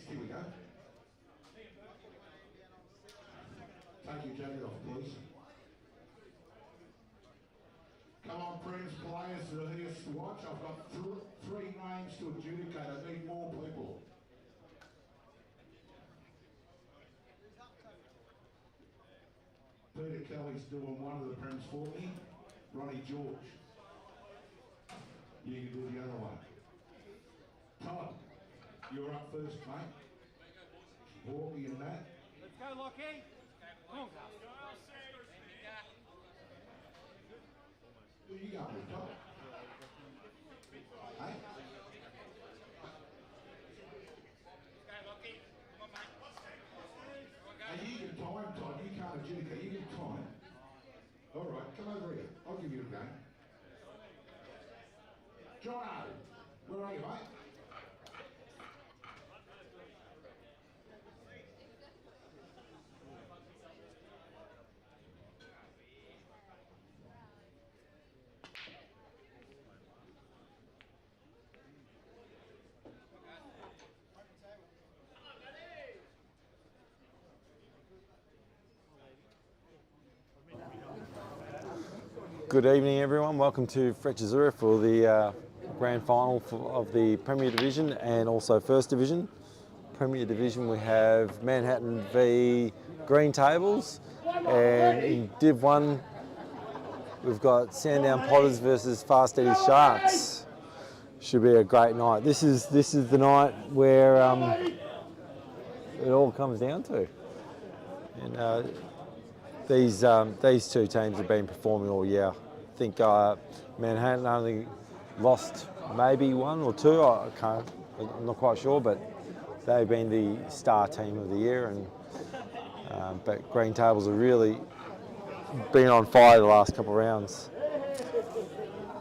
Here we go. Take your jacket off, please. Come on, friends, players that are here to watch. I've got three names to adjudicate. I need more people. Peter Kelly's doing one of the Prems for me. Ronnie George. You can do the other one. Todd, you're up first, mate. Hawkey and that. Let's go, Lockie. Come on, Carl. Who you going with, Todd? Hey? Hey, you can time, Todd. You can't adjudicate. You can time. All right, come over here. I'll give you a game. Jono, where are you, mate? Good evening, everyone. Welcome to Fletcher for the grand final of the Premier Division and also First Division. Premier Division, we have Manhattan v Green Tables, and in Div 1 we've got Sandown Potters versus Fast Eddie Sharks. Should be a great night. This is the night where it all comes down to. And these two teams have been performing all year. I think Manhattan only lost maybe one or two. I'm not quite sure, but they've been the star team of the year. And but Green Tables have really been on fire the last couple of rounds.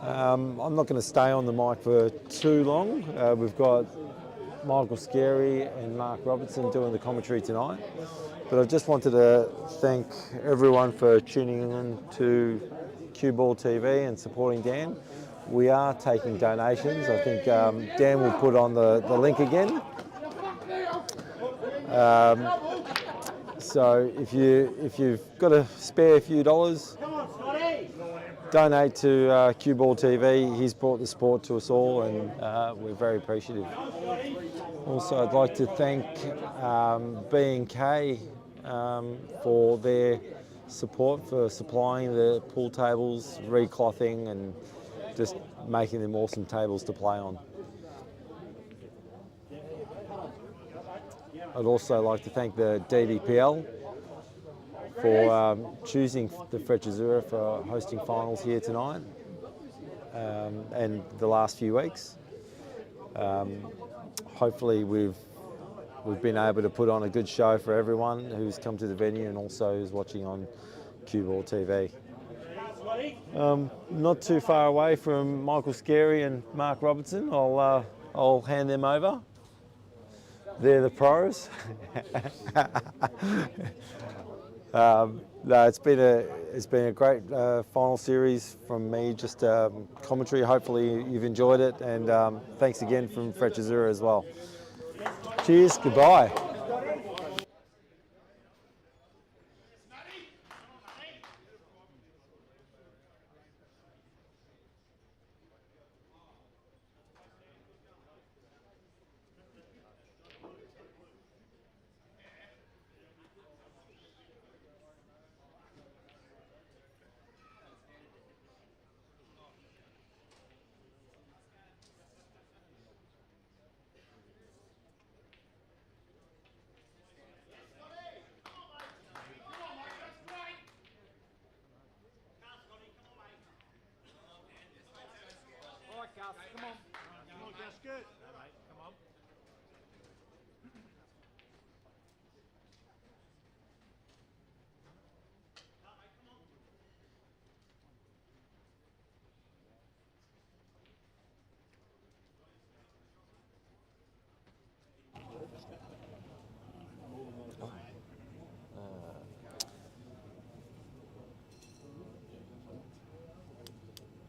I'm not going to stay on the mic for too long. We've got Michael Scary and Mark Robertson doing the commentary tonight. But I just wanted to thank everyone for tuning in to CueballTV and supporting Dan. We are taking donations. I think Dan will put on the link again. So if you've got a spare few dollars, donate to CueballTV. He's brought the sport to us all, and we're very appreciative. Also, I'd like to thank B&K for their support for supplying the pool tables, reclothing, and just making them awesome tables to play on. I'd also like to thank the DDPL for choosing the Fletcher for hosting finals here tonight and the last few weeks. Hopefully we've been able to put on a good show for everyone who's come to the venue and also who's watching on CueballTV. Not too far away from Michael Scary and Mark Robertson. I'll hand them over. They're the pros. No, it's been a great final series from me. Just commentary. Hopefully you've enjoyed it, and thanks again from Fletcher as well. Cheers. Goodbye. Come on. Come on, that's good. All right, come on.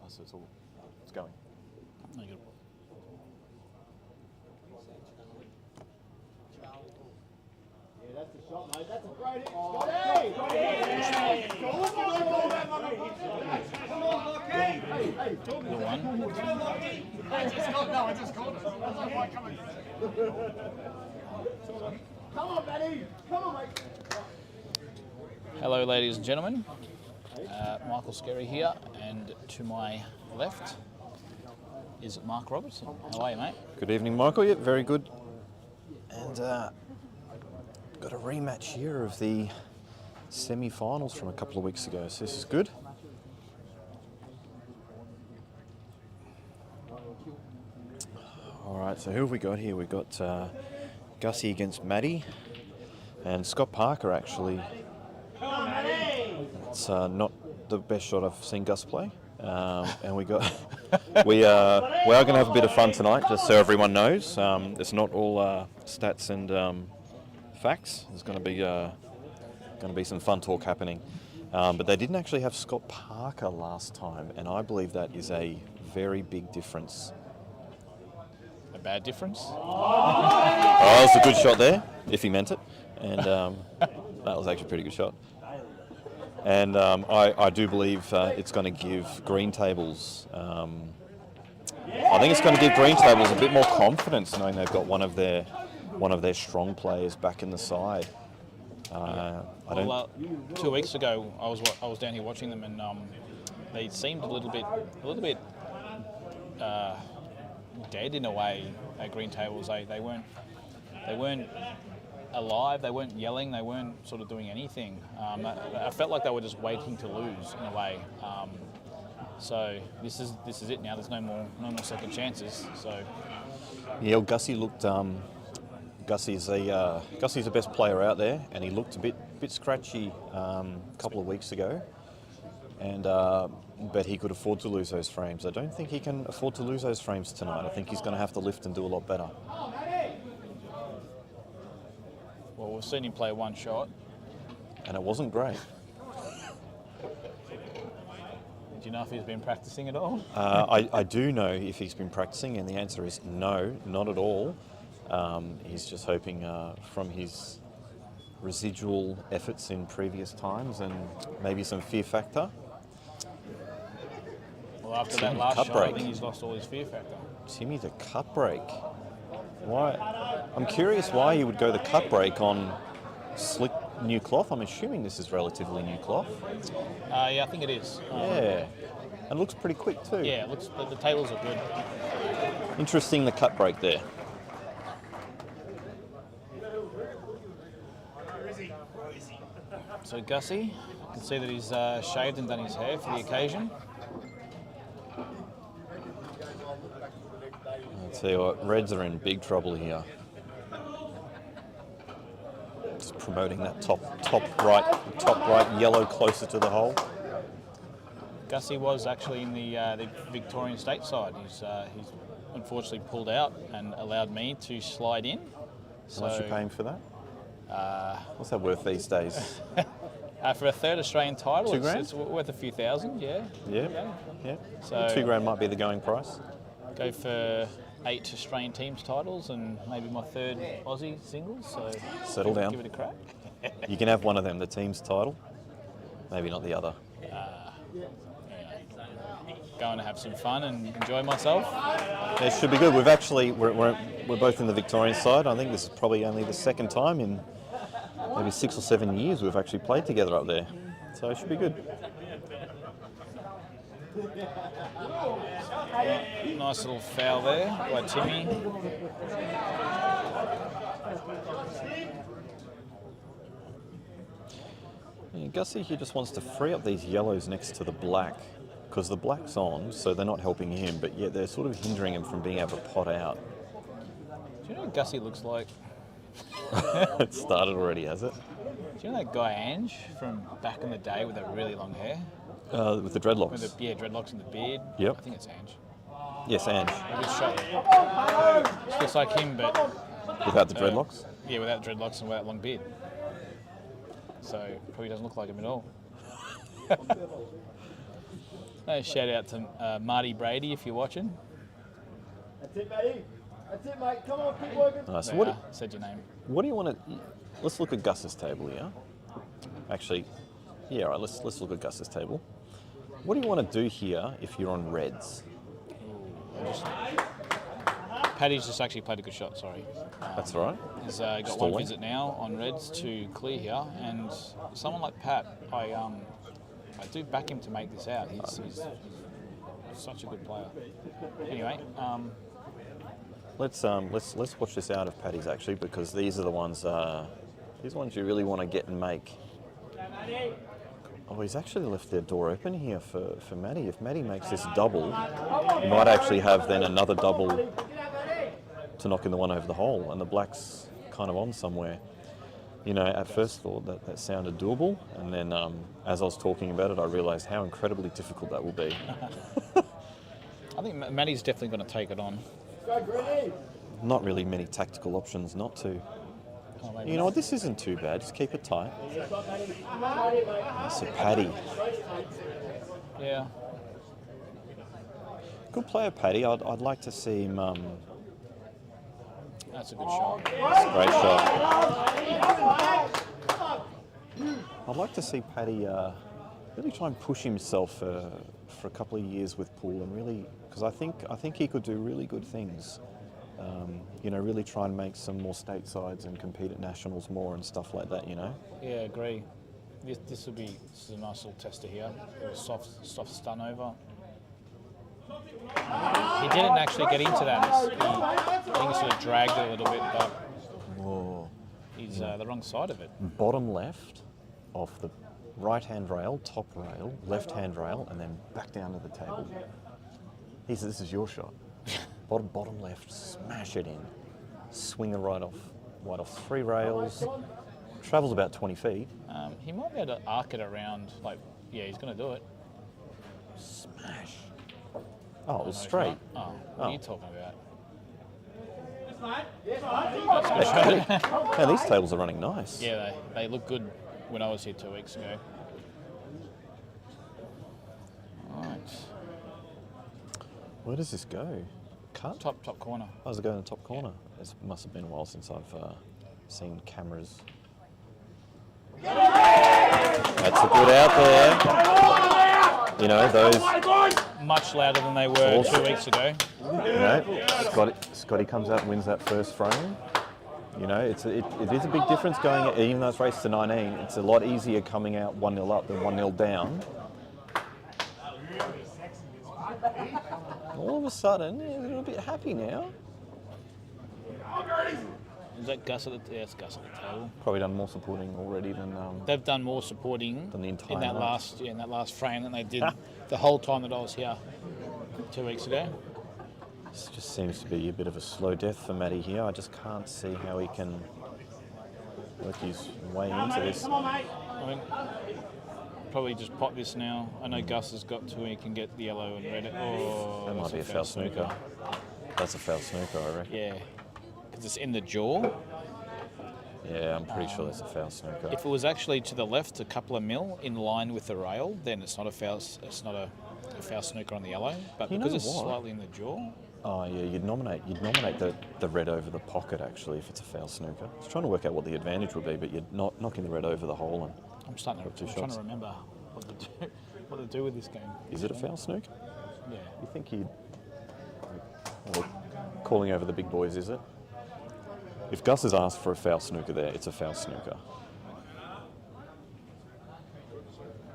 So it's going. Hello, ladies and gentlemen. Michael Skerry here, and to my left is Mark Robertson. How are you, mate? Good evening, Michael. Yep, very good. And got a rematch here of the semi-finals from a couple of weeks ago, so this is good. All right, so who have we got here? We've got Gussie against Maddie, and Scott Parker actually. It's not the best shot I've seen Gus play, and we are going to have a bit of fun tonight, just so everyone knows. It's not all stats and facts. There's going to be some fun talk happening, but they didn't actually have Scott Parker last time, and I believe that is a very big difference. A bad difference? Oh, that was a good shot there, if he meant it, and that was actually a pretty good shot. And I do believe it's going to give Green Tables. I think it's going to give Green Tables a bit more confidence, knowing they've got one of their strong players back in the side. 2 weeks ago, I was down here watching them, and they seemed a little bit dead in a way. At Green Tables, they weren't alive. They weren't yelling. They weren't sort of doing anything. I felt like they were just waiting to lose in a way. So this is it now. There's no more second chances. So yeah, Gussie looked. Gussie's the best player out there, and he looked a bit scratchy a couple of weeks ago. And but he could afford to lose those frames. I don't think he can afford to lose those frames tonight. I think he's going to have to lift and do a lot better. well, we've seen him play one shot. And it wasn't great. Do you know if he's been practicing at all? I do know if he's been practicing, and the answer is no, not at all. He's just hoping from his residual efforts in previous times and maybe some fear factor. Well, after that last shot, I think he's lost all his fear factor. Timmy, the cut break. Why? I'm curious why he would go the cut break on slick new cloth. I'm assuming this is relatively new cloth. Yeah, I think it is. Yeah, and it looks pretty quick too. Yeah, it looks. The tables are good. Interesting, the cut break there. So Gussie, you can see that he's shaved and done his hair for the occasion. I'll tell you what, Reds are in big trouble here. Just promoting that top right yellow closer to the hole. Gussie was actually in the Victorian state side. He's unfortunately pulled out and allowed me to slide in. How much are you paying for that? What's that worth these days? For a third Australian title, $2 grand? it's worth a few thousand, yeah. Yeah. So $2 grand might be the going price. go for 8 Australian teams titles and maybe my third Aussie singles. So Settle down. Give it a crack. You can have one of them, the team's title. Maybe not the other. Going to have some fun and enjoy myself. It should be good. We're both in the Victorian side. I think this is probably only the second time in maybe 6 or 7 years we've actually played together up there. So it should be good. Nice little foul there by Timmy. Yeah, Gussie here just wants to free up these yellows next to the black, because the black's on, so they're not helping him, but yet they're sort of hindering him from being able to pot out. Do you know what Gussie looks like? It started already, has it? Do you know that guy Ange from back in the day with that really long hair? With the dreadlocks. With the dreadlocks and the beard. Yep. I think it's Ange. Yes, Ange. A good shot. Just looks like him, but Without the dreadlocks? yeah, without dreadlocks and without long beard. So probably doesn't look like him at all. Shout out to Marty Brady if you're watching. That's it, Matty. That's it, mate. Come on, keep working. So There, said your name. what do you want to? Let's look at Gus's table here. Actually, yeah, right. Let's look at Gus's table. What do you want to do here if you're on reds? Paddy's just actually played a good shot. Sorry. That's all right. He's got Stalling. one visit now on reds to clear here, and someone like Pat, I do back him to make this out. He's such a good player. Anyway, Let's watch this out of Paddy's actually, because these are the ones you really want to get and make. Oh, he's actually left their door open here for Matty. If Matty makes this double, he might actually have then another double to knock in the one over the hole, and the black's kind of on somewhere. You know, at first thought that sounded doable, and then as I was talking about it, I realised how incredibly difficult that will be. I think Matty's definitely going to take it on. Not really many tactical options not to. Oh, maybe You know not. what, this isn't too bad, just keep it tight. That's a Paddy. Yeah. Good player, Paddy. I'd like to see him. That's a good shot. That's a great shot. I'd like to see Paddy really try and push himself for a couple of years with Poole, and really, because I think he could do really good things. You know, really try and make some more statesides and compete at nationals more and stuff like that. You know. Yeah, agree. This is a nice little tester here. Soft stun over. He didn't actually get into that. I think he sort of dragged it a little bit, but Whoa. he's the wrong side of it. Bottom left off the right-hand rail, top rail, left-hand rail, and then back down to the table. He said, "This is your shot." Bottom left, smash it in, swing it right off 3 rails. Travels about 20 feet. He might be able to arc it around. Like, yeah, he's going to do it. Smash. Oh, it was No, straight. he's not. Oh, what are you talking about? Yeah, these tables are running nice. Yeah, they look good when I was here 2 weeks ago. Right. Where does this go? Cut? Top corner. Oh, does it go in the top corner? It must have been a while since I've seen cameras. That's a good out there. You know, those. Much louder than they were Awesome. 2 weeks ago. You know, Scotty comes out and wins that first frame. You know, it is a big difference going, even though it's raced to 19, it's a lot easier coming out 1-0 up than 1-0 down. All of a sudden, he's a little bit happy now. Is that Gus at the? Yeah, it's Gus at the table. Probably done more supporting already than They've done more supporting Than the entire in that night. last frame than they did the whole time that I was here 2 weeks ago. This just seems to be a bit of a slow death for Matty here. I just can't see how he can work his way into this. I mean, probably just pop this now. I know Gus has got to where he can get the yellow and red. Oh, That might that's be a foul snooker. That's a foul snooker, I reckon. Yeah, because it's in the jaw. Yeah, I'm pretty sure that's a foul snooker. If it was actually to the left, a couple of mil in line with the rail, then it's not a foul. It's not a foul snooker on the yellow. But You know because it's what? slightly in the jaw, Oh yeah, you'd nominate the red over the pocket actually if it's a foul snooker. I was trying to work out what the advantage would be, but you're not knocking the red over the hole. And I'm trying to remember what to do with this game. is it a foul snooker? Yeah. You think he'd well, calling over the big boys? Is it? If Gus has asked for a foul snooker there, it's a foul snooker.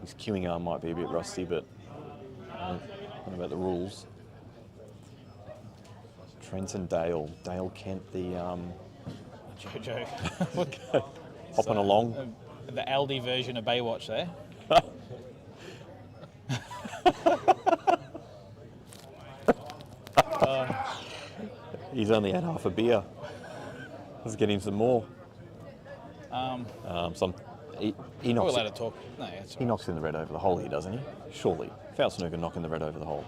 His cueing arm might be a bit rusty, but I don't know about the rules. Trenton Dale Kent, the Jojo. hopping along. The Aldi version of Baywatch there. He's only had half a beer. Let's get him some more. He We're knocks allowed it, to talk. No, that's he knocks in the red over the hole here, doesn't he? Surely. Foul snooker knocking the red over the hole.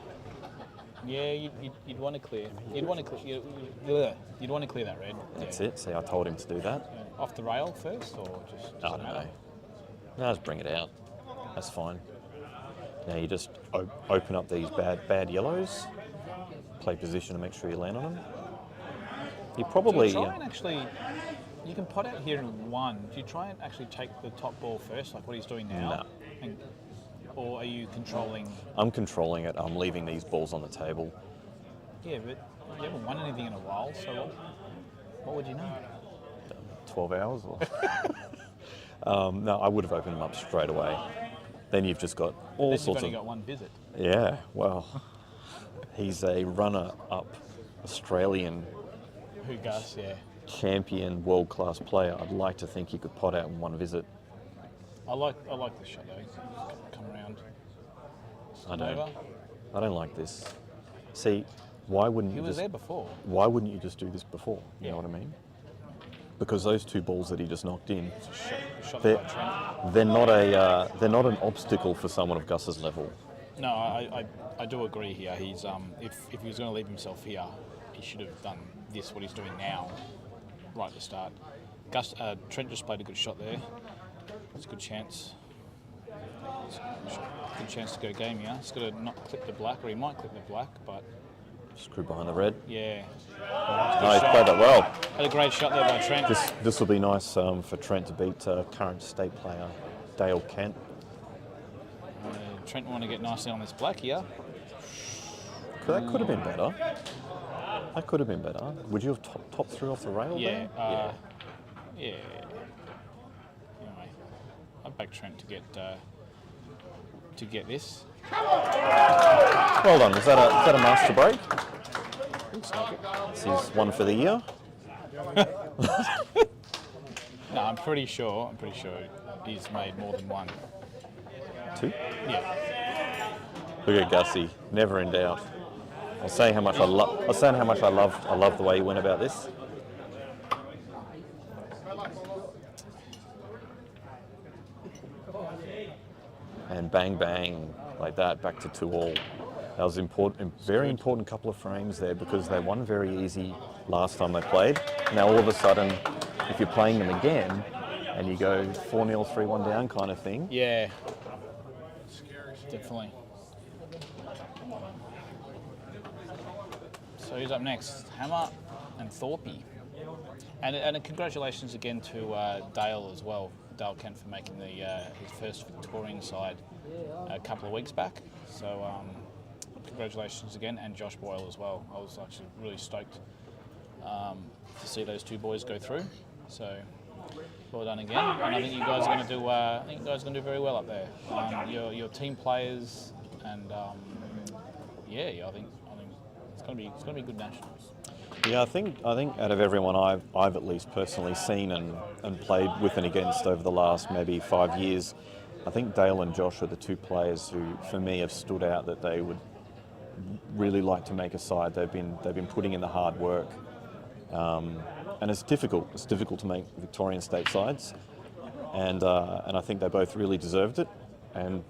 Yeah, you'd want to clear. You'd want to clear that red. That's Yeah. it. See, I told him to do that. Yeah. Off the rail first, or just? I don't know. No, just bring it out. That's fine. Now you just open up these bad yellows, play position to make sure you land on them. He Do probably. you try and actually, you can pot out here in one. Do you try and actually take the top ball first, like what he's doing now? No. And, or are you controlling? I'm controlling it. I'm leaving these balls on the table. Yeah, but you haven't won anything in a while, so what would you know? 12 hours? Or no, I would have opened them up straight away. Then you've just got all Then sorts you've of... only got one visit. Yeah, well, he's a runner-up Australian Who Gus? Yeah. champion, world-class player. I'd like to think he could pot out in one visit. I like the shot though. Come around. I Over. don't like this. See, why wouldn't He you was just... there before. Why wouldn't you just do this before? You Yeah. know what I mean? Because those two balls that he just knocked in, It's a shot they're, by Trent. they're not an obstacle for someone of Gus's level. No, I do agree here. He's if he was going to leave himself here, he should have done this, what he's doing now, right at the start. Trent just played a good shot there. It's a good chance. Good chance to go game here. He's got to not clip the black, or he might clip the black, but Screw behind the red. yeah. No, he's played that well. Had a great shot there by Trent. This will be nice for Trent to beat current state player Dale Kent. Trent want to get nicely on this black here. That could have been better. That could have been better. Would you have top through off the rail Yeah. there? Yeah. Anyway, I back Trent to get this. Well done. Is that a master break? This is one for the year. No, I'm pretty sure he's made more than one. 2. Yeah. Look at Gussie, never in doubt. I'll say how much I love the way he went about this. And bang bang like that, back to 2-all. That was important, very important couple of frames there because they won very easy last time they played. Now all of a sudden, if you're playing them again and you go 4-0, 3-1 down kind of thing, Yeah. Definitely. So who's up next? Hammer and Thorpe. And congratulations again to Dale as well, Dale Kent, for making his first Victorian side a couple of weeks back. So congratulations again, and Josh Boyle as well. I was actually really stoked to see those two boys go through. So well done again, and I think you guys are going to do. I think you guys are going to do very well up there. Your team players, and I think it's going to be good nationals. Yeah, I think out of everyone I've at least personally seen and played with and against over the last maybe 5 years, I think Dale and Josh are the two players who, for me, have stood out that they would really like to make a side. They've been putting in the hard work, and it's difficult. It's difficult to make Victorian state sides, and I think they both really deserved it. And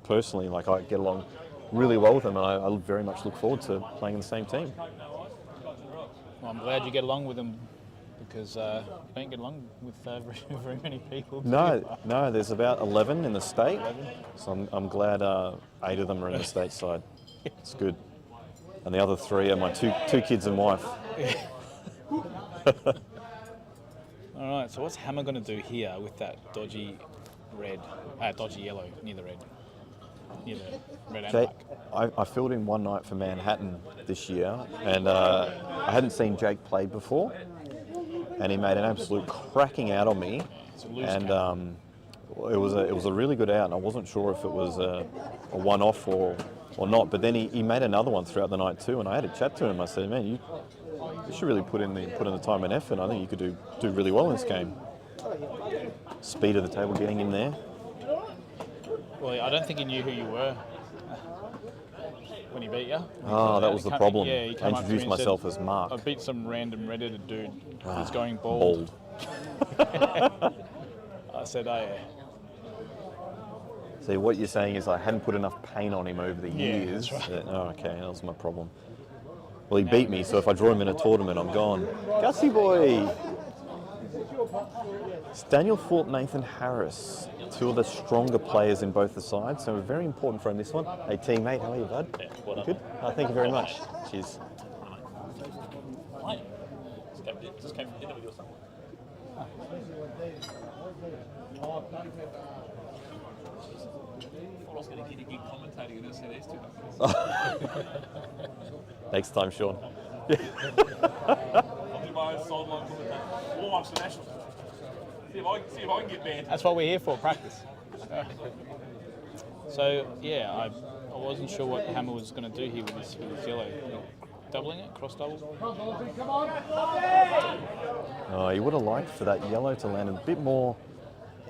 personally, like, I get along really well with them, and I very much look forward to playing in the same team. Well, I'm glad you get along with them, because you don't get along with very many people. No, there's about 11 in the state, so I'm glad 8 of them are in the state side. It's good. And the other 3 are my two kids and wife. All right, so what's Hammer going to do here with that dodgy yellow near the red and Jake, black? I filled in one night for Manhattan this year, and I hadn't seen Jake play before, and he made an absolute cracking out on me, and it was a really good out, and I wasn't sure if it was a one-off or not, but then he made another one throughout the night too, and I had a chat to him. I said, man, you should really put in the time and effort. I think you could do really well in this game. Speed of the table getting in there. Well, I don't think he knew who you were when he beat you. Oh, that was the problem. Yeah, he I came up to me introduced and myself said, as Mark. I beat some random Reddited dude who's going bald. I said, oh yeah. See, what you're saying is I hadn't put enough paint on him over the years. That's right. Oh, okay, that was my problem. Well, he beat me, so if I draw him in a tournament, I'm gone. Gussie boy! It's Daniel Thorpe, Nathan Harris, 2 of the stronger players in both the sides, so very important for him this one. Hey teammate, how are you, bud? Yeah, well done. Good? Thank you very much. Cheers. Let's go. came from dinner with you or something. I was going to get a gig commentating and see these two. Next time, Sean. I'll do my own sideline commentating. Warm ups for nationals. See if I can get banned. That's what we're here for, practice. So yeah, I wasn't sure what Hammer was going to do here with his yellow. Doubling it, cross double. Oh, you would have liked for that yellow to land a bit more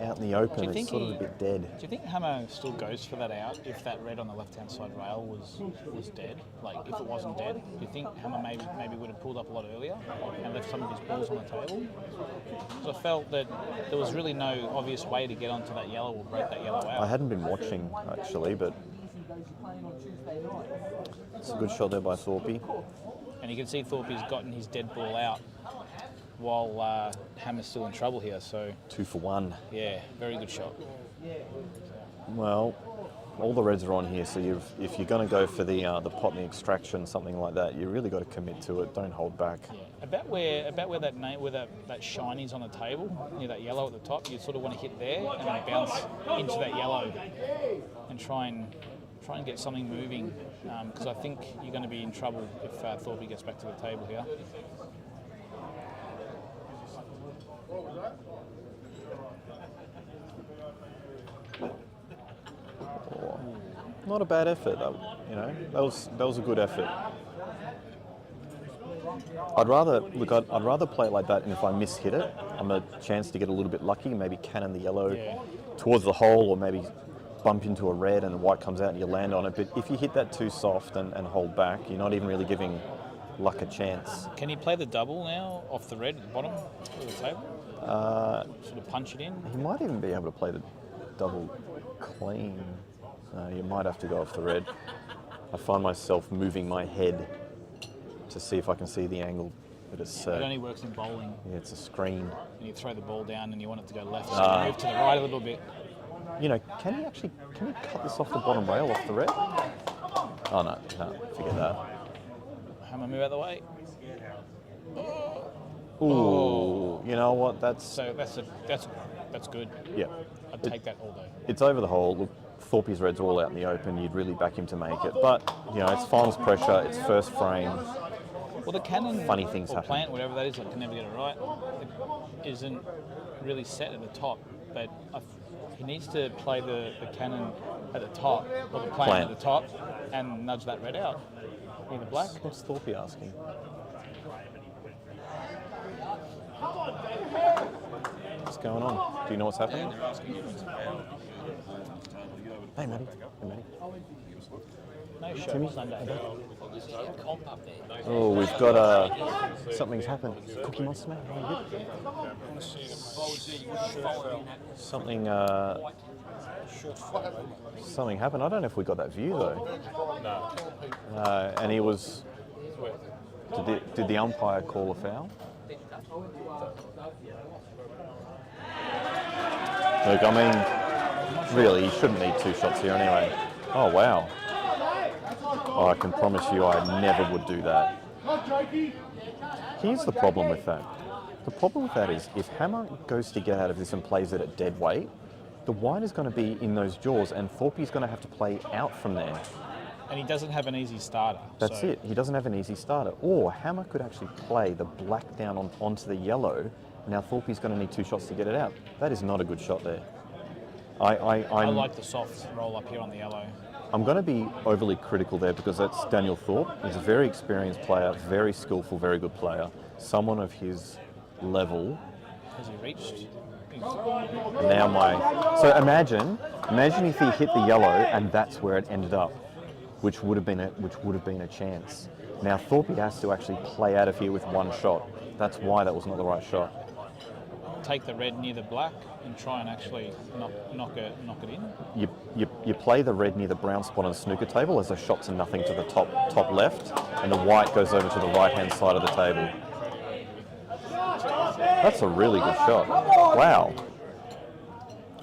out in the open. It's sort of a bit dead. Do you think Hammer still goes for that out if that red on the left-hand side rail was dead? Like, if it wasn't dead, do you think Hammer maybe would have pulled up a lot earlier and left some of his balls on the table? Because I felt that there was really no obvious way to get onto that yellow or break that yellow out. I hadn't been watching, actually, but it's a good shot there by Thorpe. And you can see Thorpe's gotten his dead ball out while Hammer's still in trouble here, so... 2 for 1. Yeah, very good shot. Well, all the reds are on here, so if you're going to go for the pot and the extraction, something like that, you really got to commit to it. Don't hold back. Yeah. About where that shiny's on the table, near that yellow at the top, you sort of want to hit there and then bounce into that yellow and try and get something moving, because I think you're going to be in trouble if Thorpe gets back to the table here. Not a bad effort, that was a good effort. I'd rather play it like that, and if I miss-hit it, I'm a chance to get a little bit lucky, maybe cannon the yellow towards the hole, or maybe bump into a red and the white comes out and you land on it. But if you hit that too soft and hold back, you're not even really giving luck a chance. Can you play the double now off the red at the bottom of the table? Sort of punch it in? He might even be able to play the double clean. You might have to go off the red. I find myself moving my head to see if I can see the angle. But it's, it only works in bowling. Yeah, it's a screen. And you throw the ball down and you want it to go left, so you move to the right a little bit. You know, can you cut this off the bottom rail off the red? Oh no, forget that. Hammer, move out the way. Ooh, you know what? That's good. Yeah, I'd take that all day. It's over the hole. Look, Thorpe's reds are all out in the open. You'd really back him to make it, but you know, it's finals pressure. It's first frame. Well, the cannon, funny things happen. Plant, whatever that is, I can never get it right. It isn't really set at the top, but he needs to play the cannon at the top, or the plant at the top, and nudge that red out. In the black. What's Thorpe asking? What's going on? Do you know what's happening? Hey, Matty. No show Sunday. Oh, we've got something's happened. Cookie Monster, mate. Are you good? Something happened. I don't know if we got that view though. No. And he was. Did the umpire call a foul? Look, I mean, really, you shouldn't need 2 shots here anyway. Oh wow. Oh, I can promise you I never would do that. Here's the problem with that. The problem with that is if Hammer goes to get out of this and plays it at dead weight, the white is going to be in those jaws and Thorpe's going to have to play out from there. And he doesn't have an easy starter. That's it. He doesn't have an easy starter. Or Hammer could actually play the black down onto the yellow. Now Thorpe's going to need 2 shots to get it out. That is not a good shot there. I like the soft roll up here on the yellow. I'm going to be overly critical there because that's Daniel Thorpe. He's a very experienced player, very skillful, very good player. Someone of his level. Has he reached? Now so imagine if he hit the yellow and that's where it ended up, which would have been a chance. Now Thorpe has to actually play out of here with 1 shot. That's why that was not the right shot. Take the red near the black and try and actually knock it in. You play the red near the brown spot on the snooker table as a shot to nothing to the top left, and the white goes over to the right hand side of the table. That's a really good shot. Wow.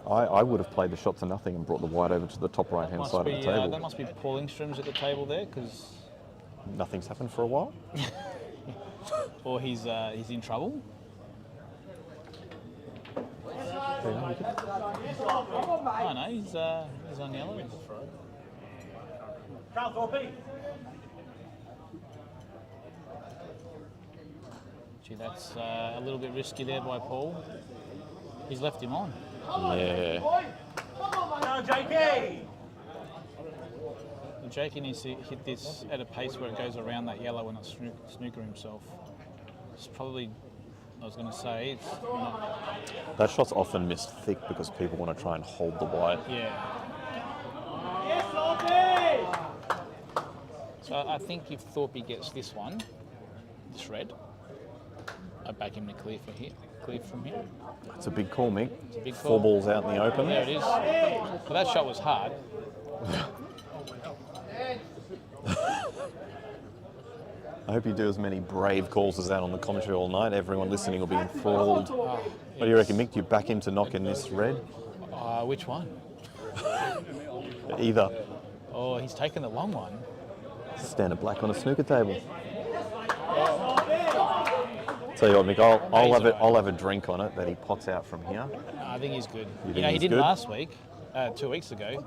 I would have played the shot to nothing and brought the white over to the top right hand side of the table. That must be pulling strings at the table there, because nothing's happened for a while. or he's in trouble. Oh no, he's on yellow. Gee, that's a little bit risky there by Paul. He's left him on. Yeah. Jakey needs to hit this at a pace where it goes around that yellow and not snooker himself. It's probably, I was going to say, it's not. That shot's often missed thick because people want to try and hold the white. Yeah. So I think if Thorpe gets this one, this red, I back him to clear from here. It's a big call, Mick. It's a big call. 4 balls out in the open. There it is. But that shot was hard. I hope you do as many brave calls as that on the commentary all night. Everyone listening will be enthralled. What do you reckon, Mick? Do you back him to knock in this red? Which one? Either. Oh, he's taken the long one. Standard black on a snooker table. Tell you what, Mick, I'll have a drink on it that he pots out from here. I think he's good. You You think know, he he's didn't good? last week, 2 weeks ago.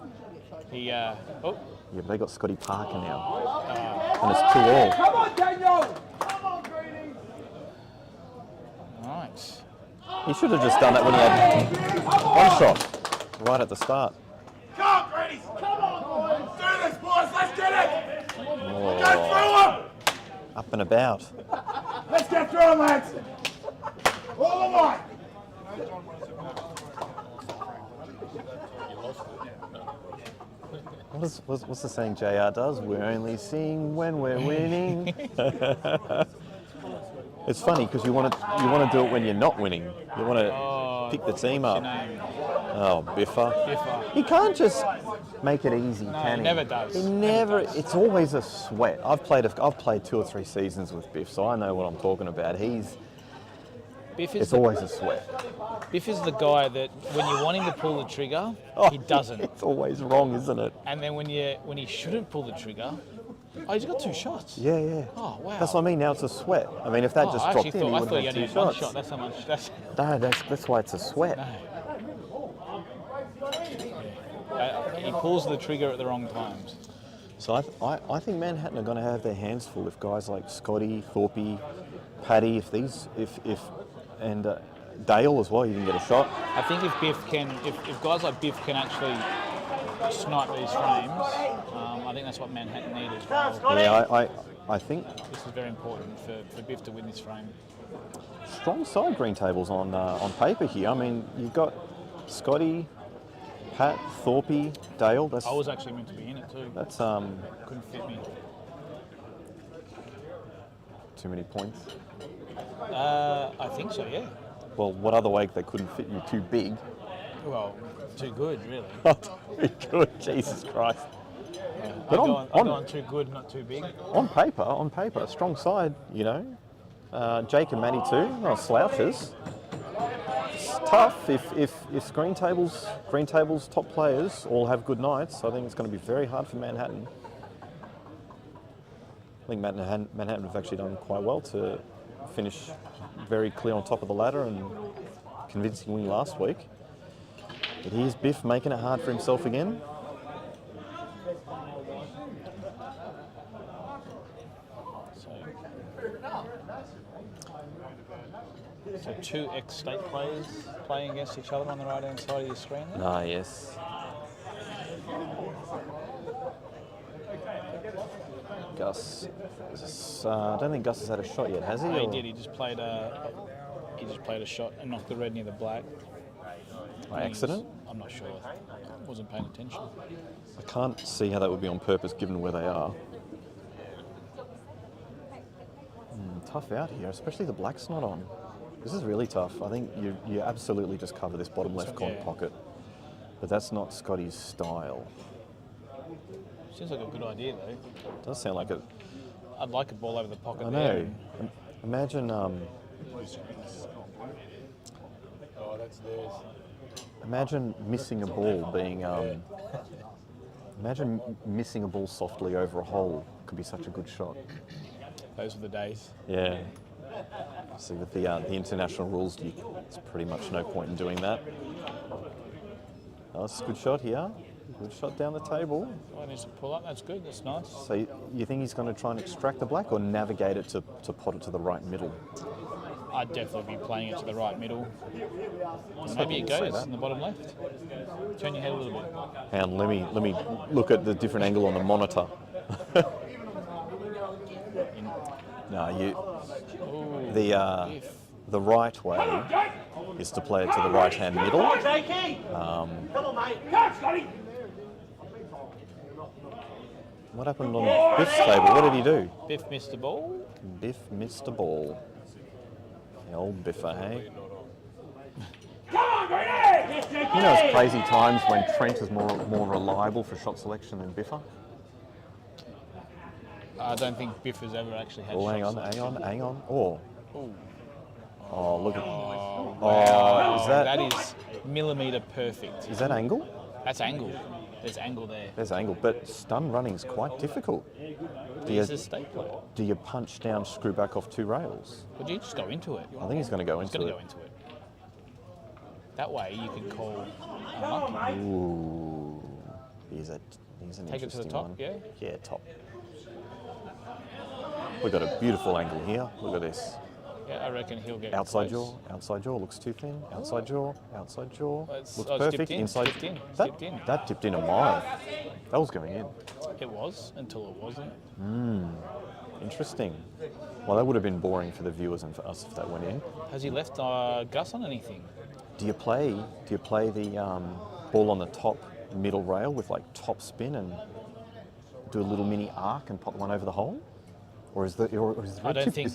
He, Yeah, but they got Scotty Parker now. And it's 2-all. Come on, Daniel! Come on, Greenie! right. He should have just done that when he had one shot right at the start. Come on, Greenie! Come on, boys! Do this, boys! Let's get it! Oh, Go through them! up and about. Let's get through them, lads! All the way! What's the saying JR does? We're only seeing when we're winning. It's funny because you want to do it when you're not winning. You want to pick the team up. Oh, Biffa. He can't just make it easy, can he? He never does. He never. It's always a sweat. I've played 2 or 3 seasons with Biff, so I know what I'm talking about. It's always a sweat. Biff is the guy that when you want him to pull the trigger, he doesn't. It's always wrong, isn't it? And then when he shouldn't pull the trigger, he's got 2 shots. Yeah. Oh wow. That's what I mean. Now it's a sweat. I mean, if that just I dropped actually in, he I would thought have you had only 2 had 1 shots. shot. That's how much. That's. No, that's why it's a sweat. He pulls the trigger at the wrong times. So I think Manhattan are going to have their hands full if guys like Scotty, Thorpe, Paddy, and Dale as well, you can get a shot. I think if guys like Biff can actually snipe these frames, I think that's what Manhattan need as well. Yeah, I think This is very important for Biff to win this frame. strong side green tables on paper here. I mean, you've got Scotty, Pat, Thorpe, Dale. That's I was actually meant to be in it too. that's Couldn't fit me. too many points. I think so, yeah. Well, what other way they couldn't fit you too big? Well, too good, really. Very good, Jesus Christ. I go on too good, not too big. On paper, strong side, you know. Jake and Matty too, not slouches. It's tough if green tables top players all have good nights. I think it's going to be very hard for Manhattan. I think Manhattan have actually done quite well to finish very clear on top of the ladder and convincing win last week. But here's Biff making it hard for himself again. So 2 ex-state players playing against each other on the right-hand side of your screen there. Ah, yes. Gus. I don't think Gus has had a shot yet, has he? No, he Or- did. He just played a shot and knocked the red near the black. By accident? I'm not sure. Wasn't paying attention. I can't see how that would be on purpose given where they are. Tough out here, especially the black's not on. This is really tough. I think you absolutely just cover this bottom left corner Yeah. pocket. But that's not Scotty's style. Seems like a good idea though. Does sound like it. I'd like a ball over the pocket I there. know. Imagine imagine missing a ball being imagine missing a ball softly over a hole could be such a good shot. Those were the days. Yeah. See, with the international rules, it's pretty much no point in doing that. Oh, it's a good shot here. Good shot down the table. Oh, needs to pull up. That's good. That's nice. So you think he's going to try and extract the black or navigate it to pot it to the right middle? I'd definitely be playing it to the right middle. Just Maybe hoping it to say goes that. in the bottom left. Turn your head a little bit. And let me look at the different angle on the monitor. No, the right way is to play it to the right hand middle. What happened on Biff's table? What did he do? Biff missed the ball. Biff missed the ball. The old Biffer, hey? You know, it's crazy times when Trent is more reliable for shot selection than Biffer. I don't think Biff has ever actually had Oh, shots. hang on. Oh, look at. Oh, Oh, wow. is That is millimetre perfect. is that angle? That's angle. There's angle there. There's angle, but stun running is quite difficult. He's a stapler. Do you punch down, screw back off 2 rails? Would you just go into it? I think he's going to go He's into going to it. go into it. That way you can call unlucky. Ooh, he's an Take it to the interesting top, one. yeah? Yeah, top. We've got a beautiful angle here. Look at this. Yeah, I reckon he'll get Outside close. jaw looks too thin. Outside jaw It's- looks oh, it's perfect. dipped in, Inside, dipped in, it's that, dipped in. that dipped in a mile. That was going in. It was until it wasn't. Interesting. Well, that would have been boring for the viewers and for us if that went in. Has he left Gus on anything? Do you play the ball on the top middle rail with like top spin and do a little mini arc and pop one over the hole? Or is the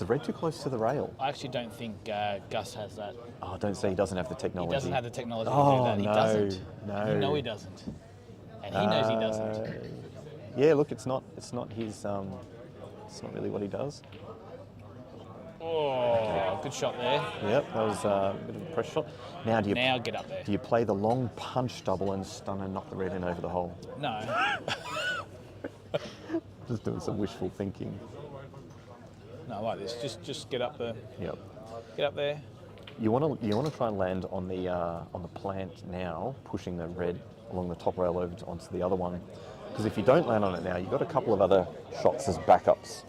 red too close to the rail? I actually don't think Gus has that. Oh, don't say he doesn't have the technology. He doesn't have the technology Oh, to do that. He no, doesn't. no. You know he doesn't. And he knows he doesn't. Yeah, look, it's not his. It's not really what he does. Oh, good shot there. Yep, that was a bit of a press shot. Now, Now get up there. do you play the long punch double and stun and knock the red in over the hole? No. Just doing some wishful thinking. No, like this. Just get up there. Yep. Get up there. You want to try and land on the plant now, pushing the red along the top rail over onto the other one. Because if you don't land on it now, you've got a couple of other shots as backups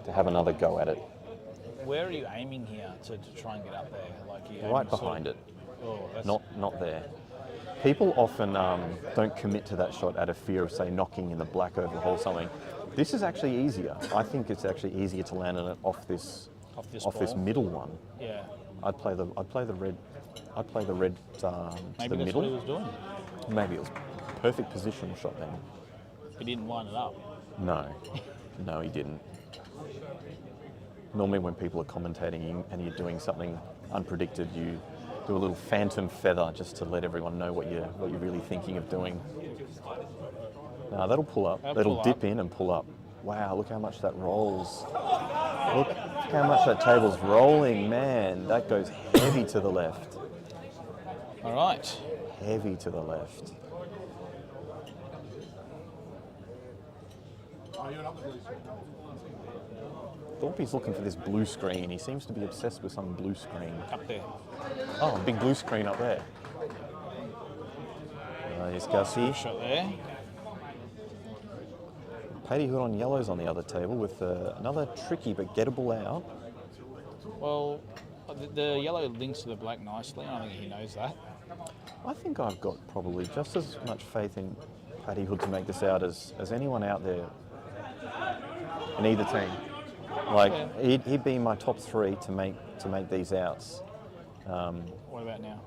to have another go at it. Where are you aiming here to try and get up there? Like you Right behind it, Oh, that's not there. People often don't commit to that shot out of fear of, say, knocking in the black over the hole or something. This is actually easier. I think it's actually easier to land on it off this ball? middle one. Yeah. I'd play the red to Maybe the that's middle. what he was doing. Maybe it was perfect positional shot then. He didn't line it up. No, he didn't. Normally when people are commentating and you're doing something unpredicted, you do a little phantom feather just to let everyone know what you're really thinking of doing. No, that'll pull up. That'll pull dip up. in and pull up. Wow, look how much that rolls. Look how much that table's rolling, man. That goes heavy to the left. All right. Heavy to the left. Thorpe's looking for this blue screen. He seems to be obsessed with some blue screen. Up there. Oh, big blue screen up there. There's Gussie. Shot there. Paddy Hood on yellows on the other table with another tricky but gettable out. Well, the yellow links to the black nicely. I think he knows that. I think I've got probably just as much faith in Paddy Hood to make this out as anyone out there in either team. Like he'd be my top 3 to make these outs. What about now?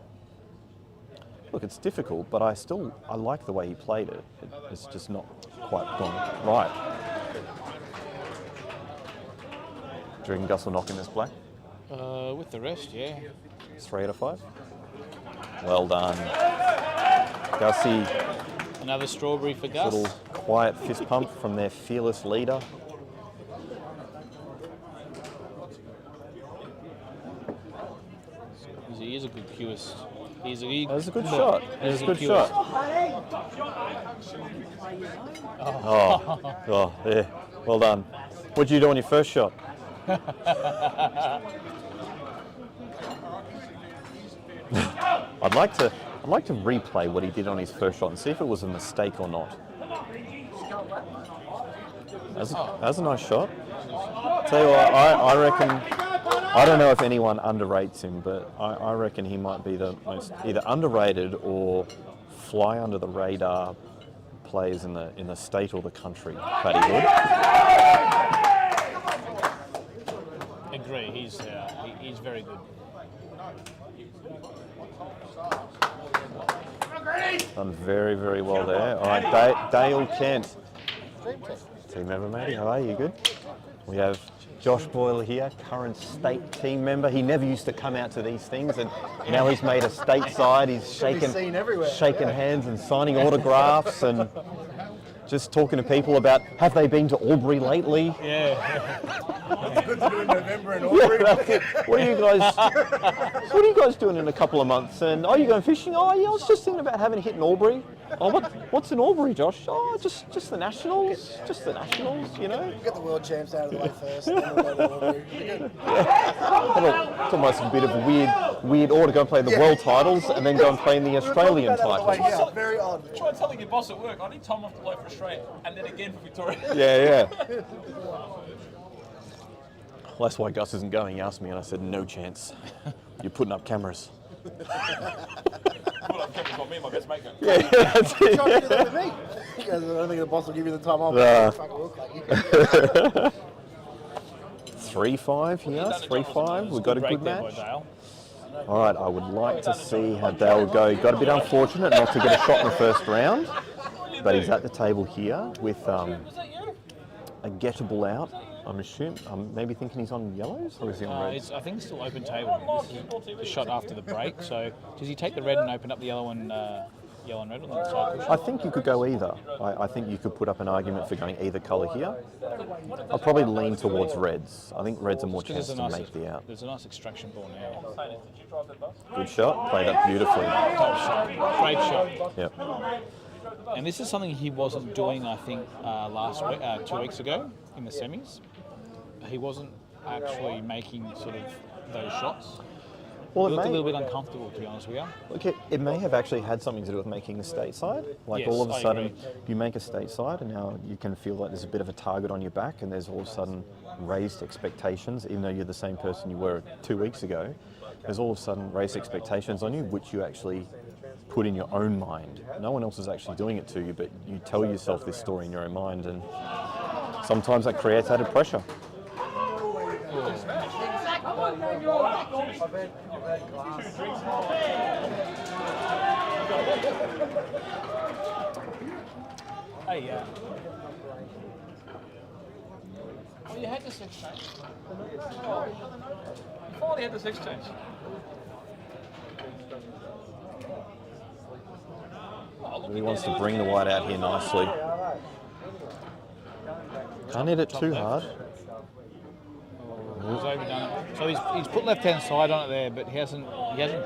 Look, it's difficult, but I like the way he played it. It's just not quite gone right. Do you reckon Gus will knock in this black? With the rest, yeah. 3 out of 5. Well done, Gussie. Another strawberry for Gus. Little quiet fist pump from their fearless leader. He is a good cueist. That was a good shot. That was a good shot. Oh, yeah. Well done. What did you do on your first shot? I'd like to replay what he did on his first shot and see if it was a mistake or not. That's a nice shot. Tell you what, I reckon, I don't know if anyone underrates him, but I reckon he might be the most either underrated or fly under the radar players in the state or the country. Paddy Hood. Agree. He's very good. Done very, very well there. All right, Dale Kent. Team member, matey. How are you? Good? We have Josh Boyle here, current state team member. He never used to come out to these things, and now he's made a stateside. He's shaking hands and signing autographs and just talking to people about, have they been to Albury lately? Yeah. It's good to do in November in Albury. Yeah, that's it. What are you guys doing in a couple of months? And are you going fishing? Oh yeah, I was just thinking about having a hit in Albury. Oh, what's in Albury, Josh? Oh, just the Nationals. Just the Nationals, you know? Get the world champs out of the way first, and then we'll go to Albury. It's almost a bit of a weird order. Go and play the world titles and then go and play in the Australian titles. Yeah, very odd. Try telling your boss at work, I need time off to play for Australia, and then again for Victoria. Yeah. Well, that's why Gus isn't going. He asked me, and I said, no chance. You're putting up cameras. Put up cameras on me and my best mate. Yeah, that's it. Try to do that with me. Because I don't think the boss will give you the time off. Fucking look like you. 3-5 here, 3-5. We've got a Break good there by match. Dale. All right, I would like to see how Dale would go. Got a bit unfortunate not to get a shot in the first round, but he's at the table here with a gettable out. I'm maybe thinking he's on yellows, or is he on reds? I think it's still open table. This is the shot after the break. So does he take the red and open up the yellow and red on the side? I think you could go either. I think you could put up an argument for going either colour here. I'll probably lean towards reds. I think reds are more chance to make the out. There's a nice extraction ball now. Good shot. Played up beautifully. Top shot. Great shot. Yep. And this is something he wasn't doing, I think, last week, 2 weeks ago in the semis. He wasn't actually making sort of those shots. Well, He it looked a may, little bit uncomfortable, to be honest with you. look, it may have actually had something to do with making the stateside. Like Yes, all of a I sudden, agree. you make a stateside, and now you can feel like there's a bit of a target on your back, and there's all of a sudden raised expectations, even though you're the same person you were 2 weeks ago. There's all of a sudden raised expectations on you, which you actually put in your own mind. No one else is actually doing it to you, but you tell yourself this story in your own mind, and sometimes that creates added pressure. Hey, oh, you had the six change. You finally had this exchange. He wants to bring the white out here nicely. Can't hit it too hard. He's overdone it. So he's put left-hand side on it there, but he hasn't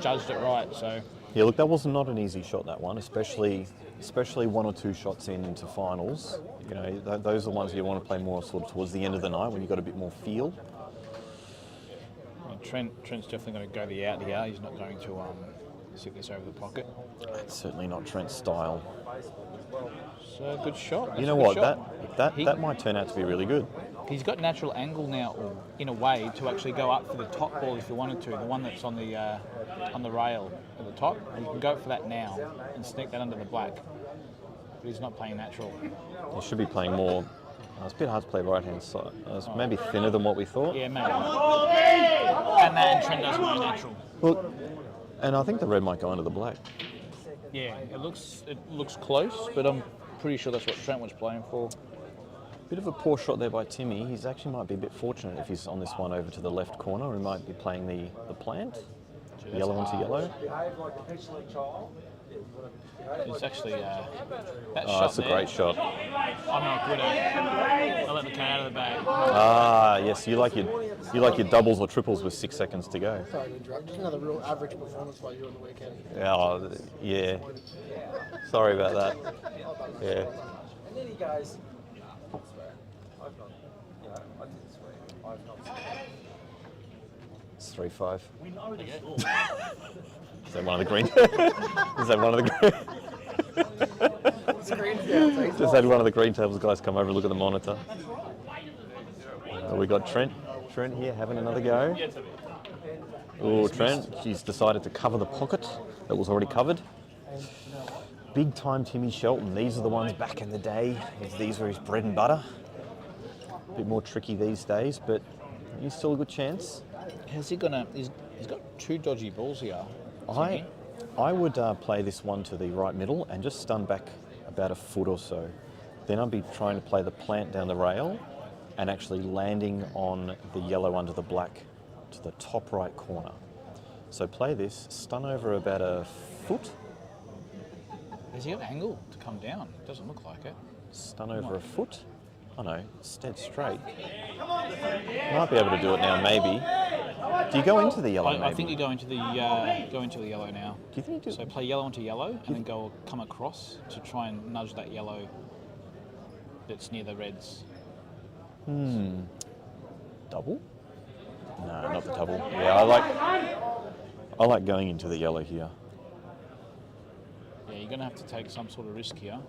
judged it right. So Yeah, look, that was not an easy shot, that one, especially 1 or 2 shots into finals. You know, those are the ones you want to play more sort of towards the end of the night when you've got a bit more feel. Trent's definitely going to go the out here. He's not going to stick this over the pocket. It's certainly not Trent's style. So good shot. You know what? That might turn out to be really good. He's got natural angle now, in a way, to actually go up for the top ball if he wanted to. The one that's on the rail at the top. He can go for that now and sneak that under the black. But he's not playing natural. He should be playing more. It's a bit hard to play right hand side. It's maybe thinner than what we thought. Yeah, maybe. And then Trent doesn't go natural. Look, and I think the red might go under the black. Yeah, it looks close, but I'm pretty sure that's what Trent was playing for. Bit of a poor shot there by Timmy. He's actually might be a bit fortunate if he's on this one over to the left corner. He might be playing the plant. Yellow onto yellow. It's actually that shot That's a there, great shot. I'm not good at. I let the cat out of the bag. Ah, yes, you like your doubles or triples with 6 seconds to go. Sorry to interrupt. Just another real average performance by you on the weekend. Yeah. Sorry about that. Yeah. It's 3-5. Okay. Is that one of the green? Is that one of the green? Just had one of the green tables guys come over and look at the monitor. We got Trent here having another go. Oh, Trent, she's decided to cover the pocket that was already covered. Big time Timmy Shelton. These are the ones back in the day. These were his bread and butter. A bit more tricky these days, but he's still a good chance. How's he gonna? He's got 2 dodgy balls here. I would play this one to the right middle and just stun back about a foot or so. Then I'd be trying to play the plant down the rail and actually landing on the yellow under the black to the top right corner. So play this, stun over about a foot. Has he got an angle to come down? Doesn't look like it. Stun over a foot. Oh no, it's dead straight. Might be able to do it now, maybe. Do you go into the yellow? I think you go into the yellow now. Do you think you do? So play yellow into yellow and then come across to try and nudge that yellow that's near the reds. Double? No, not the double. Yeah, I like going into the yellow here. Yeah, you're going to have to take some sort of risk here.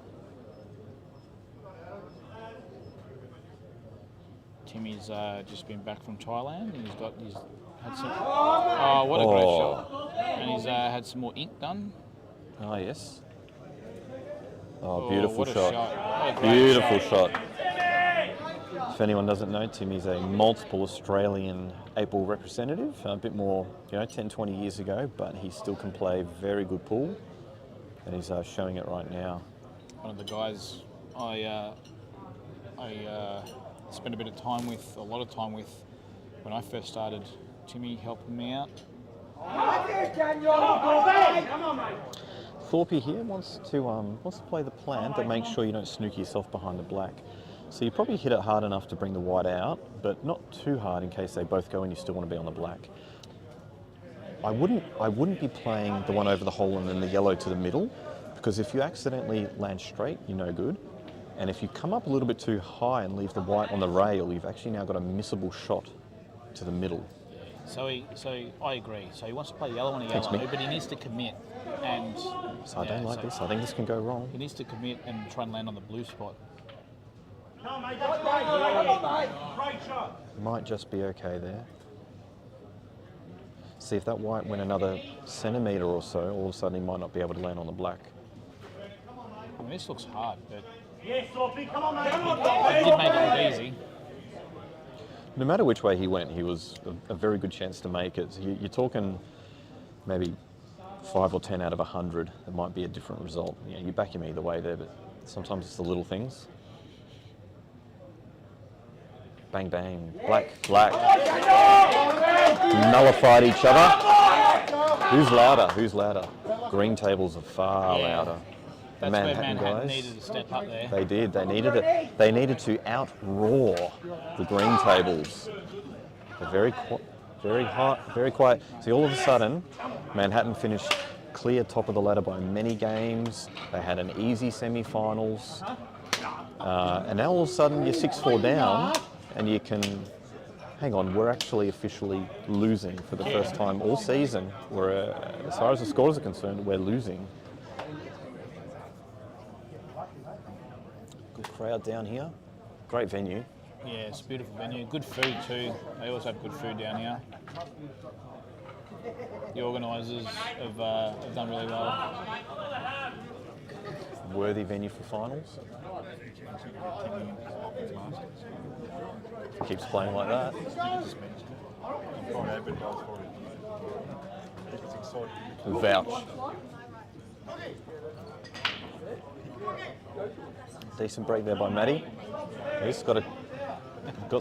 Timmy's just been back from Thailand and he's had some. Oh, what a great shot! And he's had some more ink done. Oh yes. Oh, beautiful what a shot. What a great Beautiful shot. If anyone doesn't know, Timmy's a multiple Australian 8-ball representative. A bit more, 10, 20 years ago, but he still can play very good pool, and he's showing it right now. One of the guys I spent a lot of time with when I first started. Timmy helped me out. Thorpe here wants to play the plan, but make sure you don't snook yourself behind the black. So you probably hit it hard enough to bring the white out, but not too hard in case they both go and you still want to be on the black. I wouldn't be playing the one over the hole and then the yellow to the middle, because if you accidentally land straight, you're no good. And if you come up a little bit too high and leave the white on the rail, you've actually now got a missable shot to the middle. So I agree. So he wants to play yellow on a yellow, but he needs to commit. And so I don't like this. I think this can go wrong. He needs to commit and try and land on the blue spot. No, mate, that's great. Come on, mate. Great shot. Might just be okay there. See if that white went another centimetre or so, all of a sudden he might not be able to land on the black. I mean, this looks hard, but Yes, Sophie, come on, mate. he did make it look easy. No matter which way he went, he was a very good chance to make it. So you're talking maybe 5 or 10 out of 100. It might be a different result. You back him either way there, but sometimes it's the little things. Bang, bang, black, black. Nullified each other. Who's louder? Who's louder? Green tables are far louder. That's Manhattan where Manhattan guys. needed to step up there. They did. They needed it. They needed to outroar the green tables. They're very hot, very quiet. See, all of a sudden, Manhattan finished clear top of the ladder by many games. They had an easy semi-finals, and now all of a sudden you're 6-4 down, and you can. Hang on, we're actually officially losing for the first time all season. As far as the scores are concerned, we're losing. Good crowd down here. Great venue. Yeah, it's a beautiful venue. Good food too. They always have good food down here. The organisers have done really well. Worthy venue for finals. Keeps playing like that. Vouch. Decent break there by Matty. He's got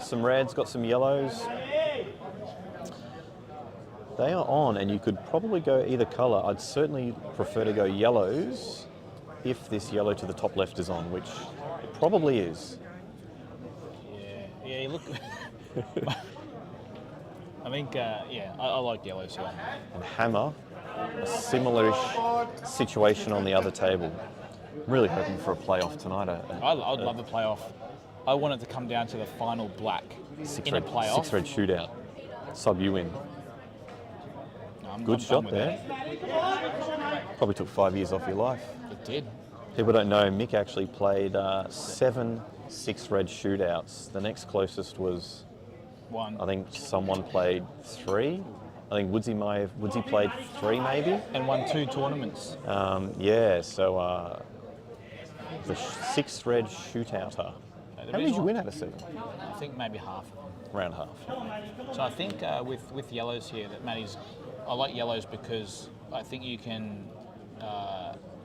some reds, got some yellows. They are on, and you could probably go either colour. I'd certainly prefer to go yellows if this yellow to the top left is on, which it probably is. Yeah, you look. I think, I like yellows here. And Hammer, a similar-ish situation on the other table. Really hoping for a playoff tonight. I'd love a playoff. I want it to come down to the final black in a playoff. 6 red shootout. Sub you in. No, I'm Good done shot with there. Probably took 5 years off your life. that. It did. People don't know, Mick actually played 7 6 red shootouts. The next closest was, One. I think someone played 3. I think Woodsy played 3 maybe. And won 2 tournaments. Yeah, so the 6 red shootouter. How many did you win out of 7? I think maybe half. Around half. So I think with yellows here, that Matty's, I like yellows because I think you can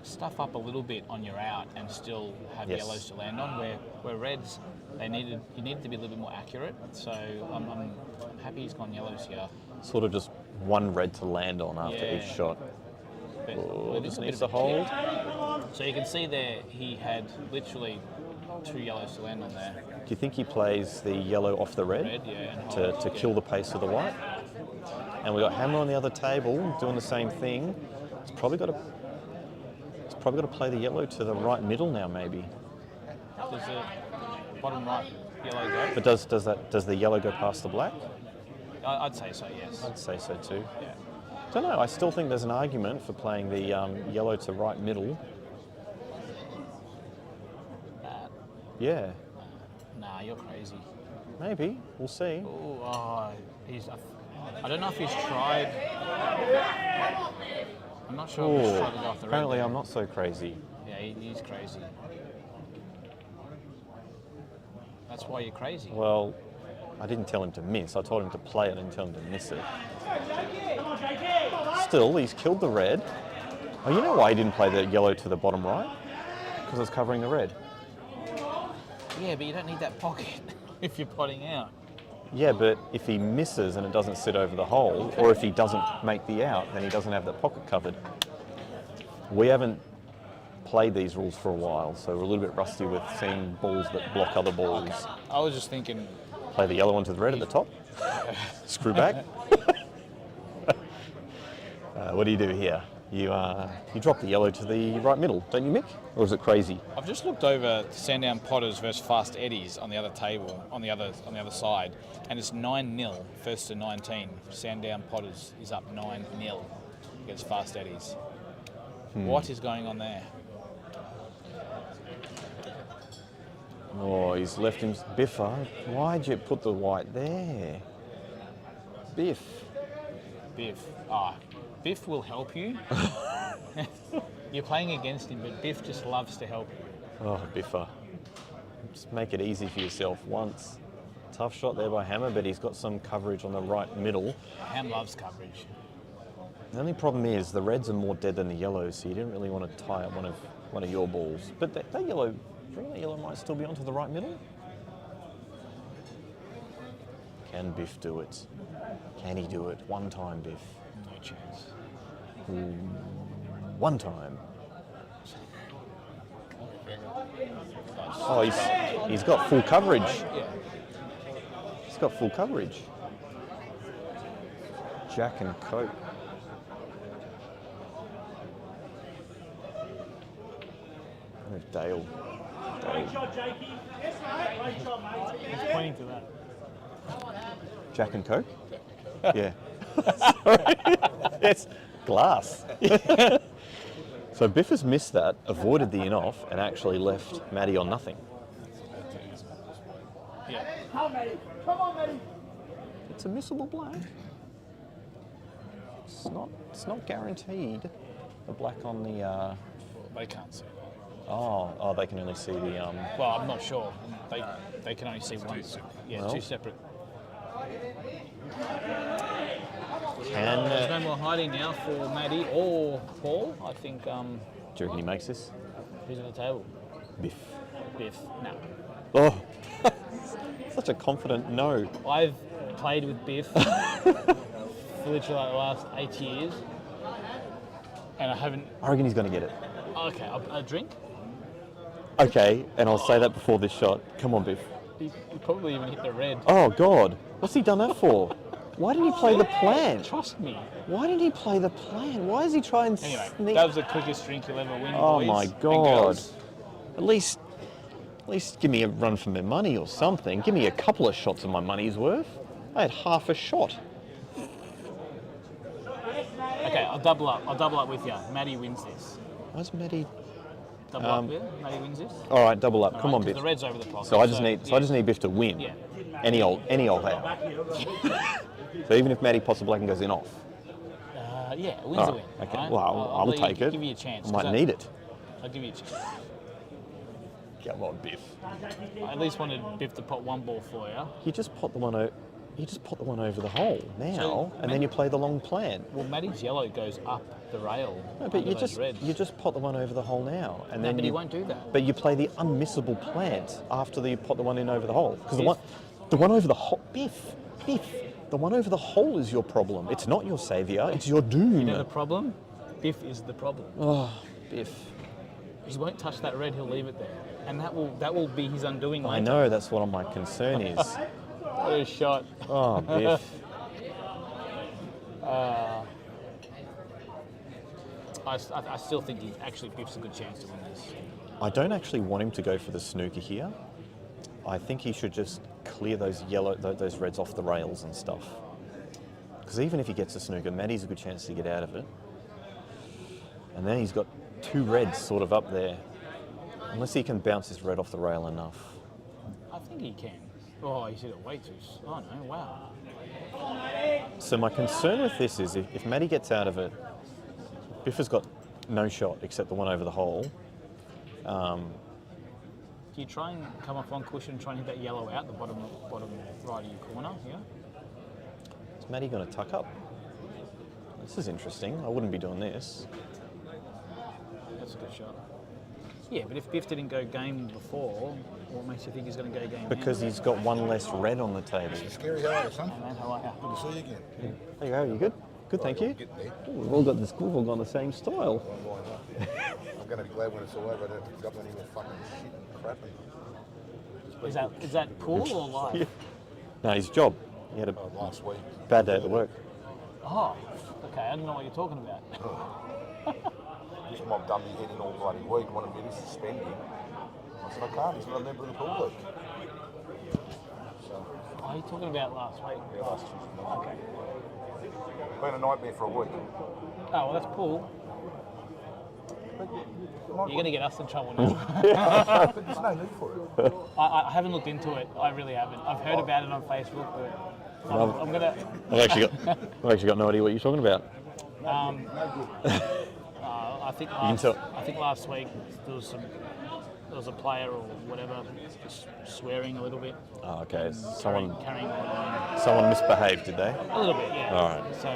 stuff up a little bit on your out and still have Yes. yellows to land on. Where reds, you needed to be a little bit more accurate. So I'm happy he's gone yellows here. Sort of just 1 red to land on after Yeah. each shot. But Oh, it just is a needs bit to of a hold. tip. So you can see there he had literally 2 yellows to land on there. Do you think he plays the yellow off the red, Red, yeah, and to hold, kill the pace of the white? And we got Hammer on the other table doing the same thing. It's probably got to play the yellow to the right middle now, maybe. Does the bottom right yellow go? But does the yellow go past the black? I'd say so, yes. I'd say so too. Yeah. Don't know. I still think there's an argument for playing the yellow to right middle. Yeah, Nah, you're crazy. maybe. We'll see. I don't know if he's tried. I'm not sure if he's tried to go off the red. Apparently, there. I'm not so crazy. Yeah, he's crazy. That's why you're crazy. Well, I didn't tell him to miss. I told him to play it. I didn't tell him to miss it. Still, he's killed the red. Oh, you know why he didn't play the yellow to the bottom right? Because it's covering the red. Yeah, but you don't need that pocket if you're potting out. Yeah, but if he misses and it doesn't sit over the hole, or if he doesn't make the out, then he doesn't have that pocket covered. We haven't played these rules for a while, so we're a little bit rusty with seeing balls that block other balls. I was just thinking, Play the yellow one to the red at the top. Screw back. What do you do here? You drop the yellow to the right middle, don't you, Mick? Or is it crazy? I've just looked over Sandown Potters versus Fast Eddies on the other table, on the other side, and it's 9-0 first to 19. Sandown Potters is up 9-0 against Fast Eddies. What is going on there? Oh, he's left him. Biffer, why'd you put the white there? Biff. Biff. Biff will help you. You're playing against him, but Biff just loves to help you. Oh, Biffer. Just make it easy for yourself once. Tough shot there by Hammer, but he's got some coverage on the right middle. Ham loves coverage. The only problem is the reds are more dead than the yellows, so you didn't really want to tie up one of your balls. But that yellow, do you think that yellow might still be onto the right middle? Can Biff do it? Can he do it? One time, Biff. No chance. One time. Oh, he's got full coverage. Yeah. He's got full coverage. Jack and Coke. Oh, Dale. He's pointing to that. Jack and Coke? Yeah. Sorry. Yes. Glass. So Biff has missed that, avoided the in-off, and actually left Matty on nothing. Yeah. Come on, Matty. It's a missable black. It's not guaranteed. The black on the. They can't see. Oh, they can only see the. Well, I'm not sure. They can only see one. Yeah, Well. two separate. Can. There's no more hiding now for Maddie or Paul. I think. Do you reckon he makes this? Who's on the table? Biff. Biff. No. Oh, such a confident no. I've played with Biff for literally like the last 8 years, and I haven't. I reckon he's going to get it. Okay, a drink. Okay, and I'll say that before this shot. Come on, Biff. He probably even hit the red. Oh, God. What's he done that for? Why didn't he play the plan? Trust me. Why didn't he play the plan? Why is he trying to Anyway, sneak? that was the quickest drink you'll ever win, Oh, boys my and God. girls. At least At least give me a run for my money or something. Give me a couple of shots of my money's worth. I had half a shot. Okay, I'll double up. I'll double up with you. Maddie wins this. Why's Maddie? Double up with you. Maddie wins this. All right, double up. All Come right, on, 'cause Biff. the red's over the clock. So I just need Biff to win. Yeah. Any old how. So even if Maddie pots black and goes in off. Yeah, a win's a win. Okay. Right? Well, I'll let you- take it. Give you a chance. I 'cause might need it. I'll give you a chance. Come on, Biff. I at least wanted Biff to pot one ball for you. You just pot the one over. You just pot the one over the hole now, So, and then you play the long plan. Well, Maddie's yellow goes up the rail. No, but under you those reds. just pot the one over the hole now, and No, then but you he won't do that. But you play the unmissable plant after you pot the one in over the hole, because Biff. the one over the hole, Biff, the one over the hole is your problem. It's not your saviour. It's your doom. You know the problem? Biff is the problem. Oh, Biff. He won't touch that red. He'll leave it there, and that will be his undoing. I later. know that's what my concern is. What a shot. Oh, Biff. I still think Biff's a good chance to win this. I don't actually want him to go for the snooker here. I think he should just clear those those reds off the rails and stuff. Because even if he gets a snooker, Maddie's a good chance to get out of it. And then he's got two reds sort of up there. Unless he can bounce his red off the rail enough. I think he can. Oh, he's hit it way too. Oh no! Wow. So my concern with this is if Maddie gets out of it, Biff has got no shot except the one over the hole. Do you try and come off one cushion and try and hit that yellow out the bottom right of your corner? Yeah. Is Maddie going to tuck up? This is interesting. I wouldn't be doing this. That's a good shot. Yeah, but if Biff didn't go game before, what makes you think he's going to go game Because now? he's got one less red on the table. Scary, how are you, son? Hey man, how are you? Good to see you again. There you go. You good? Good, thank you. Getting there. We've all got the same style. I'm going to be glad when it's all over. I don't have to got any more fucking shit and crap. Is that pool or live? Yeah. No, his job. He had a Last week. bad day at the work. Oh, okay. I don't know what you're talking about. Just mobbed dummy heading all bloody week. Wanted me to suspend him. I said, I can't. He's not a member of the pool league. So, Oh, you're talking about last week. yeah, last Tuesday. Okay. Been a nightmare for a week. Oh, well, that's pool. But You're going to get us in trouble now. but there's no need for it. I haven't looked into it. I really haven't. I've heard about it on Facebook, but I'm going to... I've actually got no idea what you're talking about. I think last week there was a player or whatever swearing a little bit. Oh, okay. Carrying on. Someone misbehaved, did they? A little bit, yeah. All right. So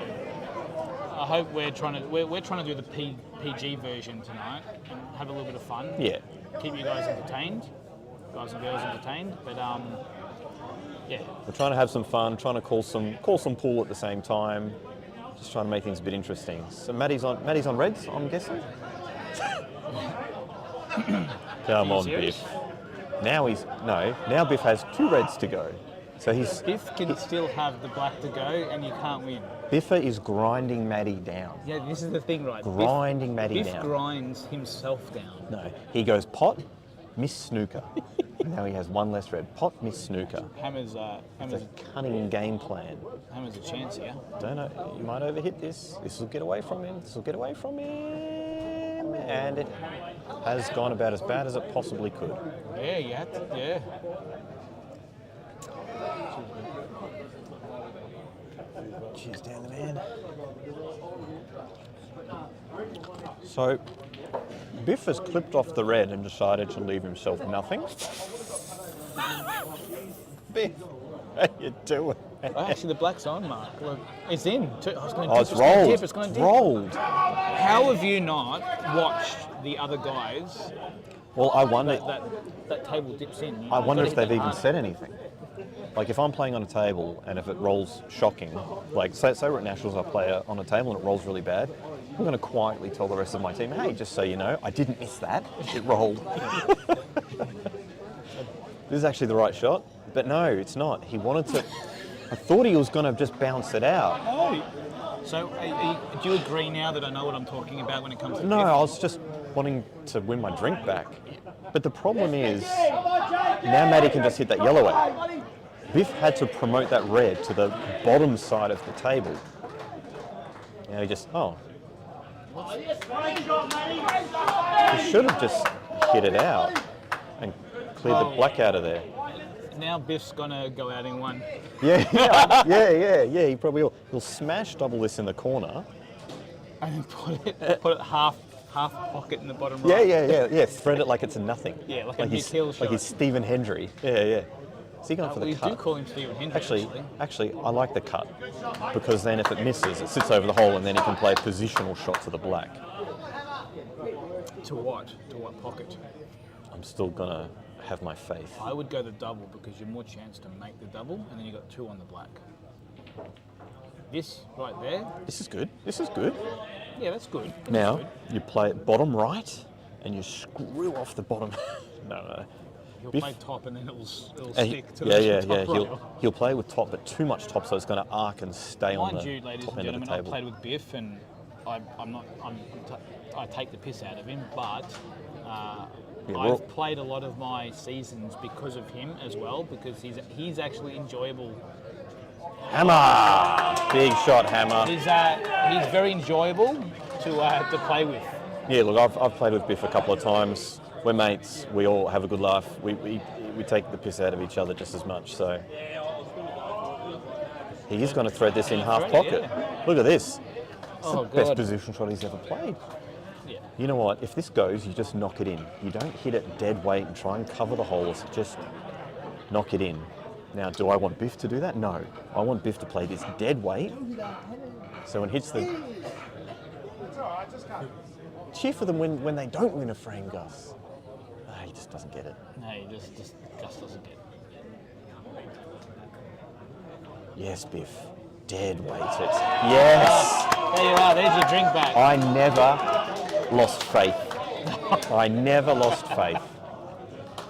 I hope we're trying to do the PG version tonight and have a little bit of fun. Yeah. Keep you guys entertained, guys and girls entertained. But yeah. We're trying to have some fun, trying to call some pool at the same time. Just trying to make things a bit interesting. So Maddie's on reds, I'm guessing. Come on, serious? Biff. Now Biff has two reds to go. So Biff can still have the black to go, and you can't win. Biffa is grinding Maddie down. Yeah, this is the thing, right? Grinding Maddie Biff down. grinds himself down. No, he goes pot, miss snooker. Now he has one less red. Pot, miss snooker. Hammer's It's a cunning game plan. Hammer's a chance here. Don't know, you might overhit this. This will get away from him. This will get away from him. And it has gone about as bad as it possibly could. Yeah, you had to. Yeah. Cheers down the man. So, Biff has clipped off the red and decided to leave himself nothing. Biff, how you doing? Oh, actually, the black's on, Mark. Look, it's in. It's rolled. It's going to dip. Rolled. How have you not watched the other guys? Well, I wonder. That table dips in. I wonder You've if got to they've hit that even hard. said anything. Like if I'm playing on a table and if it rolls shocking, like say we're at Nationals, I play on a table and it rolls really bad, I'm going to quietly tell the rest of my team, hey, just so you know, I didn't miss that. It rolled. This is actually the right shot, but no, it's not. He wanted to. I thought he was going to just bounce it out. Oh. So, do you agree now that I know what I'm talking about when it comes to No, Biff? I was just wanting to win my drink back. But the problem is, now Maddie can just hit that yellow out. Biff had to promote that red to the bottom side of the table. Now he just, he should have just hit it out and cleared the black out of there. Now Biff's gonna go out in one. Yeah, he probably will. He'll smash double this in the corner. And then put it half pocket in the bottom right. Yeah. Thread it like it's a nothing. Yeah, like a Nick Hill shot. Like he's Stephen Hendry. Yeah. Is he going for the cut? We do call him Stephen Hendry. Actually, I like the cut because then if it misses, it sits over the hole and then he can play a positional shot to the black. To what? To what pocket? I'm still gonna have my faith. I would go the double because you're more chance to make the double, and then you got 2 on the black. This right there. This is good. Yeah, that's good. Now you play it bottom right, and you screw off the bottom. No. He'll Biff, play top, and then it'll stick to the top right. He'll play with top, but too much top, so it's going to arc and stay on the top end of the table. Mind you, ladies and gentlemen, I played with Biff, and I take the piss out of him, but I've played a lot of my seasons because of him as well, because he's actually enjoyable. Hammer! Big shot, Hammer. He's very enjoyable to play with. Yeah, look, I've played with Biff a couple of times. We're mates. We all have a good laugh. We take the piss out of each other just as much. So he is going to thread this in half pocket. Yeah. Look at this. It's the best position shot he's ever played. Yeah. You know what? If this goes, you just knock it in. You don't hit it dead weight and try and cover the holes. Just knock it in. Now, do I want Biff to do that? No. I want Biff to play this dead weight. So when it hits the... Cheer for them when they don't win a frame, Gus. He just doesn't get it. No, Gus doesn't get it. Yes, Biff. Dead weight it. Yes! There you are. There's your drink back. I never lost faith. I never lost faith.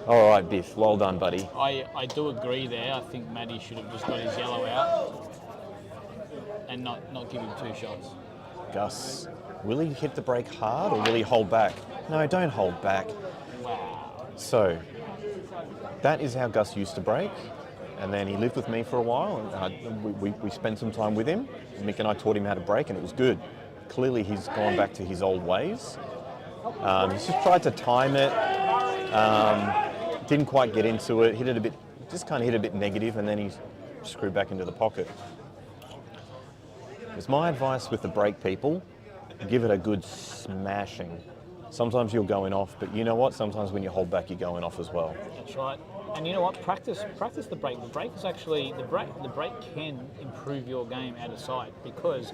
All right, Biff. Well done, buddy. I do agree there. I think Matty should have just got his yellow out and not give him 2 shots. Gus, will he hit the break hard or will he hold back? No, don't hold back. Wow. So, that is how Gus used to break. And then he lived with me for a while, and we spent some time with him. Mick and I taught him how to break, and it was good. Clearly, he's gone back to his old ways. He's just tried to time it. Didn't quite get into it. Hit it a bit, just kind of hit a bit negative, and then he screwed back into the pocket. It's my advice with the break people: give it a good smashing. Sometimes you're going off, but you know what? Sometimes when you hold back, you're going off as well. That's right. And you know what? Practice the break. The break is actually the break can improve your game out of sight, because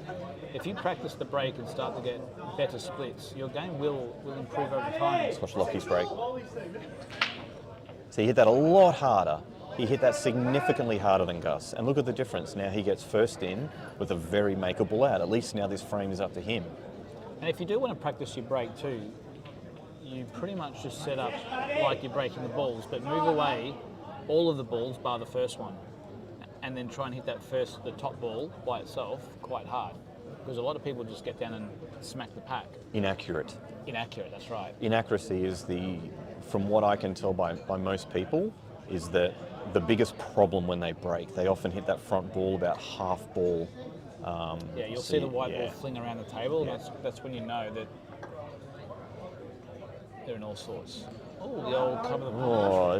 if you practice the break and start to get better splits, your game will improve over time. Let's watch Lockie's break. So he hit that a lot harder. He hit that significantly harder than Gus. And look at the difference. Now he gets first in with a very makeable out. At least now this frame is up to him. And if you do want to practice your break too, you pretty much just set up like you're breaking the balls, but move away all of the balls bar the first one, and then try and hit the top ball by itself quite hard, because a lot of people just get down and smack the pack. Inaccurate, that's right. Inaccuracy is from what I can tell by most people, is that the biggest problem when they break. They often hit that front ball about half ball. You'll see the white ball fling around the table, and that's when you know that they're in all sorts. Oh, the old cover the ball.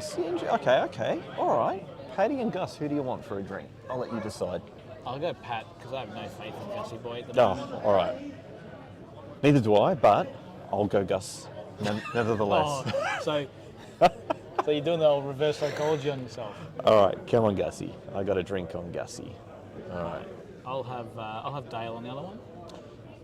Okay. All right. Paddy and Gus, who do you want for a drink? I'll let you decide. I'll go Pat, because I have no faith in Gussie boy at the moment. All right. Neither do I, but I'll go Gus nevertheless. So you're doing the old reverse psychology on yourself. All right, come on, Gussie. I got a drink on Gussie. All right. I'll have Dale on the other one.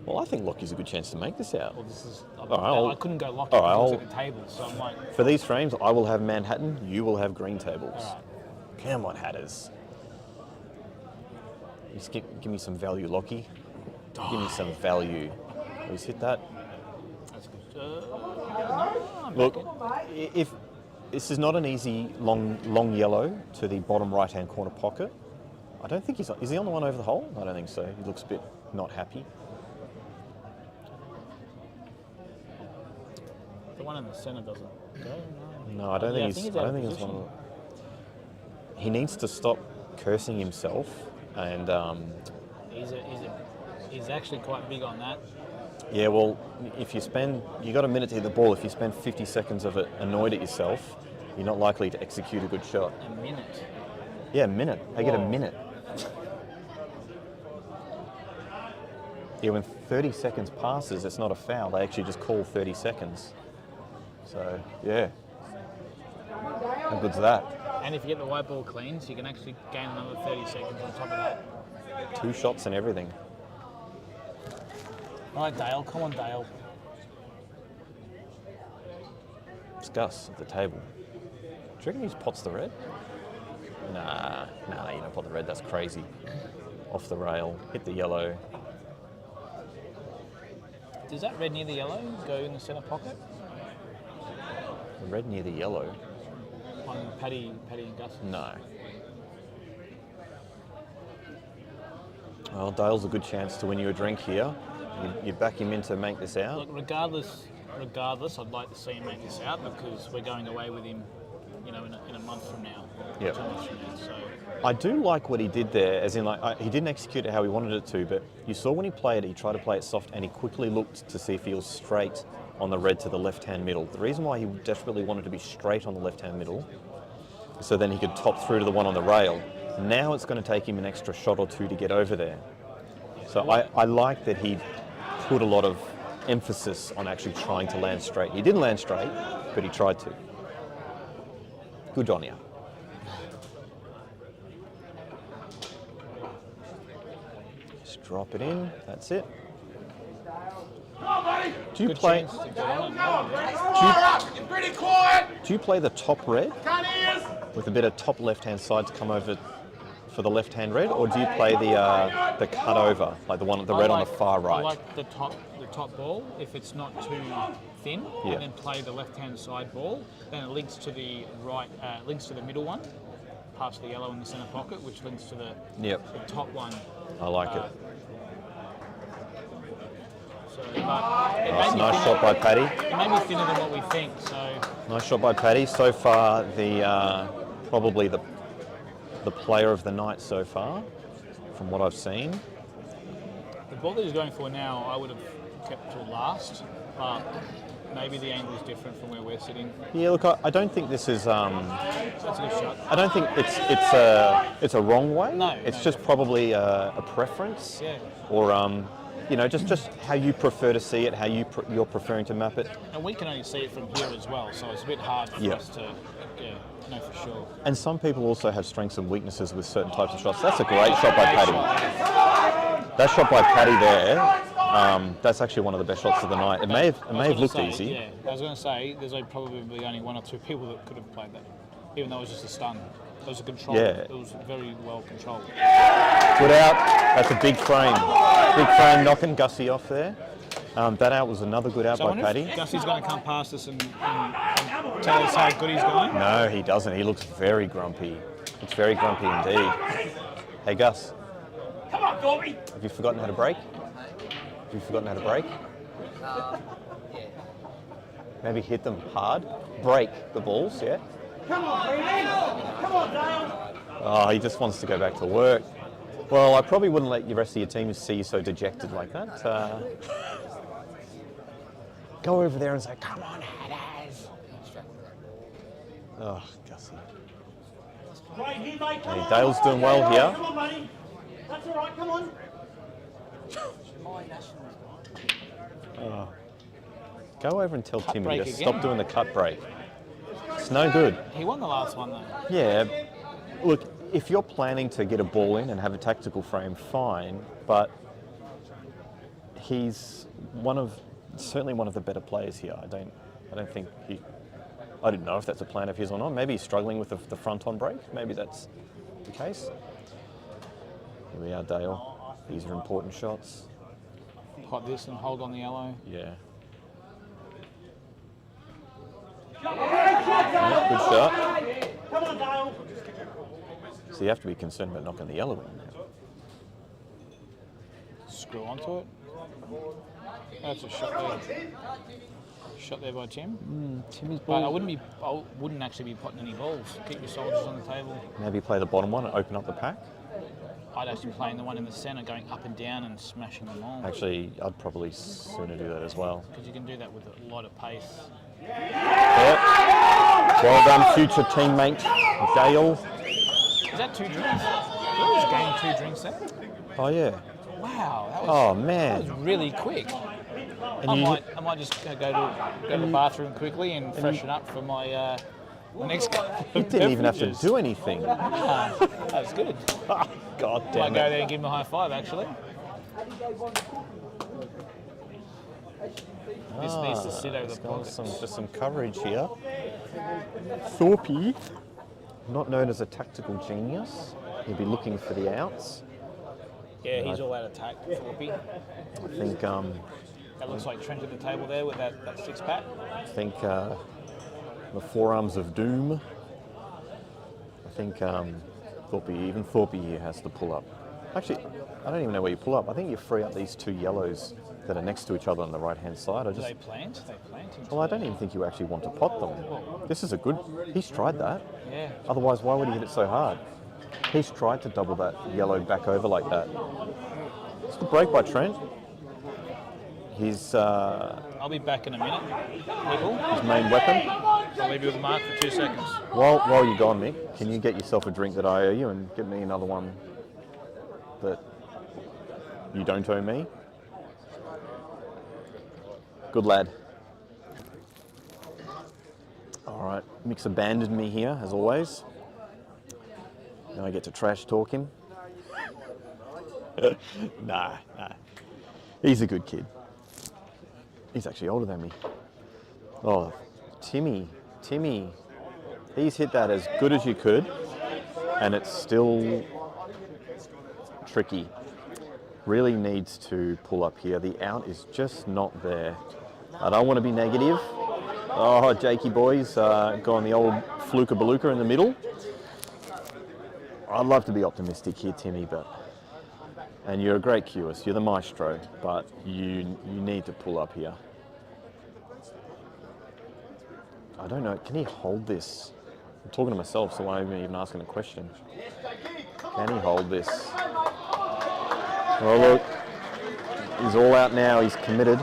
Well, I think Lockie's a good chance to make this out. Well, this is. I couldn't go Lockie because I was at the table, so I'm like. For these frames, I will have Manhattan. You will have green tables. All right. Come on, Hatters. Just give me some value, Lockie. Give me some value. Please hit that. That's good. No, look, if this is not an easy long yellow to the bottom right-hand corner pocket, I don't think is he on the one over the hole? I don't think so. He looks a bit not happy. The one in the centre doesn't go. No. No, I don't think I he's. think I out don't of think it's one position. of. He needs to stop cursing himself, and He's actually quite big on that. yeah. Well, if you got a minute to hit the ball. If you spend 50 seconds of it annoyed at yourself, you're not likely to execute a good shot. A minute. Yeah, a minute. They get a minute. Yeah, when 30 seconds passes, it's not a foul. They actually just call 30 seconds. So, yeah. How good's that? And if you get the white ball cleans, you can actually gain another 30 seconds on top of that. 2 shots and everything. All right, Dale. Come on, Dale. It's Gus at the table. Do you reckon he just pots the red? Nah, you don't pot the red. That's crazy. Off the rail, hit the yellow. Does that red near the yellow go in the centre pocket? The red near the yellow? On Paddy and Gus? No. Well, Dale's a good chance to win you a drink here. You back him in to make this out. Look, regardless, I'd like to see him make this out because we're going away with him, in a month from now. Yep. 2 months from now. So I do like what he did there, as in he didn't execute it how he wanted it to, but you saw when he played it, he tried to play it soft and he quickly looked to see if he was straight on the red to the left-hand middle. The reason why he desperately wanted to be straight on the left-hand middle is so then he could top through to the one on the rail. Now it's going to take him an extra shot or two to get over there. So I like that he put a lot of emphasis on actually trying to land straight. He didn't land straight, but he tried to. Good on you. Just drop it in. That's it. Come on, buddy. Do you good play? chance to get on. It's pretty quiet. Do you play the top red Can't hear us. with a bit of top left-hand side to come over for the left-hand red, or do you play the cut over, like the one, the red on the far right? I like the top ball if it's not too thin, Yeah. and then play the left-hand side ball. Then it links to the right, links to the middle one, past the yellow in the centre pocket, which links to the Yep, top one. I like it. So, but it Nice, made me nice thinner- shot by Paddy. It made me thinner than what we think. So Nice shot by Paddy. So far, probably the player of the night so far, from what I've seen. the ball that he's going for now, I would have kept till last, but maybe the angle is different from where we're sitting. Yeah, look, I don't think this is. That's a good shot. I don't think it's a wrong way. No, it's no, just probably a preference, Yeah. or just how you prefer to see it, how you're preferring to map it. And we can only see it from here as well, so it's a bit hard for Yeah. us to know for sure. And some people also have strengths and weaknesses with certain types of shots. That's a great shot by Paddy. That shot by Paddy there, that's actually one of the best shots of the night. It may have looked easy. Yeah, I was going to say, there's probably only 1 or 2 people that could have played that, even though it was just a stun. It was a control. Yeah. It was very well controlled. Good out. That's a big frame. Big frame knocking Gussie off there. That out was another good out So I by wonder Paddy. if Gussie's going to come past us and tell us how good he's going. No, he doesn't. He looks very grumpy. Looks very grumpy indeed. Hey Gus, Come on, Gorby. have you forgotten how to brake? Have you forgotten how to brake? Yeah. Maybe hit them hard. Break the balls, yeah? Come on, Freeman. Come on, Dale. Oh, he just wants to go back to work. Well, I probably wouldn't let the rest of your team see you so dejected like that. Go over there and say, come on, Hatters. Oh, Gussie. Right here, mate. Come Hey, on. Dale's doing well Yeah, here. Come on, buddy. That's all right. Come on. Go over and tell Cut Timmy break to again. stop doing the cut break. It's no good. He won the last one though. Yeah, look, if you're planning to get a ball in and have a tactical frame, fine, but he's certainly one of the better players here. I don't think I didn't know if that's a plan of his or not. Maybe he's struggling with the front on break. Maybe that's the case. Here we are, Dale. These are important shots. Pot this and hold on the yellow. Yeah. Great shot, Dale. Good shot. Come on, Dale. So you have to be concerned about knocking the yellow in now. Screw onto it. That's a shot there. shot there by Tim. Timmy's But I ball. wouldn't actually be potting any balls. Keep your soldiers on the table. Maybe play the bottom one and open up the pack. I'd actually play the one in the centre, going up and down and smashing them all. Actually, I'd probably sooner do that as well. Because you can do that with a lot of pace. Yep. Well done, future teammate Dale. Is that 2 drinks? You was getting 2 drinks there? Oh yeah. Wow, that was, Oh that man. was really quick. And I might just go to the bathroom quickly and freshen up for my next couple You of didn't even have to beverages. do anything. That was good. God Might damn go it. there and give him a high five, actually. This needs to sit over the pocket. Just some coverage here. Thorpe, not known as a tactical genius. He'll be looking for the outs. Yeah, he's all out of tact, Thorpe. I think That looks like Trent at the table there with that 6-pack. the forearms of doom. I think Thorpe here has to pull up. Actually, I don't even know where you pull up. I think you free up these 2 yellows that are next to each other on the right-hand side. Do they plant? They plant into Well, I don't even think you actually want to pot them. This is a good... He's tried that. Yeah. Otherwise, why would he hit it so hard? He's tried to double that yellow back over like that. It's the break by Trent. His I'll be back in a minute, people. main weapon. I'll leave you with a mark for 2 seconds. While you're gone, Mick, can you get yourself a drink that I owe you and get me another one that you don't owe me? Good lad. All right, Mick's abandoned me here, as always. Now I get to trash talk him. Nah. He's a good kid. He's actually older than me. Oh, Timmy. He's hit that as good as you could, and it's still tricky. Really needs to pull up here. The out is just not there. I don't want to be negative. Oh, Jakey boys, going the old fluka-balooka in the middle. I'd love to be optimistic here, Timmy, and you're a great cueist. You're the maestro, but you need to pull up here. I don't know. Can he hold this? I'm talking to myself, so I'm even asking a question. Can he hold this? Oh look, he's all out now. He's committed.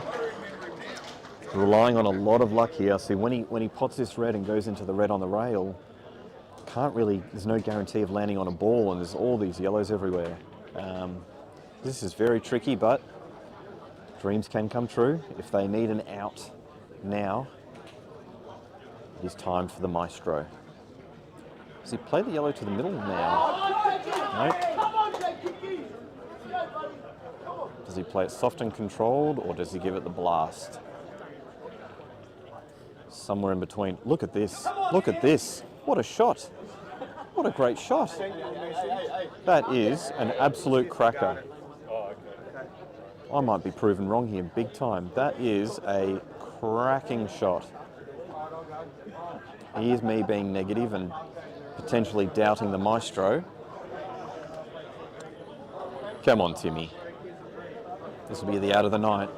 Relying on a lot of luck here. See, when he pots this red and goes into the red on the rail, can't really. There's no guarantee of landing on a ball, and there's all these yellows everywhere. This is very tricky, but dreams can come true. If they need an out now, it is time for the maestro. Does he play the yellow to the middle now? No. Does he play it soft and controlled, or does he give it the blast? Somewhere in between. Look at this. Look at this. What a shot. What a great shot. That is an absolute cracker. I might be proven wrong here big time. That is a cracking shot. Here's me being negative and potentially doubting the maestro. Come on, Timmy. This will be the out of the night.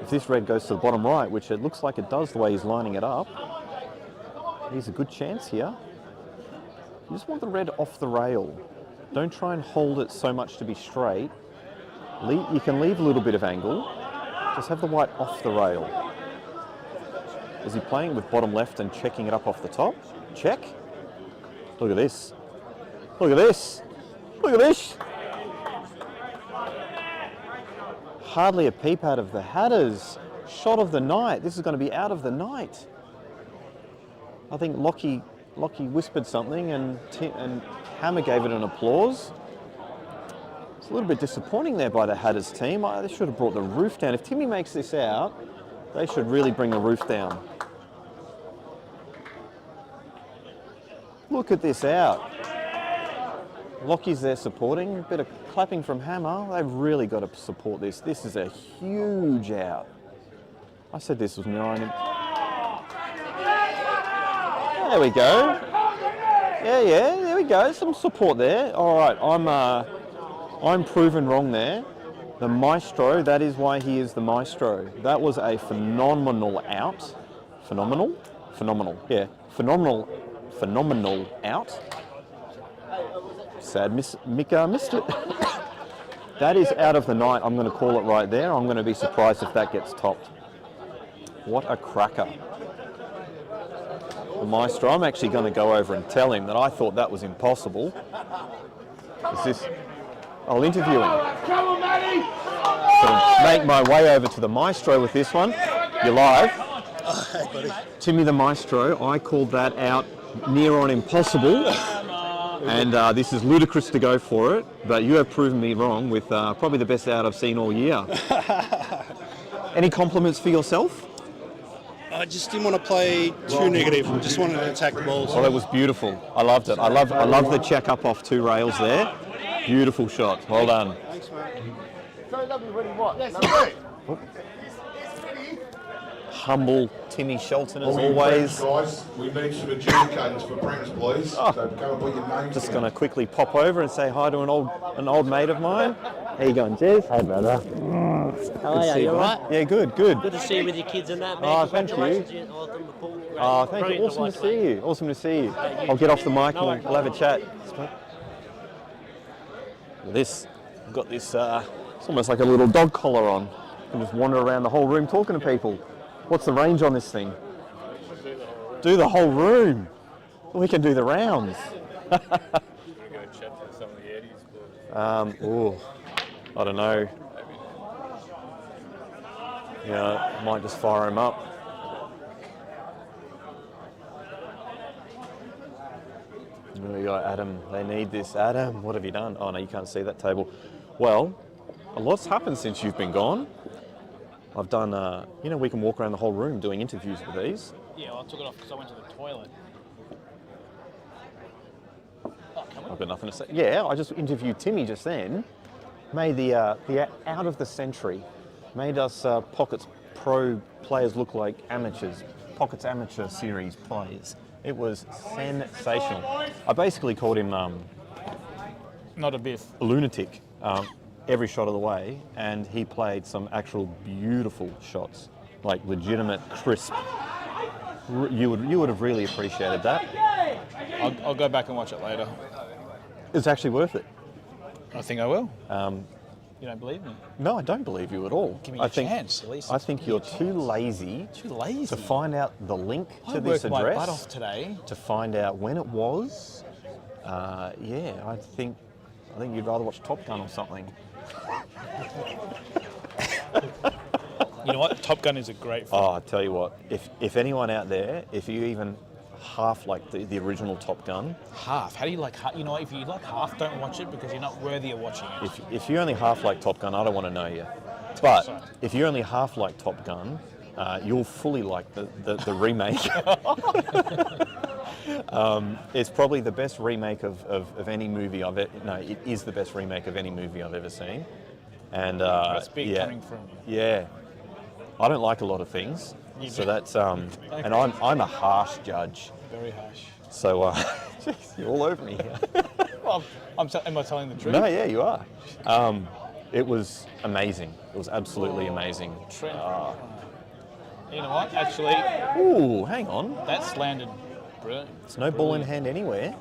If this red goes to the bottom right, which it looks like it does the way he's lining it up, here's a good chance here. You just want the red off the rail. Don't try and hold it so much to be straight. You can leave a little bit of angle. Just have the white off the rail. Is he playing with bottom left and checking it up off the top? Check. Look at this. Look at this. Look at this. Hardly a peep out of the Hatters. Shot of the night. This is going to be out of the night. I think Lockie whispered something and Hammer gave it an applause. It's a little bit disappointing there by the Hatters team. They should have brought the roof down. If Timmy makes this out, they should really bring the roof down. Look at this out. Lockie's there supporting. A bit of clapping from Hammer. They've really got to support this. This is a huge out. I said this was 9. There we go. Yeah, there we go. Some support there. All right, I'm proven wrong there. The maestro, that is why he is the maestro. That was a phenomenal out. Phenomenal? Phenomenal, yeah. Phenomenal out. Sad Mika missed it. That is out of the night. I'm going to call it right there. I'm going to be surprised if that gets topped. What a cracker. The maestro, I'm actually going to go over and tell him that I thought that was impossible. I'll interview him. Come on, Matty! Sort of make my way over to the maestro with this one. You're live. Hey, buddy. Timmy the maestro, I called that out near on impossible. And this is ludicrous to go for it, but you have proven me wrong with probably the best out I've seen all year. Any compliments for yourself? I just didn't want to play too negative. I just wanted to attack the balls. Oh, that was beautiful. I loved it. I love the check up off 2 rails there. Beautiful shot. Well done. Thanks, mate. Humble Timmy Shelton as All you always. Guys, we need some adjudicators for Prams, please. Oh. So go and put your names Just down. going to quickly pop over and say hi to an old mate of mine. How you going, Jez? Hey, brother. How are you? You all right? Yeah, good. Good to see you with your kids and that, man. Oh, thank you. Congratulations on the pool. Oh, thank you. Awesome to see you. Awesome to see you. I'll get off the mic and we'll have a chat. I've got this, it's almost like a little dog collar on. I can just wander around the whole room talking to people. What's the range on this thing? Do the whole room. We can do the rounds. I don't know. Yeah, might just fire him up. There you go, Adam. They need this. Adam, what have you done? Oh no, you can't see that table. Well, a lot's happened since you've been gone. I've done, we can walk around the whole room doing interviews with these. Yeah, well, I took it off because I went to the toilet. I've got nothing to say. Yeah, I just interviewed Timmy just then. Made the out of the century. Made us Pockets Pro players look like amateurs. Pockets Amateur Series players. It was sensational. I basically called him Not a biff. a lunatic every shot of the way, and he played some actual beautiful shots, like legitimate, crisp. You would have really appreciated that. I'll go back and watch it later. It's actually worth it. I think I will. You don't believe me? No, I don't believe you at all. Give me a chance, at least. I think you're too lazy. Too lazy? To find out the link to I this worked my address. butt off today. To find out when it was. I think you'd rather watch Top Gun or something. You know what? Top Gun is a great film. Oh, I tell you what, if anyone out there, if you even half like the original Top Gun. Half? How do you like half? You know what? If you like half, don't watch it because you're not worthy of watching it. If you only half like Top Gun, I don't want to know you. But if you only half like Top Gun, you'll fully like the remake. It's probably the best remake of any movie I've ever. No, it is the best remake of any movie I've ever seen. And that's big coming from you. Yeah, I don't like a lot of things, so that's and I'm a harsh judge. Very harsh. So, geez, you're all over me here. Well, am I telling the truth? No, yeah, you are. It was amazing. It was absolutely amazing. You know what? Actually, ooh, hang on. That's landed brilliant. There's no ball in hand anywhere.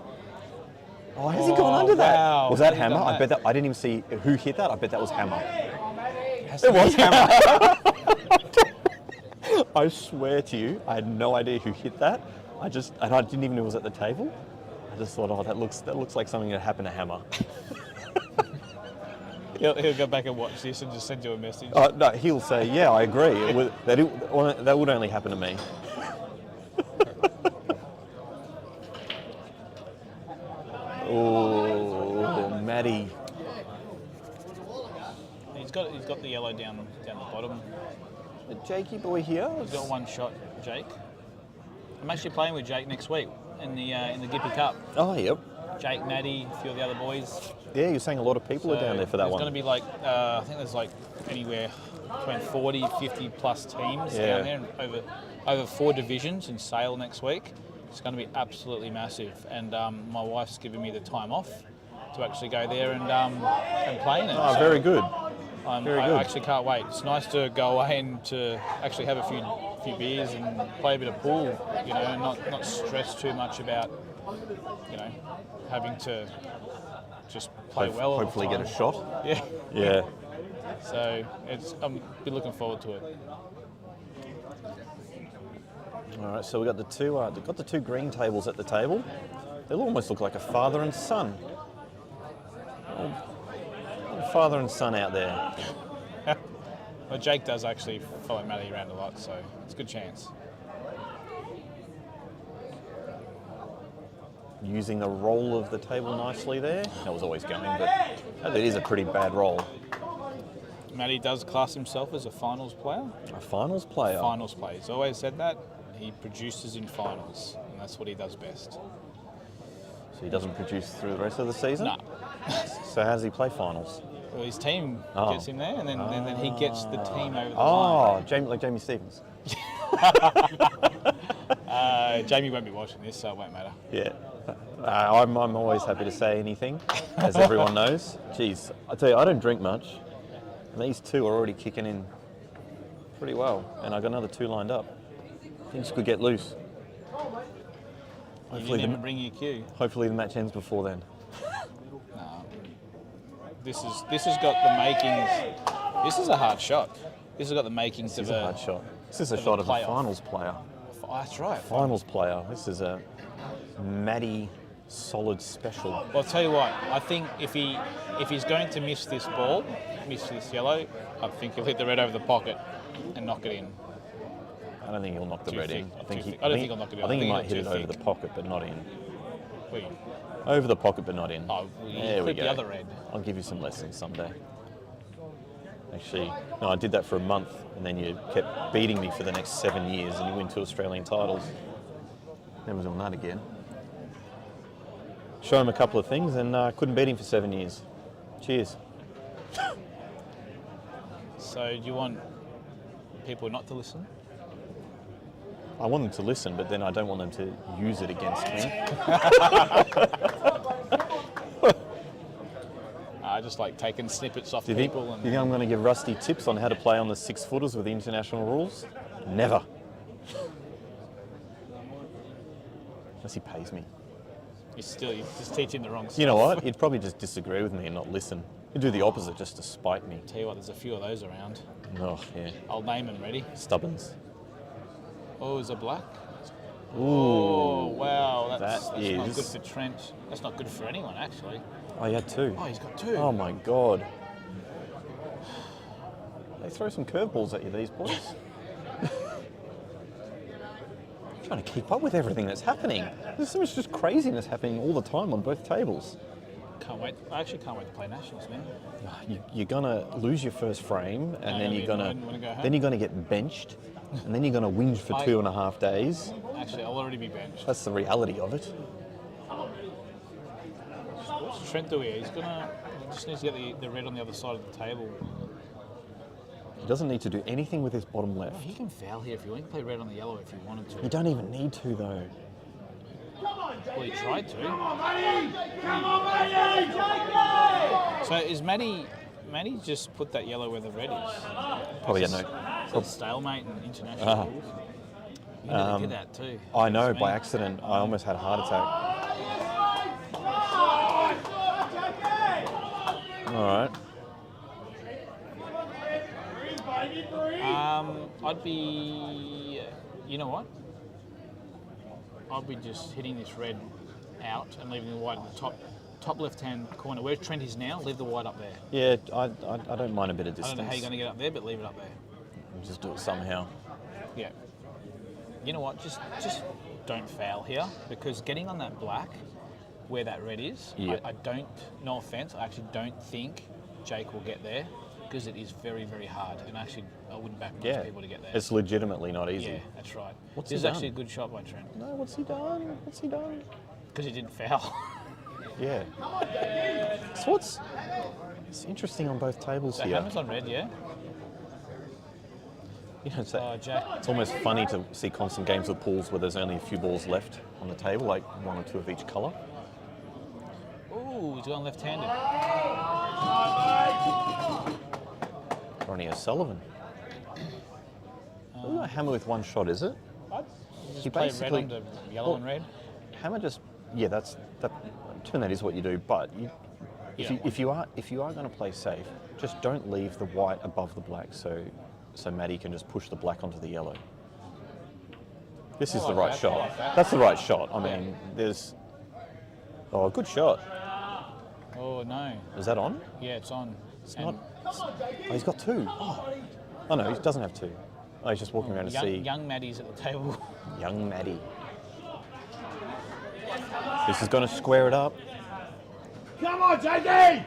Oh, has he gone under wow. that? Was that Hammer? I bet that. I didn't even see who hit that. I bet that was Hammer. It was Hammer. I swear to you, I had no idea who hit that. I didn't even know it was at the table. I just thought, oh, that looks like something that happened to Hammer. He'll go back and watch this and just send you a message. No, he'll say, yeah, I agree. That would only happen to me. Oh, Matty. He's got the yellow down the bottom. Jakey boy here. He's got one shot, Jake. I'm actually playing with Jake next week in the Gippy Cup. Oh, yep. Jake, Maddie, a few of the other boys. Yeah, you're saying a lot of people are down there for that one. There's going to be like, I think there's like anywhere between 40, 50 plus teams down there, and over 4 divisions in Sale next week. It's going to be absolutely massive, and my wife's given me the time off to actually go there and play in it. Oh, very good. Very I good. actually can't wait. It's nice to go away and to actually have a few beers and play a bit of pool, you know, and not stress too much about, you know, having to just play well all the Hopefully time. get a shot. Yeah. Yeah. So I'm be looking forward to it. All right, so we got the two green tables at the table. They'll almost look like a father and son. Old father and son out there. Well, Jake does actually follow Matty around a lot, so it's a good chance. Using the roll of the table nicely there. That was always going, but it is a pretty bad roll. Matty does class himself as a finals player. A finals player. Finals player. He's always said that. He produces in finals, and that's what he does best. So he doesn't produce through the rest of the season? No. So how does he play finals? Well, his team gets him there, and then he gets the team over the Oh, line. like Jamie Stevens. Jamie won't be watching this, so it won't matter. Yeah. I'm always happy to say anything, as everyone knows. Jeez, I tell you, I don't drink much, and these two are already kicking in pretty well, and I got another two lined up. Things could get loose. You didn't even bring your cue. Hopefully the match ends before then. No. This has got the makings. This is a hard shot. This has got the makings This of is a hard shot. This is a of a shot of a playoff. finals player. Oh, that's right. Finals player. This is a Matty solid special. Well, I'll tell you what. I think if he's going to miss this ball, miss this yellow, I think he'll hit the red over the pocket and knock it in. I don't think he'll knock the Too red thick, in. I too think thick. I don't think he'll knock it in. I think he I might think hit it it'll over too the thick. pocket, but not in. Wait. Over the pocket, but not in. Oh, well, you there we clip go. the other red. I'll give you some lessons someday. Actually, no, I did that for a month, and then you kept beating me for the next 7 years, and you win 2 Australian titles. Never doing that again. Show him a couple of things, and couldn't beat him for 7 years. Cheers. So do you want people not to listen? I want them to listen, but then I don't want them to use it against me. I just like taking snippets off Do you think, people. And you think I'm going to give Rusty tips on how to play on the 6-footers with the international rules? Never. Unless he pays me. you're just teaching the wrong stuff. You know what? He'd probably just disagree with me and not listen. He'd do the opposite just to spite me. Tell you what, there's a few of those around. Oh, yeah. I'll name them. Ready? Stubborns. Oh, is it black? Ooh. Oh, wow. That's not is- good for Trent. That's not good for anyone, actually. Oh, he had 2. Oh, he's got 2. Oh, my God. They throw some curveballs at you, these boys. I'm trying to keep up with everything that's happening. There's so much just craziness happening all the time on both tables. Can't wait. I actually can't wait to play nationals, man. You're gonna lose your first frame, and then you're gonna get benched, and then you're gonna whinge for 2.5 days. Actually, I'll already be benched. That's the reality of it. What's Trent do here? He just needs to get the red on the other side of the table. He doesn't need to do anything with his bottom left. He can foul here if you want. He can play red on the yellow if you wanted to. You don't even need to, though. Well, he tried to. Come on, Matty! So is Matty just put that yellow where the red is? Probably It's no. a stalemate in international rules. You never did that too. I know, That's by me. accident, I almost had a heart attack. All right. I'd be, you know what? I'd be just hitting this red out and leaving the white at the top left-hand corner. Where Trent is now, leave the white up there. Yeah, I don't mind a bit of I distance. don't know how you're going to get up there, but leave it up there. Just do it somehow. Yeah. You know what? Just don't foul here, because getting on that black where that red is, Yeah. I don't, no offence, I actually don't think Jake will get there, because it is very, very hard, and actually I wouldn't back most people to get there. It's legitimately not easy. Yeah, that's right. What's This is he actually a done? good shot by Trent. No, what's he done? What's he done? Because he didn't foul. Yeah. So it's interesting on both tables So here. Hammer's on red, yeah? You know, Jack. it's almost funny to see constant games of pools where there's only a few balls left on the table, like 1 or 2 of each colour. Ooh, he's gone left-handed. Ronnie O'Sullivan. Well, not Hammer with one shot, is it? Just play red onto yellow and red. Hammer just, yeah, that. Turn that is what you do. But if you are going to play safe, just don't leave the white above the black, so Matty can just push the black onto the yellow. This is the right shot. That's the right shot. I mean, there's. Oh, good shot. Oh no. Is that on? Yeah, it's on. It's not. Oh, he's got two. Oh no, he doesn't have two. Oh, he's just walking around to see. Young Maddie's at the table. Young Maddie. This is going to square it up. Come on, JD!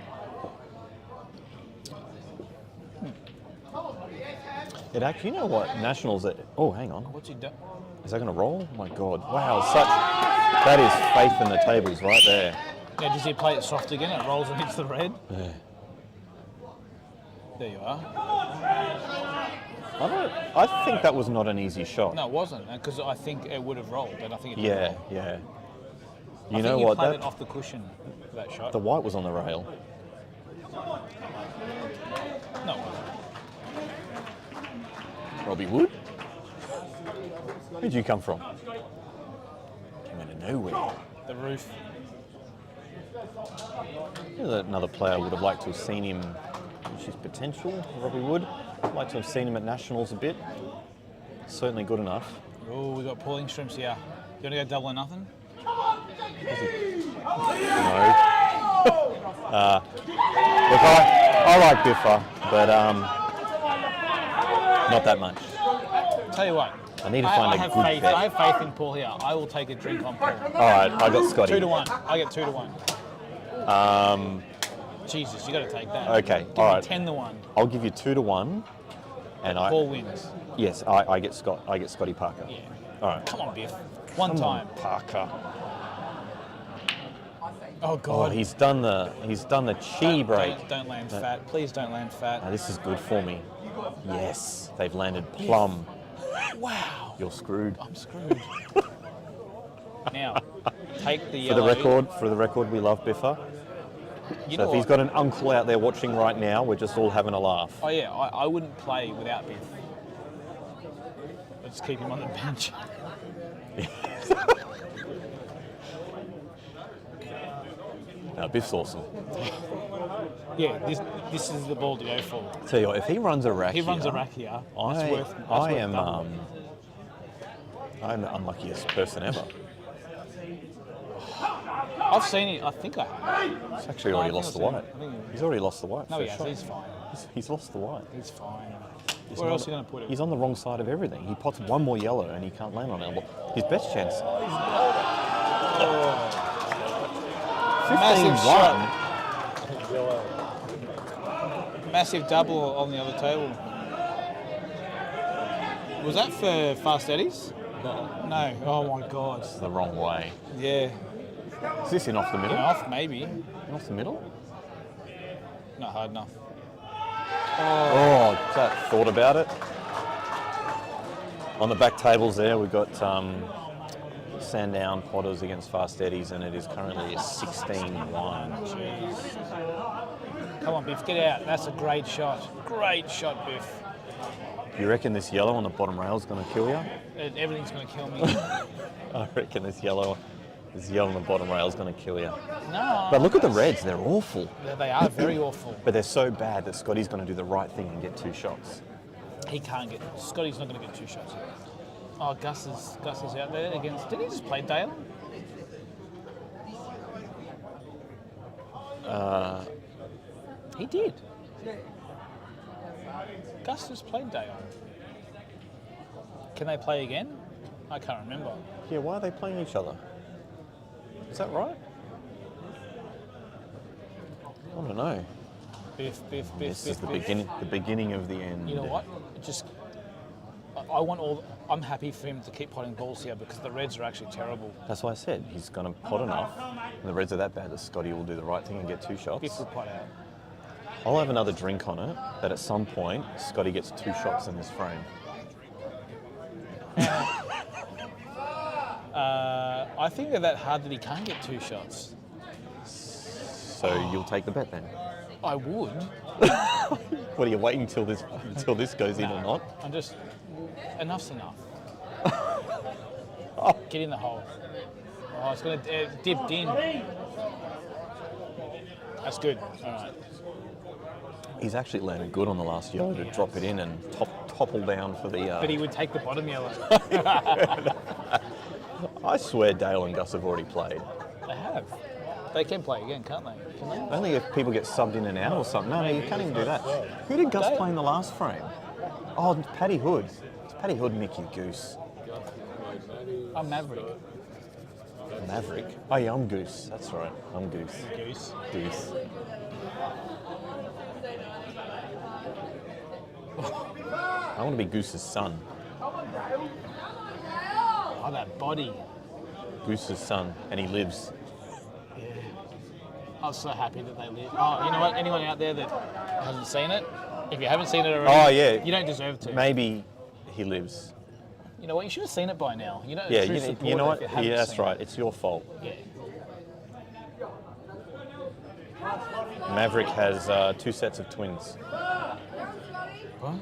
It actually, you know what? Nationals. Oh, hang on. What's he done? Is that going to roll? Oh my God! Wow, that is faith in the tables right there. Yeah, does he play it soft again? It rolls and hits the red. Yeah. There you are. I think that was not an easy shot. No, it wasn't, because I think it would have rolled, but I think it Yeah, didn't roll. yeah. I think you played it off the cushion for that shot. The white was on the rail. No, it wasn't. Robbie Wood? Where'd you come from? Came out of nowhere. The roof. Another player would have liked to have seen him, which is potential, Robbie Wood. I'd like to have seen him at Nationals a bit. Certainly good enough. Oh, we've got pulling shrimps here. You want to go double or nothing? No. Look, I like Biffa, but not that much. Tell you what. I need to find a good faith. bet. I have faith in Paul here. I will take a drink on Paul. All right, I got Scotty. 2-1. I get 2-1. Jesus, you got to take that. Okay, Give all me right. 10-1. I'll give you 2-1, and Paul wins. Yes, I get Scotty Parker. Yeah. All right. Come on, Biff. One time. Parker. Oh God. Oh, he's done the chi break. Don't land fat. Please don't land fat. Now, this is good for me. Yes, they've landed plum. Wow. You're screwed. I'm screwed. Now, take the For yellow. the record, we love Biffa. You So know if he's what? got an uncle out there watching right now, we're just all having a laugh. Oh yeah, I wouldn't play without Biff. Let's keep him on the bench. No, Biff's awesome. Yeah, this is the ball to go for. Tell you what, if he runs a rack, He runs a rack here. That's worth I'm the unluckiest person ever. I've seen it. I think I have. He's actually already lost the white. He's already lost the white. No, he first has. shot. He's fine. He's lost the white. He's fine. He's Where not- else are you going to put it? He's on the wrong side of everything. He pots one more yellow and he can't land on elbow. His best chance. 15-1. Massive double on the other table. Was that for Fast Eddies? No. Oh my God. It's the wrong way. Yeah. Is this in off the middle? Off maybe. In off the middle? Not hard enough. Oh, that thought about it. On the back tables there, we've got Sandown Potters against Fast Eddies, and it is currently a 16-1. Jeez. Come on, Biff, get out. That's a great shot. Great shot, Biff. You reckon this yellow on the bottom rail is going to kill you? Everything's going to kill me. I reckon this yellow on the bottom rail is going to kill you. No. But look at the reds, they're awful. They are very awful. But they're so bad that Scotty's going to do the right thing and get 2 shots. He can't get. Scotty's not going to get 2 shots. Oh, Gus is out there against. Did he just play Dale? He did. Gus just played Dale. Can they play again? I can't remember. Yeah, why are they playing each other? Is that right? I don't know. Biff. This is the beginning of the end. You know what? I'm happy for him to keep potting balls here because the Reds are actually terrible. That's why I said he's going to pot enough, and the Reds are that bad that Scotty will do the right thing and get 2 shots. Biff will pot out. I'll have another drink on it, that at some point, Scotty gets 2 shots in this frame. I think they're that hard that he can't get 2 shots. So you'll take the bet then? I would. What are you waiting until this goes in or not? I'm just enough's enough. Get in the hole. Oh, it's gonna dipped in. That's good. All right. He's actually landed good on the last yellow to drop it in and topple down for the. But he would take the bottom yellow. I swear Dale and Gus have already played. They have. They can play again, can't they? Can they? Only if people get subbed in and out or something. No, you can't even do that. Who did Gus play in the last frame? Oh, Paddy Hood. It's Paddy Hood, Mickey Goose. I'm Maverick. Maverick? Oh yeah, I'm Goose. That's right. I'm Goose. Goose. Goose. I want to be Goose's son. Oh, that body. Goose's son, and he lives. Yeah. I was so happy that they live. Oh, you know what? Anyone out there that hasn't seen it, if you haven't seen it already, Oh yeah. you don't deserve to. Maybe he lives. You know what? You should have seen it by now. You know, Yeah, true you support know if what? you haven't Yeah, that's seen right. it. It's your fault. Yeah. Maverick has 2 sets of twins. What?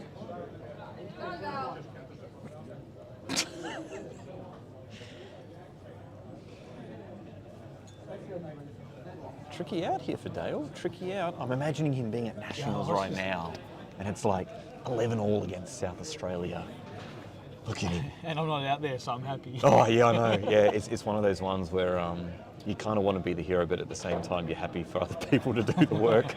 Tricky out here for Dale. Tricky out. I'm imagining him being at Nationals right now, and it's like 11-all against South Australia. Look at him. And I'm not out there, so I'm happy. Oh yeah, I know. Yeah, it's one of those ones where you kind of want to be the hero, but at the same time you're happy for other people to do the work.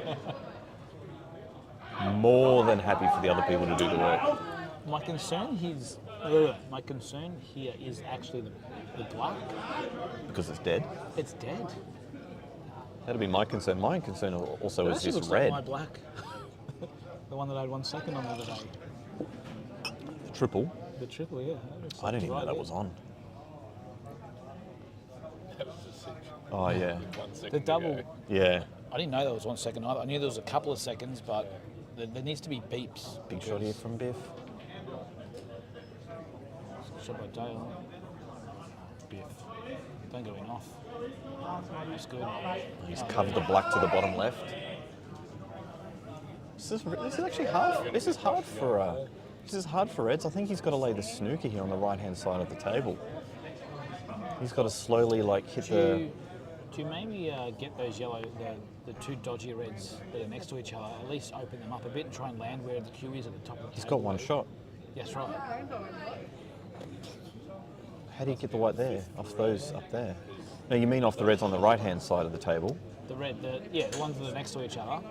More than happy for the other people to do the work. My concern here is actually the black. Because it's dead. It's dead. That'd be my concern. My concern also It is actually this looks red. like my black. The one that I had 1 second on the other day. Triple. The triple, yeah. That looks I like didn't even know right that there. was on. Oh yeah. The double. Yeah. I didn't know that was 1 second either. I knew there was a couple of seconds, but there needs to be beeps. Big shot here from Biff. Shot by Dale. Biff. Don't go in off. That's good. He's covered the black to the bottom left. This is actually hard. This is hard for Reds. I think he's got to lay the snooker here on the right-hand side of the table. He's got to slowly hit the. Do you maybe get those yellow, the two dodgy reds that are next to each other, at least open them up a bit and try and land where the cue is at the top of the table? He's got one shot. Yes, right. How do you get the white there? Off those up there? No, you mean off the reds on the right-hand side of the table? The ones that are next to each other.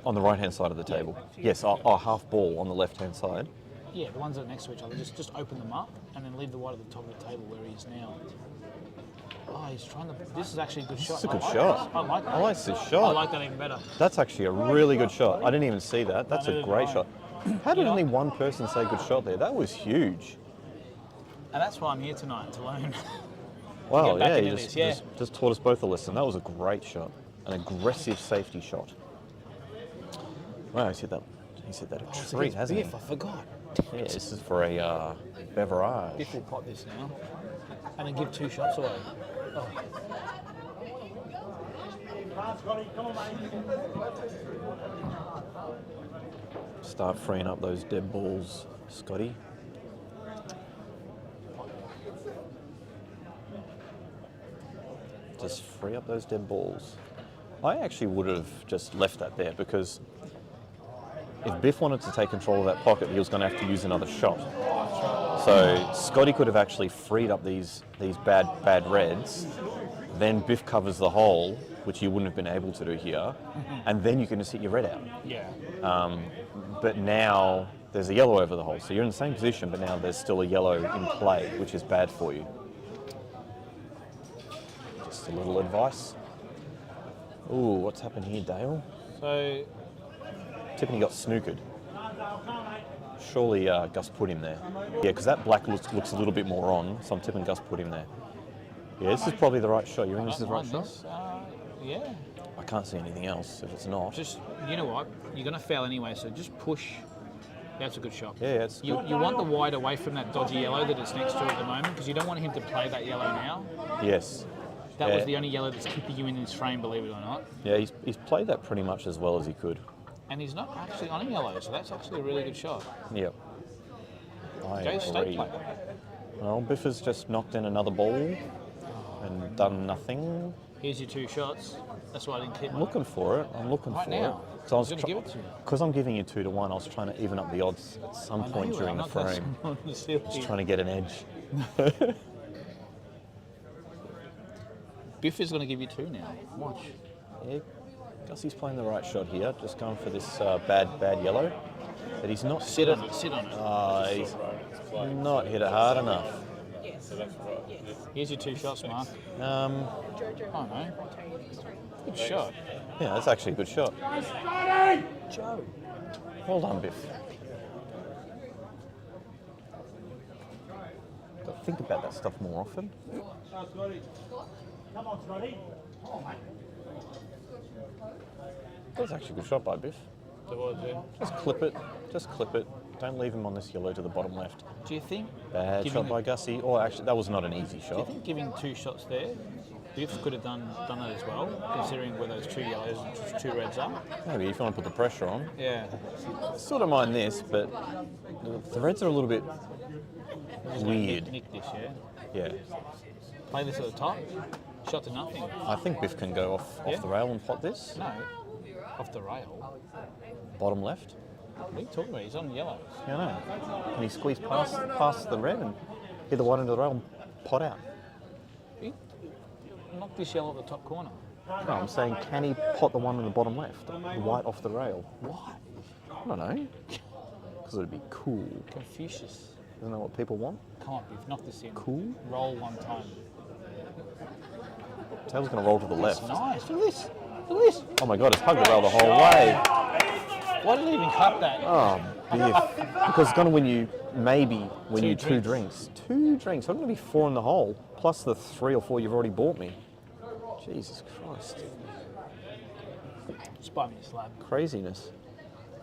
On the right-hand side of the table. Yes, half ball on the left-hand side. Yeah, the ones that are next to each other. Just open them up and then leave the white at the top of the table where he is now. Oh, he's trying to. This is actually a good shot. It's a good shot. I like that. I like this shot. I like that even better. That's actually a really good shot. I didn't even see that. That's a great shot. How did only one person say good shot there? That was huge. And that's why I'm here tonight, to learn. Wow, get back yeah, into you this, just taught us both a lesson. That was a great shot. An aggressive safety shot. Wow, he's hit that a treat, hasn't he? Biff, I forgot. Yeah, this is for a beverage. Biff will pot this now. And then give 2 shots away. Oh. Start freeing up those dead balls, Scotty. Just free up those dead balls. I actually would have just left that there because if Biff wanted to take control of that pocket, he was going to have to use another shot. So Scotty could have actually freed up these bad reds. Then Biff covers the hole, which you wouldn't have been able to do here, and then you can just hit your red out. Yeah. But now there's a yellow over the hole, so you're in the same position, but now there's still a yellow in play, which is bad for you. Just a little advice. Ooh, what's happened here, Dale? So Tiffany got snookered. Surely Gus put him there. Yeah, because that black looks a little bit more on, so I'm tipping Gus put him there. Yeah, this is probably the right shot. You think this is the right shot? Yeah. I can't see anything else if it's not. Just, you know what? You're going to fail anyway, so just push. That's a good shot. Yeah, it's you want the white away from that dodgy yellow that it's next to at the moment, because you don't want him to play that yellow now. Yes. That was the only yellow that's keeping you in this frame, believe it or not. Yeah, he's played that pretty much as well as he could. and he's not actually on a yellow, so that's actually a really good shot. Yep. I Go state agree. play. Well, Biff has just knocked in another ball and done nothing. Here's your 2 shots. That's why I didn't keep I'm my... looking for it. I'm looking Right for now. it. So I was I'm gonna give it to you. Because I'm giving you 2 to 1. I was trying to even up the odds at some point during the frame. Just trying to get an edge. Biff is going to give you 2 now. Watch. Yeah, Gussie's playing the right shot here. Just going for this bad yellow. But he's not Sit on it. Sit on it. He's not hit it hard enough. Here's your 2 shots, Mark. Oh no. Good shot. Yeah, that's actually a good shot. Joe. Well done, Biff. Got to think about that stuff more often. Come on, Scotty. That was actually a good shot by Biff. Just clip it. Just clip it. Don't leave him on this yellow to the bottom left. Do you think... Bad shot by Gussie. Or actually, that was not an easy Do you shot. think giving 2 shots there, Biff could have done that as well, considering where those 2 yellows and 2 reds are? Maybe if you want to put the pressure on. Yeah. Sort of mind this, but the reds are a little bit weird. Nick this, yeah? Yeah. Play this at the top, shot to nothing. I think Biff can go off the rail and pot this. No, off the rail. Bottom left. What are you talking about? He's on yellows. Yeah, I know. Can he squeeze past the red and hit the white into the rail and pot out? Knock this yellow at the top corner. No, I'm saying, can he pot the one in the bottom left? The white off the rail. Why? I don't know. Because it'd be cool. Confucius. Isn't that what people want? Come on, Biff, knock this in. Cool. Roll 1 time. Tail's going to roll to the left. That's nice. Look at this. Look at this. Oh my god, it's hugged the rail the whole way. Why did he even cut that? Oh, Biff. Because it's going to win you, maybe win you 2 drinks. drinks. 2 drinks. I'm going to be 4 in the hole, plus the 3 or 4 you've already bought me. Jesus Christ. Just buy me a slab. Craziness.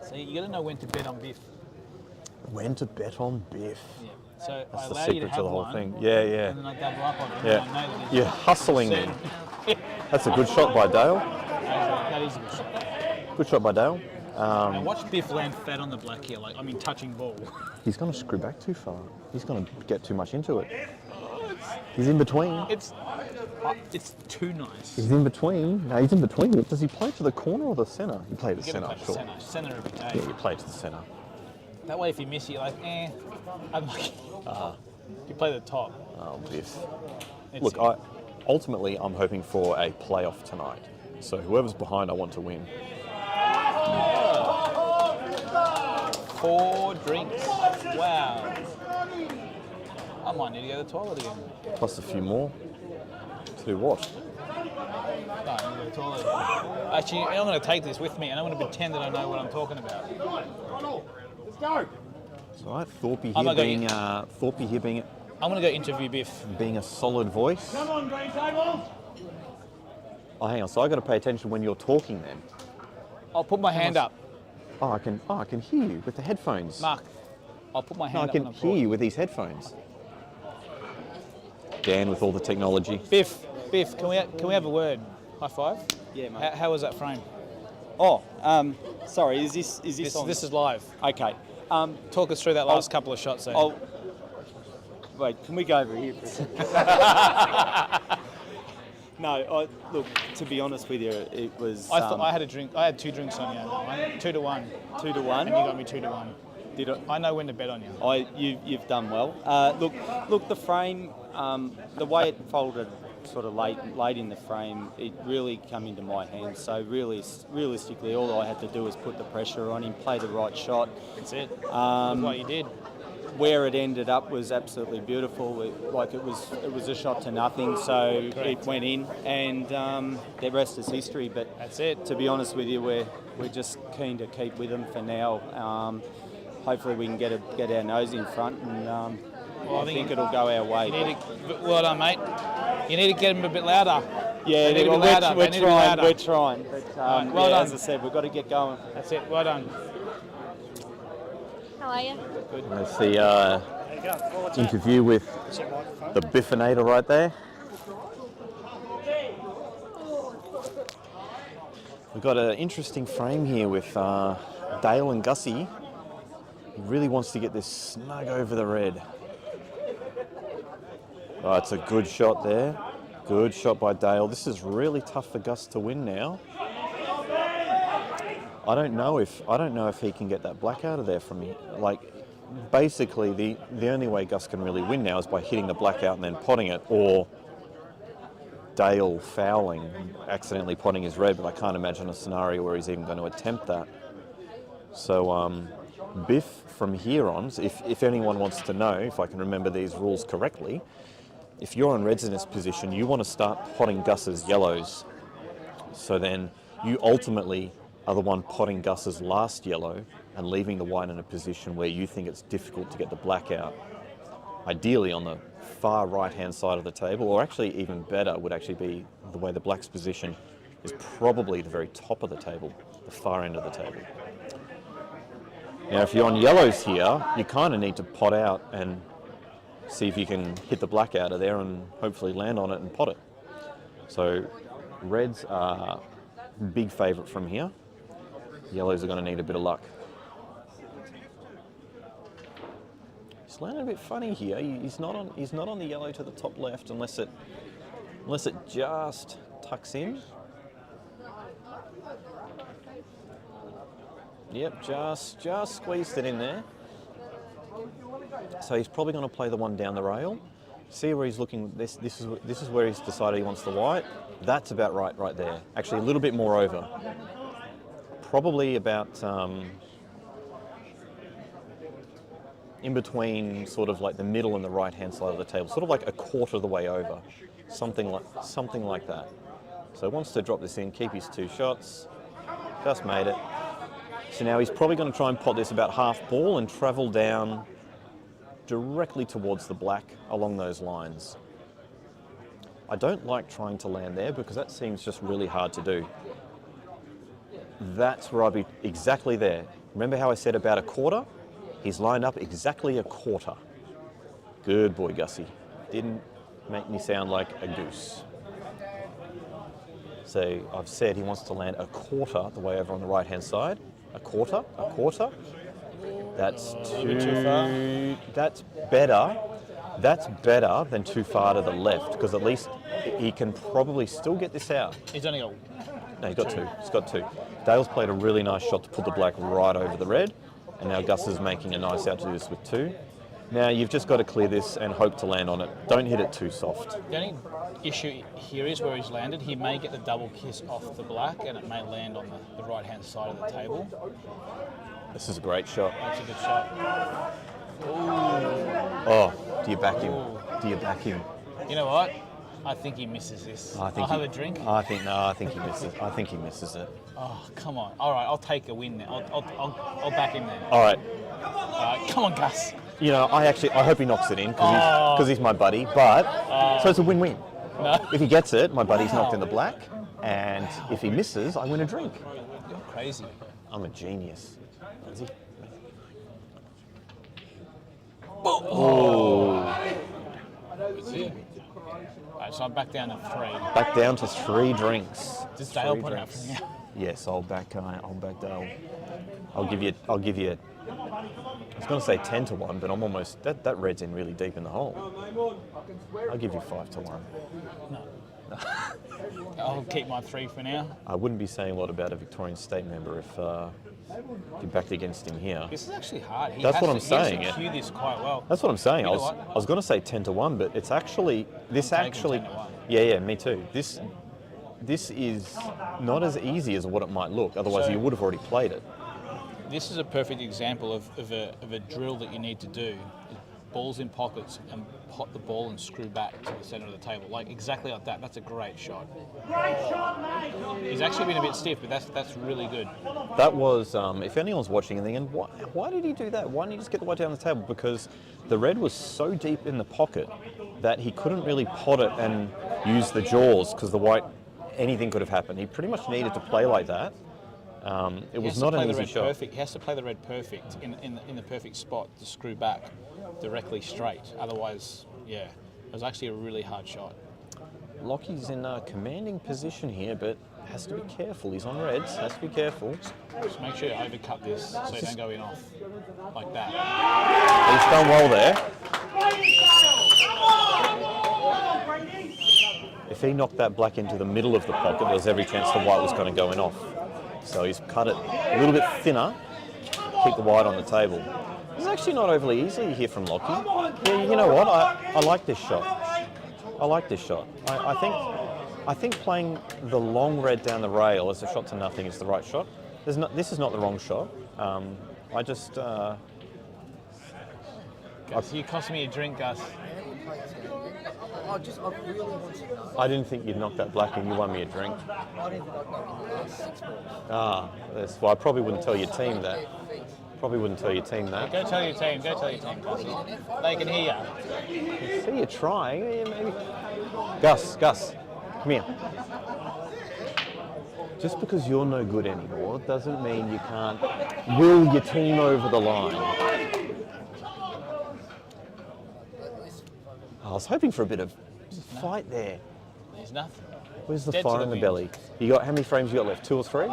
See, you got to know when to bet on Biff. When to bet on Biff. Yeah. So That's I the allow you to secret have to the whole one, thing. Yeah, yeah. and then I double up on it. Yeah. And I know that You're hustling me. That's a good shot by Dale. That is a good shot. Good shot by Dale. Now watch Biff land fat on the black here, touching ball. He's going to screw back too far. He's going to get too much into it. He's in between. It's too nice. He's in between. No, he's in between. Does he play to the corner or the centre? He played to the centre, sure. Centre every day. Yeah, you play to the centre. That way, if you miss it, you're like, unlucky. You play the top. Oh, Biff. It's Look, ultimately, I'm hoping for a playoff tonight. So whoever's behind, I want to win. 4 drinks. Wow. I might need to go to the toilet again. Plus a few more. To do what? No, I'm going to go to the toilet again. Actually, I'm going to take this with me and I'm going to pretend that I know what I'm talking about. Let's go. It's all right. Thorpe I'm here gonna being I'm going to go interview Biff. being a solid voice. Come on, green tables. Oh, hang on. So I got to pay attention when you're talking then. I'll put my hand up. Oh, I can hear you with the headphones. Mark, I'll put my No, hand I up. can when I'm hear you with these headphones. Dan with all the technology. Biff, can we have a word? High five? Yeah, mate. How was that frame? Oh, sorry. Is this on? This is live. Okay. Talk us through that last couple of shots there. Wait, can we go over here for a second? No, look, to be honest with you, it was... I thought I had a drink. I had 2 drinks on you. 2 to 1. 2 to 1? And you got me 2 to 1. Did I? I know when to bet on you. You've done well. Look, the frame, the way it folded sort of late in the frame, it really came into my hands. So realistically, all I had to do was put the pressure on him, play the right shot. That's it. That's what you did. Where it ended up was absolutely beautiful. It was a shot to nothing, so it went in, and the rest is history. But that's it. To be honest with you, we're just keen to keep with them for now. Hopefully, we can get our nose in front, and I think it'll go our way. Well done, mate. You need to get them a bit louder. Yeah, we're trying. But, well done. As I said, we've got to get going. That's it. Well done. How are you? Good. That's the interview with the Biffinator right there. We've got an interesting frame here with Dale and Gussie. He really wants to get this snug over the red. Oh, it's a good shot there. Good shot by Dale. This is really tough for Gus to win now. I don't know if he can get that black out of there from me. Like, basically, the only way Gus can really win now is by hitting the black out and then potting it, or Dale fouling, accidentally potting his red, but I can't imagine a scenario where he's even going to attempt that. So Biff, from here on, if anyone wants to know, if I can remember these rules correctly, if you're on reds in this position, you want to start potting Gus's yellows. So then you ultimately are the one potting Gus's last yellow and leaving the white in a position where you think it's difficult to get the black out. Ideally on the far right-hand side of the table, or actually even better would actually be the way the black's position is probably the very top of the table, the far end of the table. Now, if you're on yellows here, you kind of need to pot out and see if you can hit the black out of there and hopefully land on it and pot it. So reds are big favourite from here. Yellows are going to need a bit of luck. He's landing a bit funny here. He's not on the yellow to the top left unless it just tucks in. Yep, just squeezed it in there. So he's probably going to play the one down the rail. See where he's looking. This is where he's decided he wants the white. That's about right there. Actually, a little bit more over. Probably about in between, sort of like the middle and the right-hand side of the table. Sort of like a quarter of the way over. Something like that. So he wants to drop this in, keep his 2 shots. Just made it. So now he's probably going to try and pot this about half ball and travel down directly towards the black along those lines. I don't like trying to land there because that seems just really hard to do. That's where I'll be exactly there. Remember how I said about a quarter? He's lined up exactly a quarter. Good boy, Gussie. Didn't make me sound like a goose. So I've said he wants to land a quarter the way over on the right-hand side. A quarter. That's too far. That's better than too far to the left, because at least he can probably still get this out. He's only got... No, he's got 2. He's got 2. Dale's played a really nice shot to put the black right over the red, and now Gus is making a nice out to do this with 2. Now you've just got to clear this and hope to land on it. Don't hit it too soft. The only issue here is where he's landed. He may get the double kiss off the black, and it may land on the right-hand side of the table. This is a great shot. That's a good shot. Ooh. Oh, do you back him? Do you back him? You know what? I think he misses this. I'll have a drink. I think he misses. I think he misses it. Oh, come on. All right, I'll take a win now. I'll back him there. All right. Come on, Gus. You know, I hope he knocks it in because he's my buddy. But so it's a win-win. No. If he gets it, my buddy's knocked in the black, and if he misses, I win a drink. You're crazy. I'm a genius. Is he? Oh. Alright, so I'm back down to 3. Back down to 3 drinks. Does Dale put it up from here? Yes, I'll back Dale. I'll give you. I was going to say 10-1, but I'm almost that red's in really deep in the hole. I'll give you 5-1. No. I'll keep my 3 for now. I wouldn't be saying a lot about a Victorian state member if you backed against him here. This is actually hard. That's what I'm saying. He has to cue this quite well. That's what I'm saying. You I know was going to say 10-1, but it's actually Yeah, me too. This is not as easy as what it might look. Otherwise, you would have already played it. This is a perfect example of a drill that you need to do. Balls in pockets and pot the ball and screw back to the centre of the table. Like exactly like that. That's a great shot. Great shot, mate! He's actually been a bit stiff, but that's really good. That was, if anyone's watching and thinking, why did he do that? Why didn't he just get the white down the table? Because the red was so deep in the pocket that he couldn't really pot it and use the jaws because the white, anything could have happened. He pretty much needed to play like that. It was not an easy shot. Perfect. He has to play the red perfect in the perfect spot to screw back directly straight. Otherwise, yeah, it was actually a really hard shot. Lockie's in a commanding position here, but Has to be careful. He's on reds. Has to be careful. Just make sure you overcut this so you don't go in off like that. He's done well there. If he knocked that black into the middle of the pocket, there was every chance the white was going to go in off. So he's cut it a little bit thinner, keep the white on the table. It's actually not overly easy here from Lockie. Yeah, you know what? I like this shot. I like this shot. I think playing the long red down the rail as a shot to nothing is the right shot. This is not the wrong shot. Gus, you cost me a drink, Gus. I didn't think you'd knock that black in. You won me a drink. That's why I probably wouldn't tell your team that. Go tell your team. Go tell your team, Gus. They can hear you. See you trying. Maybe. Gus, come here. Just because you're no good anymore doesn't mean you can't will your team over the line. I was hoping for a bit of fight there. There's nothing. Where's the Dead fire to in the the belly? You got how many frames you got left? 2 or 3?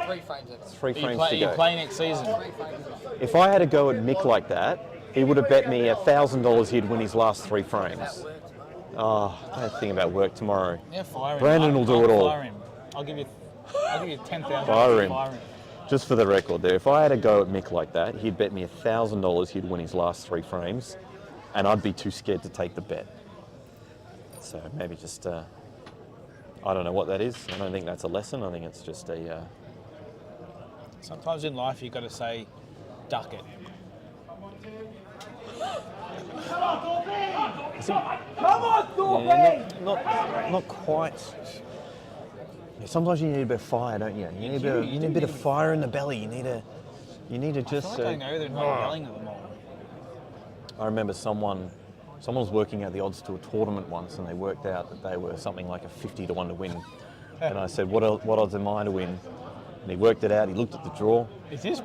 3 frames. 3 frames to You go. play next season. If I had a go at Mick like that, he would have bet me $1,000 he'd win his last 3 frames. Oh, don't think about work tomorrow. Yeah, fire him. Brandon will do it all. Fire him. I'll give you 10,000. Fire him. Just for the record there, if I had a go at Mick like that, he'd bet me $1,000 he'd win his last 3 frames, and I'd be too scared to take the bet. So maybe just, I don't know what that is. I don't think that's a lesson. I think it's just a... Sometimes in life you've got to say, duck it. Not quite. Yeah, sometimes you need a bit of fire, don't you? You need a bit of fire in the belly. You need to just... I feel like going over there and not yelling at them all. I remember someone was working out the odds to a tournament once, and they worked out that they were something like a 50 to 1 to win. And I said, what odds am I to win? And he worked it out. He looked at the draw. Is this...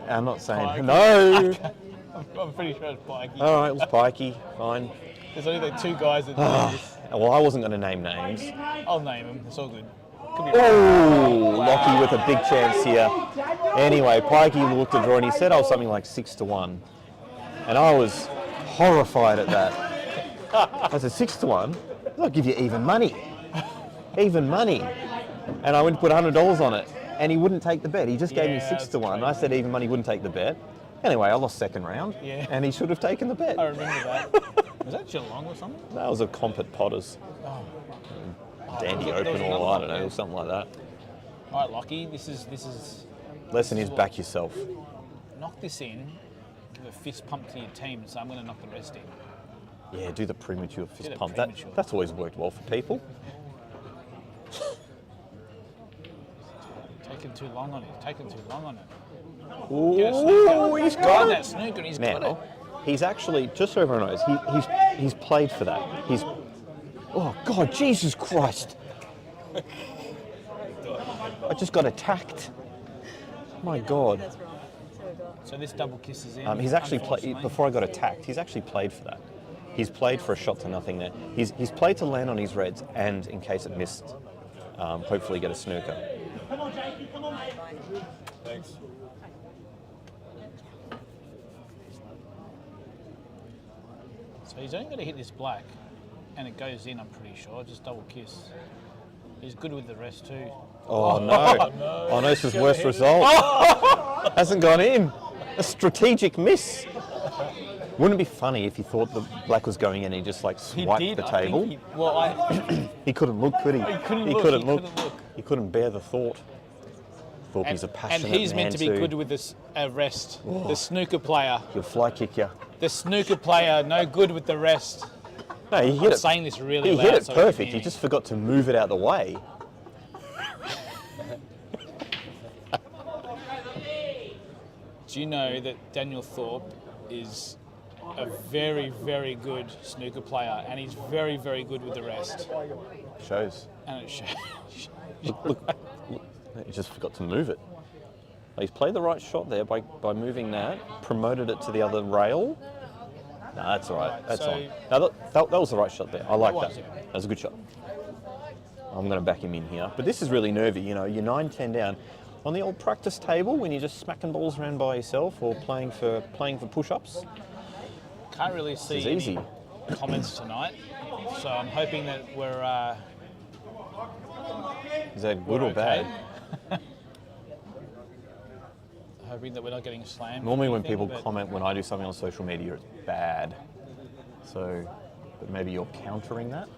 I'm not saying... Pikey? No! I'm pretty sure it's Pikey. All right, it was Pikey. Fine. There's only the 2 guys that do this. Well, I wasn't going to name names. I'll name them. It's all good. Oh, Lockie with a big chance here. Anyway, Pikey looked at the draw and he said I was something like 6 to 1. And I was horrified at that. I said, 6 to 1? I'll give you even money. Even money. And I went to put $100 on it. And he wouldn't take the bet. He just gave me 6 to 1. I said even money, wouldn't take the bet. Anyway, I lost second round. Yeah. And he should have taken the bet. I remember that. Was that Geelong or something? That was a comp at Potters. Oh. Dandy Open or I don't know, something like that. All right, Lockie, this is. Lesson is back yourself. Knock this in, give a fist pump to your team, so I'm going to knock the rest in. Yeah, do the premature fist the pump. premature. That's always worked well for people. Taking too long on it. Ooh, he's got that snooker. He's got it. Now, he's actually, just so everyone knows, he's played for that. Oh God, Jesus Christ! I just got attacked. My God. So this double kiss is in. He's actually played before I got attacked. He's actually played for that. He's played for a shot to nothing there. He's played to land on his reds and in case it missed, hopefully get a snooker. Come on, Jakey, come on, mate. Thanks. So he's only got to hit this black, and it goes in. I'm pretty sure. Just double kiss. He's good with the rest too. Oh no! Oh no! This is worst result. Hasn't gone in. A strategic miss. Wouldn't it be funny if he thought the black was going in and he just like swiped the table? He couldn't look, could he? He couldn't look. He couldn't bear the thought. Thought he's a passionate man. And he's meant to be too. good with this rest. Oh. The snooker player. He'll fly kick you. The snooker player, no good with the rest. No, he hit it. I'm saying this really loud. He hit it so perfect. He just forgot to move it out of the way. Do you know that Daniel Thorpe is a very, very good snooker player, and he's very, very good with the rest. Shows. And it shows. Look, he just forgot to move it. He's played the right shot there by moving that, promoted it to the other rail. No, that's all right. That's on. No, that was the right shot there. I like that. That was a good shot. I'm going to back him in here. But this is really nervy, you know, you're 9-10 down. On the old practice table, when you're just smacking balls around by yourself or playing for push-ups. Can't really see any comments tonight, so I'm hoping that we're... Is that good or okay. bad? Hoping that we're not getting slammed. Normally when people comment when I do something on social media, it's bad. So, but maybe you're countering that?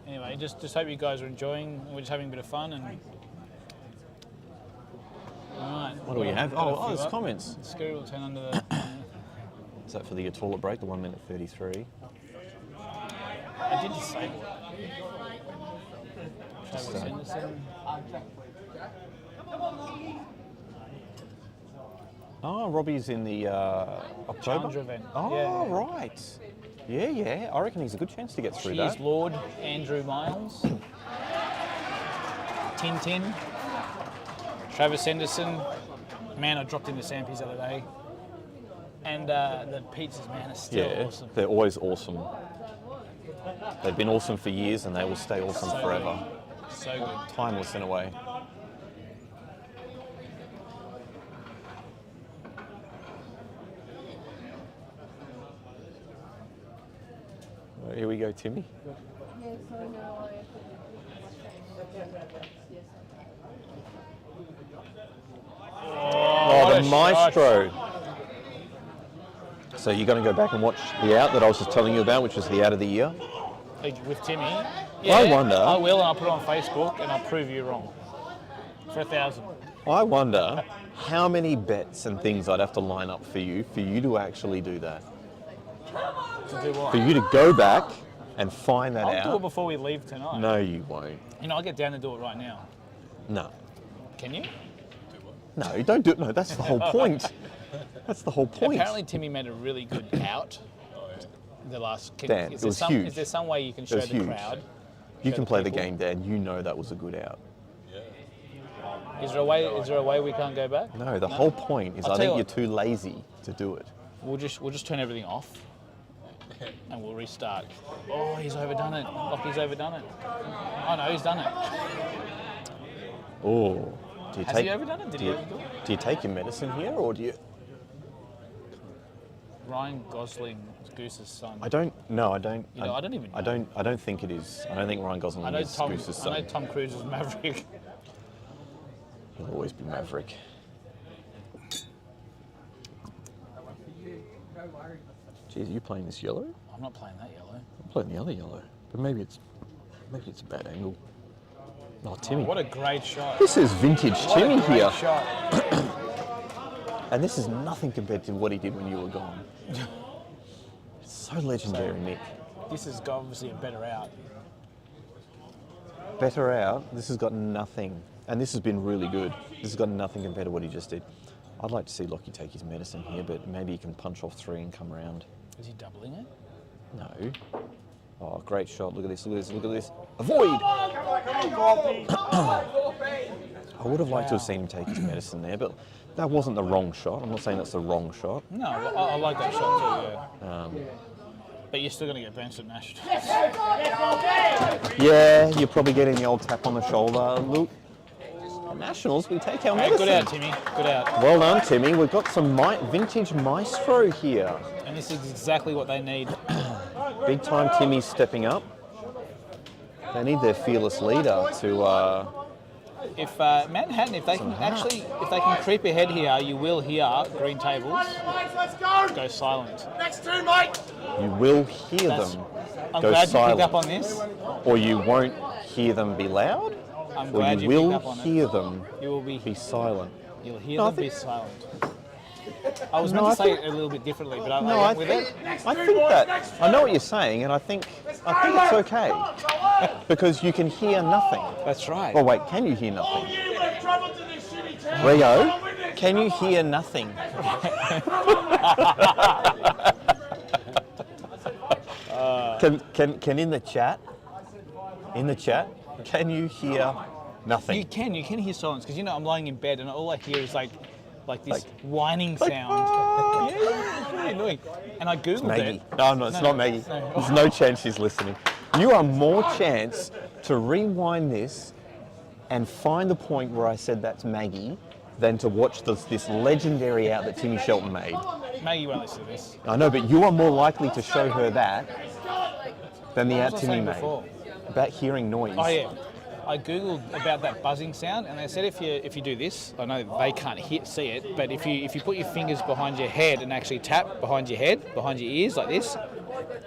Anyway, just hope you guys are enjoying. We're just having a bit of fun. And all right. What do we have? Oh, there's comments. Scary will turn under the... Is that for the toilet break, the 1 minute 33? I did disable it. Travis Henderson. Oh, Robbie's in the October Challenger event. Oh, yeah. right. Yeah. I reckon he's a good chance to get through Cheers, that. Lord Andrew Miles. Tintin. Travis Henderson. Man, I dropped in the Sampies the other day. And the pizzas, man, are still awesome. They're always awesome. They've been awesome for years and they will stay awesome forever. Good. So good. Timeless in a way. Here we go, Timmy. Yes, I know. Oh, the maestro. So you're going to go back and watch the out that I was just telling you about, which was the out of the year? With Timmy? Yeah, I wonder. I will, and I'll put it on Facebook, and I'll prove you wrong. For 1,000. I wonder how many bets and things I'd have to line up for you to actually do that. To do what? For you to go back and find that out. I'll do it before we leave tonight. No, you won't. You know, I'll get down and do it right now. No. Can you? No, don't do it. No, that's the whole point. That's the whole point. Apparently, Timmy made a really good out. The last. Dan, it was huge. Is there some way you can show the huge. crowd? You can play the game, Dan. You know that was a good out. Is there a way we can't go back? No, the whole point is I think you're too lazy to do it. We'll just turn everything off. And we'll restart. Oh, he's overdone it. Lockie's overdone it. Oh no, he's done it. Oh. Has he overdone it? Did he overdo it? Do you take your medicine here or do you? Ryan Gosling, Goose's son. I don't. No, I don't. You know, I don't even know. I don't think it is. I don't think Ryan Gosling is Goose's son. I know Tom Cruise is Maverick. He'll always be Maverick. Geez, are you playing this yellow? I'm not playing that yellow. I'm playing the other yellow, but maybe it's a bad angle. Oh, Timmy! Oh, what a great shot! This is vintage Timmy what a great here. Shot. And this is nothing compared to what he did when you were gone. It's so legendary, Nick. This has got obviously a better out. Better out. This has got nothing, and this has been really good. This has got nothing compared to what he just did. I'd like to see Lockie take his medicine here, but maybe he can punch off 3 and come around. Is he doubling it? No. Oh, great shot. Look at this, look at this, look at this. Avoid! I would have liked to have seen him take his medicine there, but that wasn't the wrong shot. I'm not saying that's the wrong shot. No, I like that shot too, yeah. But you're still going to get benched at Nationals. Yeah, you're probably getting the old tap on the shoulder. Look, at Nationals, we take our medicine. Good out, Timmy. Good out. Well done, Timmy. We've got some vintage maestro here. And this is exactly what they need. Big time Timmy's stepping up. They need their fearless leader to... If Manhattan, if they can creep ahead here, you will hear green tables go silent. Next two, mate. You will hear them I'm go glad silent. you picked up on this. Or you won't hear them be loud. I'm or glad you you will picked up on hear it. them You will be silent. You'll hear them be silent. I was meant to say it a little bit differently, but I went with it. I think that I know what you're saying, and I think it's okay because you can hear nothing. That's right. Well, wait, can you hear nothing? Rio, can you hear nothing? Can in the chat, can you hear nothing? You can hear silence because I'm lying in bed and all I hear is like this whining sound. Yeah, it's really annoying. And I googled Maggie. it. No, it's not Maggie. There's no chance she's listening. You are more chance to rewind this and find the point where I said that's Maggie than to watch this legendary out that Timmy Shelton made. Maggie won't listen to this. I know, but you are more likely to show her that than the What out was I Timmy saying made. before? About hearing noise. Oh yeah, I googled about that buzzing sound, and they said if you do this, I know they can't see it, but if you put your fingers behind your head and actually tap behind your head, behind your ears like this,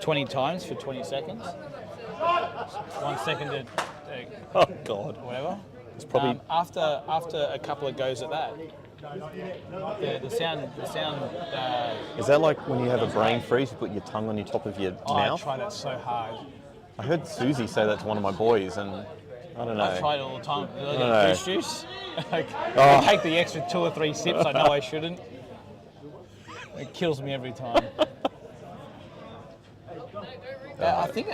20 times for 20 seconds. 1 second to Oh God. whatever. It's probably After a couple of goes at that, the sound. Is that like when you have a brain freeze, you put your tongue on your top of your mouth? I try that so hard. I heard Susie say that to one of my boys, and I don't know. I try it all the time. I don't get know. goose juice. I take the extra 2 or 3 sips. I know I shouldn't. It kills me every time. I think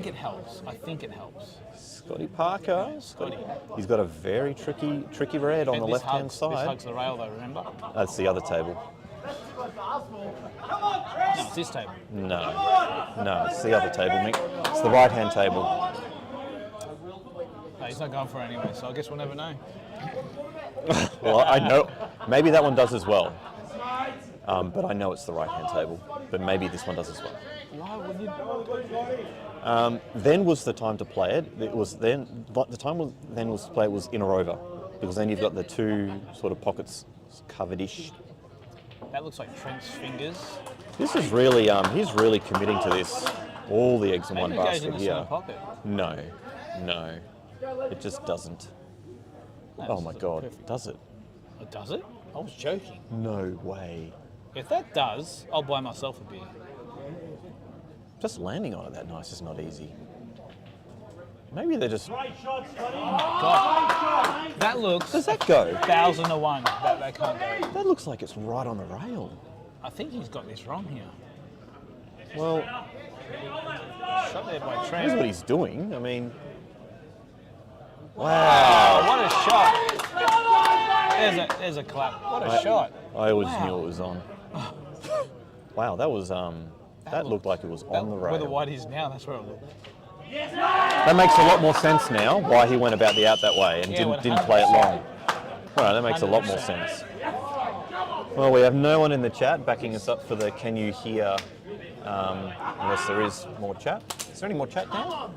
it helps. I think it helps. Scotty Parker. Scotty. He's got a very tricky red on the left-hand This side. hugs the rail though, remember? That's the other table. No, it's this table. No, it's the other table, Mick. It's the right-hand table. No, he's not going for it anyway, so I guess we'll never know. Well, I know. Maybe that one does as well. But I know it's the right-hand table. But maybe this one does as well. Why would you? Then was the time to play it. It was then. The time was then was to play it was in or over, because then you've got the two sort of pockets covered-ish. That looks like Trent's fingers. This is really. He's really committing to this. All the eggs in one Maybe it goes basket in the here. center pocket. No, it just doesn't. Oh my God, perfect. does it? Oh, does it? I was joking. No way. If that does, I'll buy myself a beer. Just landing on it that nice is not easy. Maybe they're just. God, that looks. Does that go? 1,000 to 1. That can't go. That looks like it's right on the rail. I think he's got this wrong here. Well, Shot there by here's Trent. what he's doing. I mean, wow. Oh, what a shot! There's a clap. What a shot! I always knew it was on. Wow, that was that looked like it was on the rail. Where the white is now, that's where it looked. That makes a lot more sense now. Why he went about the out that way and didn't play it long. All right, that makes a lot more sense. Well, we have no one in the chat backing us up for the "Can you hear?" Unless there is more chat. Is there any more chat now?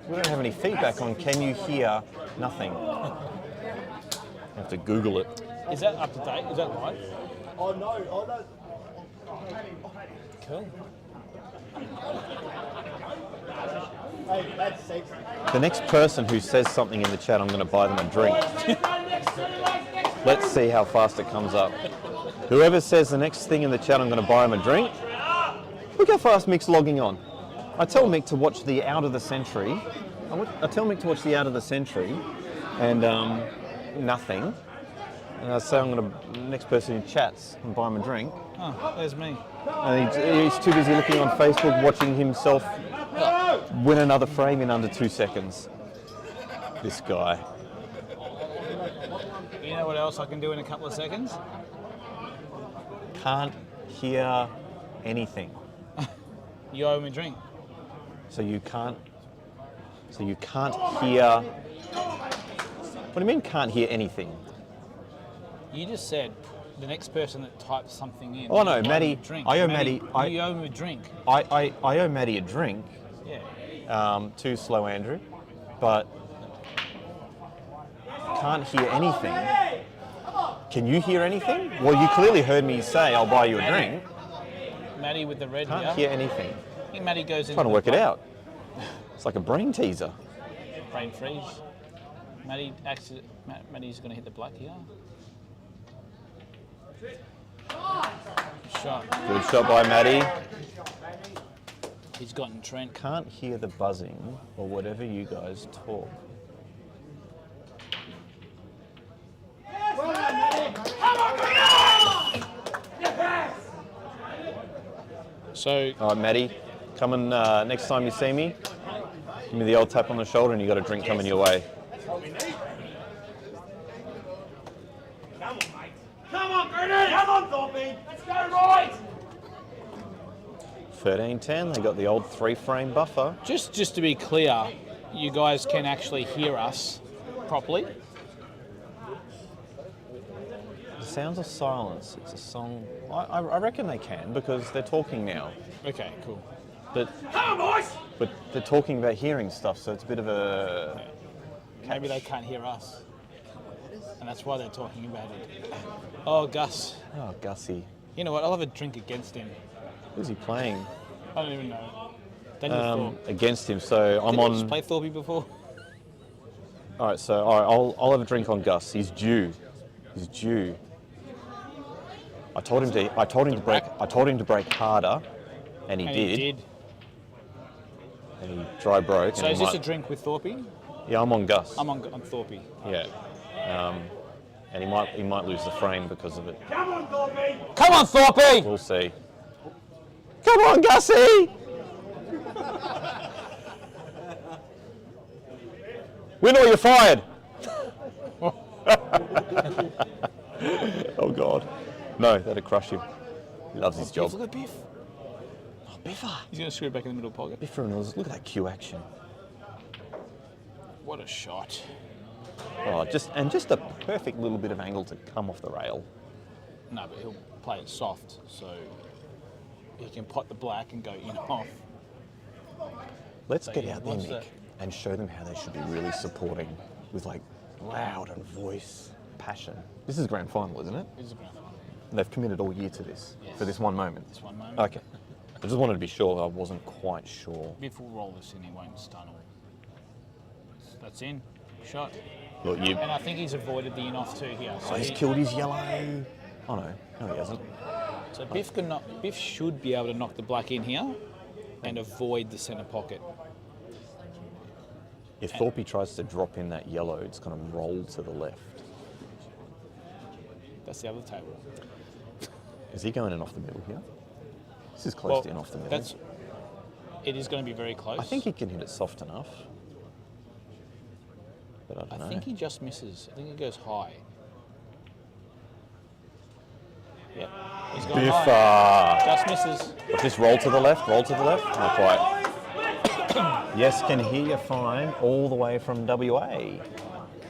We don't have any feedback on "Can you hear?" Nothing. I have to Google it. Is that up to date? Is that live? Oh no, Cool. Hey, that's sexy. The next person who says something in the chat, I'm going to buy them a drink. Let's see how fast it comes up. Whoever says the next thing in the chat, I'm going to buy them a drink. Look how fast Mick's logging on. I tell Mick to watch the Out of the Century. I tell Mick to watch the Out of the Century, and nothing. And I say I'm going to, next person who chats, and buy him a drink. Oh, there's me. And he's too busy looking on Facebook, watching himself win another frame in under 2 seconds. This guy. You know what else I can do in a couple of seconds? Can't hear anything. You owe me a drink. So you can't hear. What do you mean can't hear anything? You just said the next person that types something in. Oh no, you owe me Maddie. a drink. I owe Maddie. You owe me a drink. I owe Maddie a drink. Yeah. Too slow, Andrew. But can't hear anything. Can you hear anything? Well, you clearly heard me say I'll buy you a drink. Maddie with the red Can't hear anything. I think Maddie goes in. Trying to work it out. It's like a brain teaser. Brain freeze. Maddie's going to hit the black here. Shot. Good shot by Maddie. He's gotten Trent. Can't hear the buzzing or whatever you guys talk. So, all right, Maddie, coming next time you see me, give me the old tap on the shoulder and you got a drink coming your way. Come on, Gurney! Come on, Thorpe! Let's go, right! 13-10, they got the old 3-frame buffer. just to be clear, you guys can actually hear us properly. The Sounds of Silence. It's a song. I reckon they can because they're talking now. Okay, cool. But they're talking about hearing stuff, so it's a bit of a. Maybe they can't hear us, and that's why they're talking about it. Oh, Gus. Oh, Gussie. You know what? I'll have a drink against him. Who's he playing? I don't even know. Daniel Thorpe. Against him, so I'm Did on. you just play Thorpe before? All right, so I'll have a drink on Gus. He's due. He's due. I told him to break harder, and he did. And he dry broke. So is this a drink with Thorpe? Yeah, I'm on Gus. I'm on Thorpe. Yeah. And he might lose the frame because of it. Come on, Thorpe! Come on, Thorpe! We'll see. Come on, Gussie! Win or you're fired! Oh God. No, that'd crush him. He loves his job. Look at Biff. Oh, Biffer. He's going to screw it back in the middle pocket. Biffer and look at that Q action. What a shot. Oh, just a perfect little bit of angle to come off the rail. No, but he'll play it soft, so he can pot the black and go in off. Let's So, get yeah, out there, what's Nick, that? and show them how they should be really supporting with like loud and voice, passion. This is a grand final, isn't it? This is a grand final. They've committed all year to this, for this one moment. This one moment. Okay. I just wanted to be sure. I wasn't quite sure. Biff will roll this in, he won't stun all. That's in. Shot. Look, you. And I think he's avoided the in-off too here. So Oh, he's killed his yellow. Oh no, no he hasn't. So Biff should be able to knock the black in here and avoid the centre pocket. If Thorpe tries to drop in that yellow, it's going to roll to the left. That's the other table. Is he going in off the middle here? This is close to in off the middle. It is going to be very close. I think he can hit it soft enough. But I don't know. I think he just misses. I think he goes high. Yep. He's gone high. Just misses. What's this? Roll to the left? Roll to the left? Not quite. Yes, can hear you fine all the way from WA.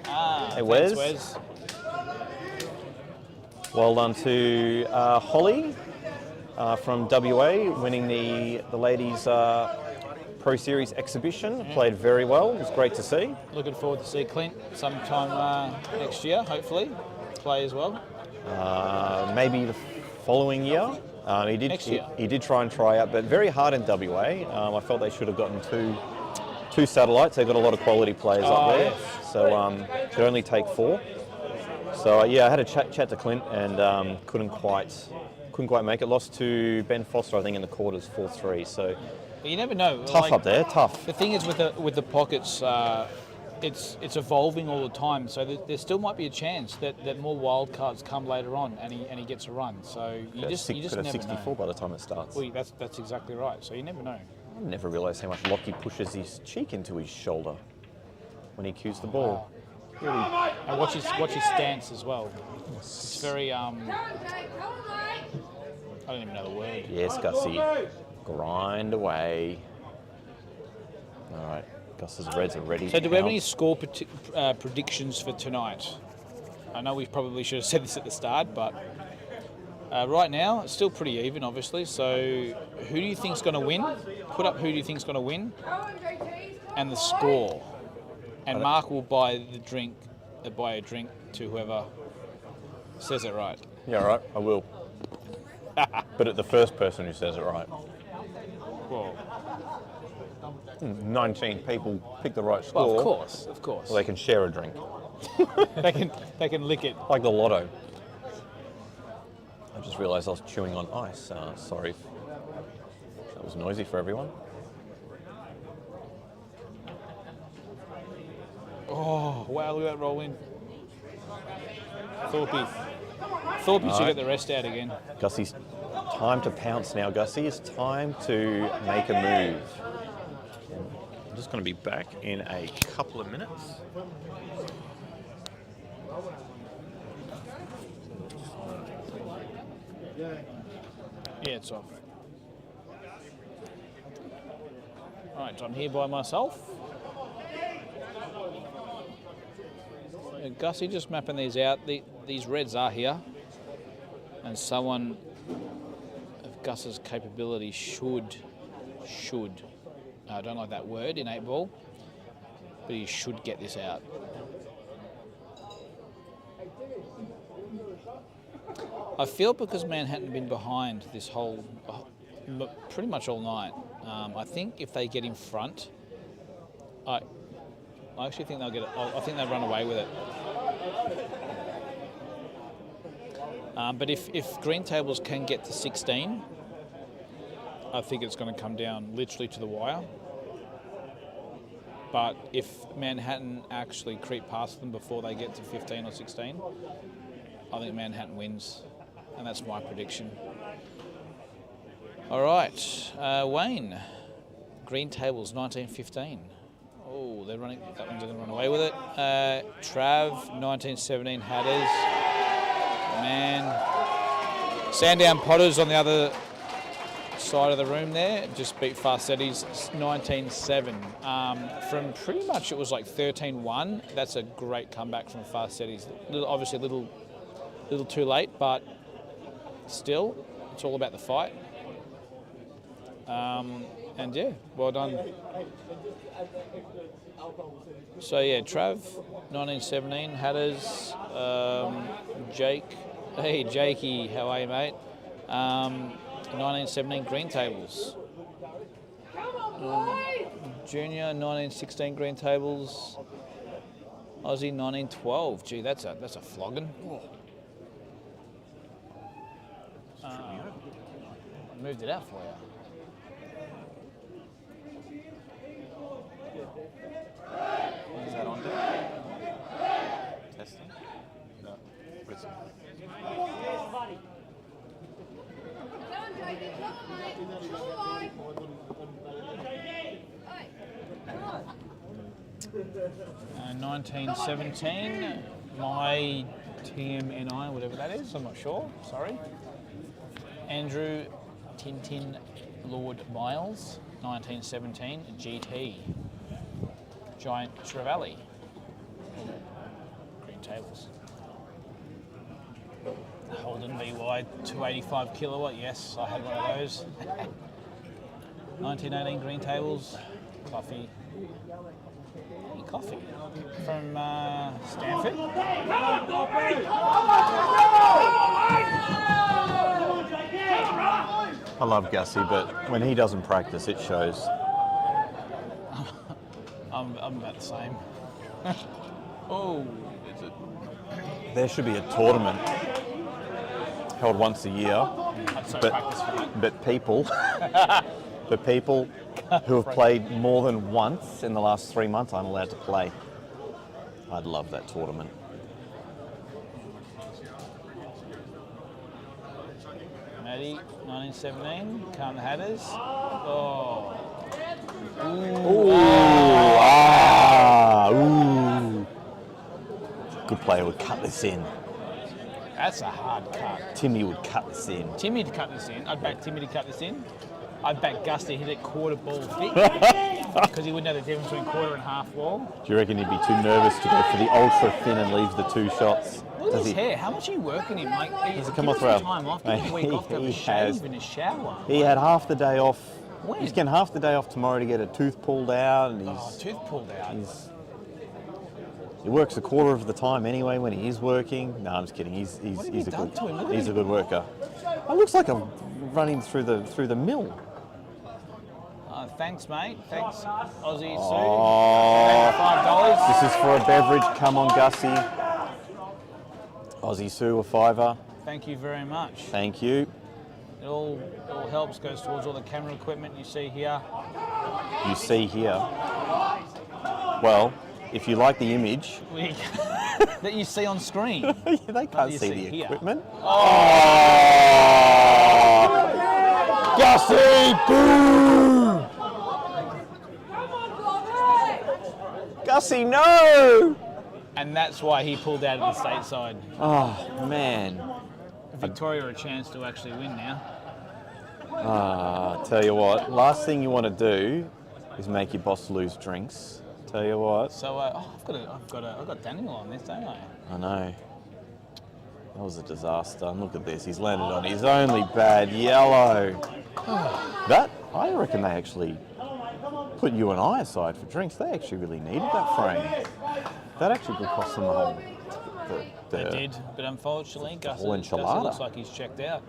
Ah, hey, Wes. thanks, Wes. Well done to Holly from WA, winning the ladies' Pro Series exhibition. Played very well. It was great to see. Looking forward to see Clint sometime next year, hopefully. Play as well. Maybe the following year. Next year. He did try out, but very hard in WA. I felt they should have gotten two satellites. They've got a lot of quality players up there, yes. so could only take 4. So yeah, I had a chat to Clint and couldn't quite make it. Lost to Ben Foster, I think, in the quarters, 4-3. So But you never know. tough up there, tough. The thing is with the pockets, it's evolving all the time. So there still might be a chance that more wild cards come later on, and he gets a run. So you just never 64 know. by the time it starts. Well, that's exactly right. So you never know. I never realised how much Lockie pushes his cheek into his shoulder when he cues the ball. Really, and watch his stance as well. It's very I don't even know the word. Yes, Gussie. Grind away. All right, Gus's Reds are ready. So do we have any score predictions for tonight? I know we probably should have said this at the start, but right now it's still pretty even, obviously. So who do you think's going to win? Put up who do you think's going to win, and the score. And Mark will buy a drink to whoever says it right. Yeah, all right, I will. But at the first person who says it right. Well, 19 people pick the right score. well, of course. Well, they can share a drink. they can lick it. Like the lotto. I just realised I was chewing on ice. Sorry. That was noisy for everyone. Oh, wow, look at that roll in. Thorpe should get the rest out again. Gussie's time to pounce now, Gussie. It's time to make a move. I'm just going to be back in a couple of minutes. Yeah, it's off. All right, so I'm here by myself. Gussie just mapping these out. These reds are here, and someone of Gus's capability should. I don't like that word in 8-ball, but he should get this out. I feel because Manhattan been behind this whole, pretty much all night. I think if they get in front, I actually think they'll get it. I think they'll run away with it. But if Green Tables can get to 16, I think it's going to come down literally to the wire. But if Manhattan actually creep past them before they get to 15 or 16, I think Manhattan wins, and that's my prediction. All right, Wayne, Green Tables 1915. Oh, they're running. That one's going to run away with it. Trav 1917 Hatters. Man, Sandown Potters on the other side of the room there just beat Farsetti's 19-7. From pretty much it was like 13-1. That's a great comeback from Farsetti's. Obviously a little too late, but still, it's all about the fight. And yeah, well done. So yeah, Trav, 1917 Hatters, Jake. Hey Jakey, how are you, mate? 1917 Green Tables. Junior 1916 Green Tables. Aussie 1912. Gee, that's a flogging. I moved it out for you. Is that on deck? Testing? No. Listen. Uh, 1917, my TMNI, whatever that is, I'm not sure, sorry. Andrew Tintin Lord Miles, 1917, GT. Giant Trevally. Green Tables. Holden VY 285 kilowatt, yes, I had one of those. 1918 Green Tables, coffee. Coffee from Stanford. I love Gussie, but when he doesn't practice, it shows. I'm about the same. Oh, is it? There should be a tournament held once a year, but people who have played more than once in the last 3 months aren't allowed to play. I'd love that tournament. Maddie, 1917, Calm the Hatters. Oh. Ooh. Good player would cut this in. That's a hard cut. Timmy would cut this in. Timmy to cut this in. I'd back Timmy to cut this in. I'd back Gus to hit it quarter ball thick because he wouldn't know the difference between quarter and half wall. Do you reckon he'd be too nervous to go for the ultra thin and leaves the 2 shots? Look at his hair. How much are you working him? Like, He's come off round. Time off. Give him a week off to have a shave in his shower. He had half the day off. When? He's getting half the day off tomorrow to get a tooth pulled out, and tooth pulled out. He works a quarter of the time anyway when he is working. No, I'm just kidding. He's a good worker. It looks like I'm running through the mill. Thanks, mate. Thanks, Aussie Sue. Oh, $5. This is for a beverage. Come on, Gussie. Aussie Sue, a $5. Thank you very much. Thank you. It all helps, goes towards all the camera equipment you see here. You see here. Well, if you like the image that you see on screen. They can't see the here. equipment. Oh! Gussie, boo! Gussie, no! And that's why he pulled out of the stateside. Oh, man. Victoria a chance to actually win now. Tell you what, last thing you want to do is make your boss lose drinks. Tell tell you what. So I've got Daniel on this, don't I? I know. That was a disaster. And look at this. He's landed on his only bad yellow. That, I reckon they actually put you and I aside for drinks. They actually really needed that frame. That actually could cost them the whole... They did, but unfortunately, Gussie enchilada. looks like he's checked out.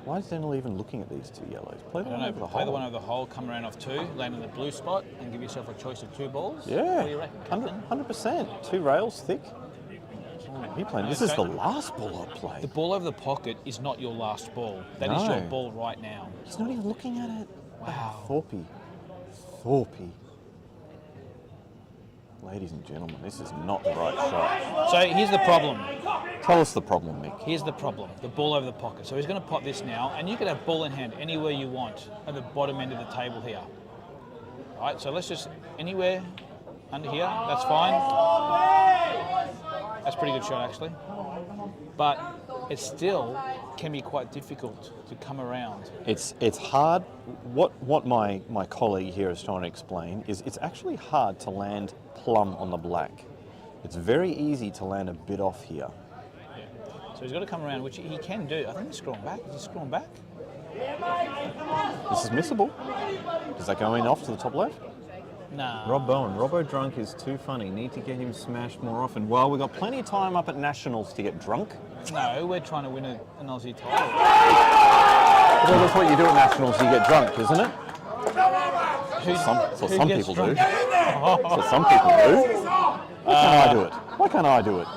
Why is Daniel even looking at these two yellows? Play the one over the Play the hole. one over the hole, come around off 2, land in the blue spot, and give yourself a choice of 2 balls. Yeah, What do you reckon, Captain? 100%. 2 rails thick. He playing. This is the last ball I played. The ball over the pocket is not your last ball. That is your ball right now. He's not even looking at it. Wow. Thorpe. Ladies and gentlemen, this is not the right shot. So here's the problem. Tell us the problem, Mick. Here's the problem. The ball over the pocket. So he's going to pot this now, and you can have ball in hand anywhere you want at the bottom end of the table here. All right, so let's just anywhere under here. That's fine. That's a pretty good shot, actually. But it still can be quite difficult to come around. It's hard. What my colleague here is trying to explain is it's actually hard to land plumb on the black. It's very easy to land a bit off here. Yeah. So he's got to come around, which he can do. I think he's screwing back. Is he screwing back? This is missable. Does that go in off to the top left? Nah. Rob Bowen. Robbo drunk is too funny. Need to get him smashed more often. Well, we've got plenty of time up at Nationals to get drunk. No, we're trying to win an Aussie title. Well, that's what you do at Nationals, you get drunk, isn't it? So some people do. So some people do. Why can't I do it? Why can't I do it?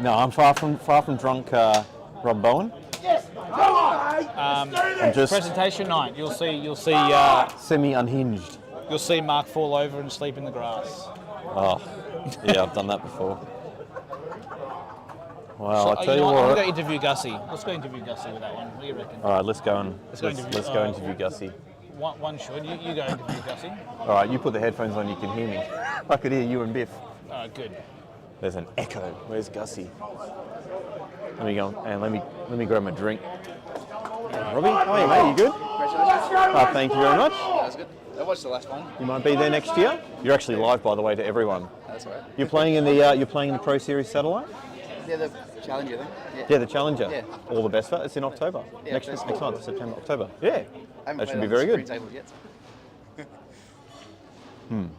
No, I'm far from drunk, Rob Bowen. I'm just Presentation night. You'll see. semi-unhinged. You'll see Mark fall over and sleep in the grass. Oh, yeah, I've done that before. Well, So, I tell you what, I'm what. going to interview Gussie. Let's go interview Gussie with that one. What do you reckon? All right, let's go and Let's go interview Gussie. One should. You go interview Gussie. All right, you put the headphones on. You can hear me. I could hear you and Biff. All right, good. There's an echo. Where's Gussie? Let me go and let me grab my drink. Robbie, how are you, mate? You good? Congratulations. Thank you very much. That's good. I watched the last one. You might be there next year. You're actually live, by the way, to everyone. That's right. You're playing in the Pro Series satellite. Yeah, the Challenger thing. Yeah, the Challenger. Yeah. All the best for it. It's in October. Yeah, next first month, September, October. Yeah. I haven't That played should be on very the good. screen table yet.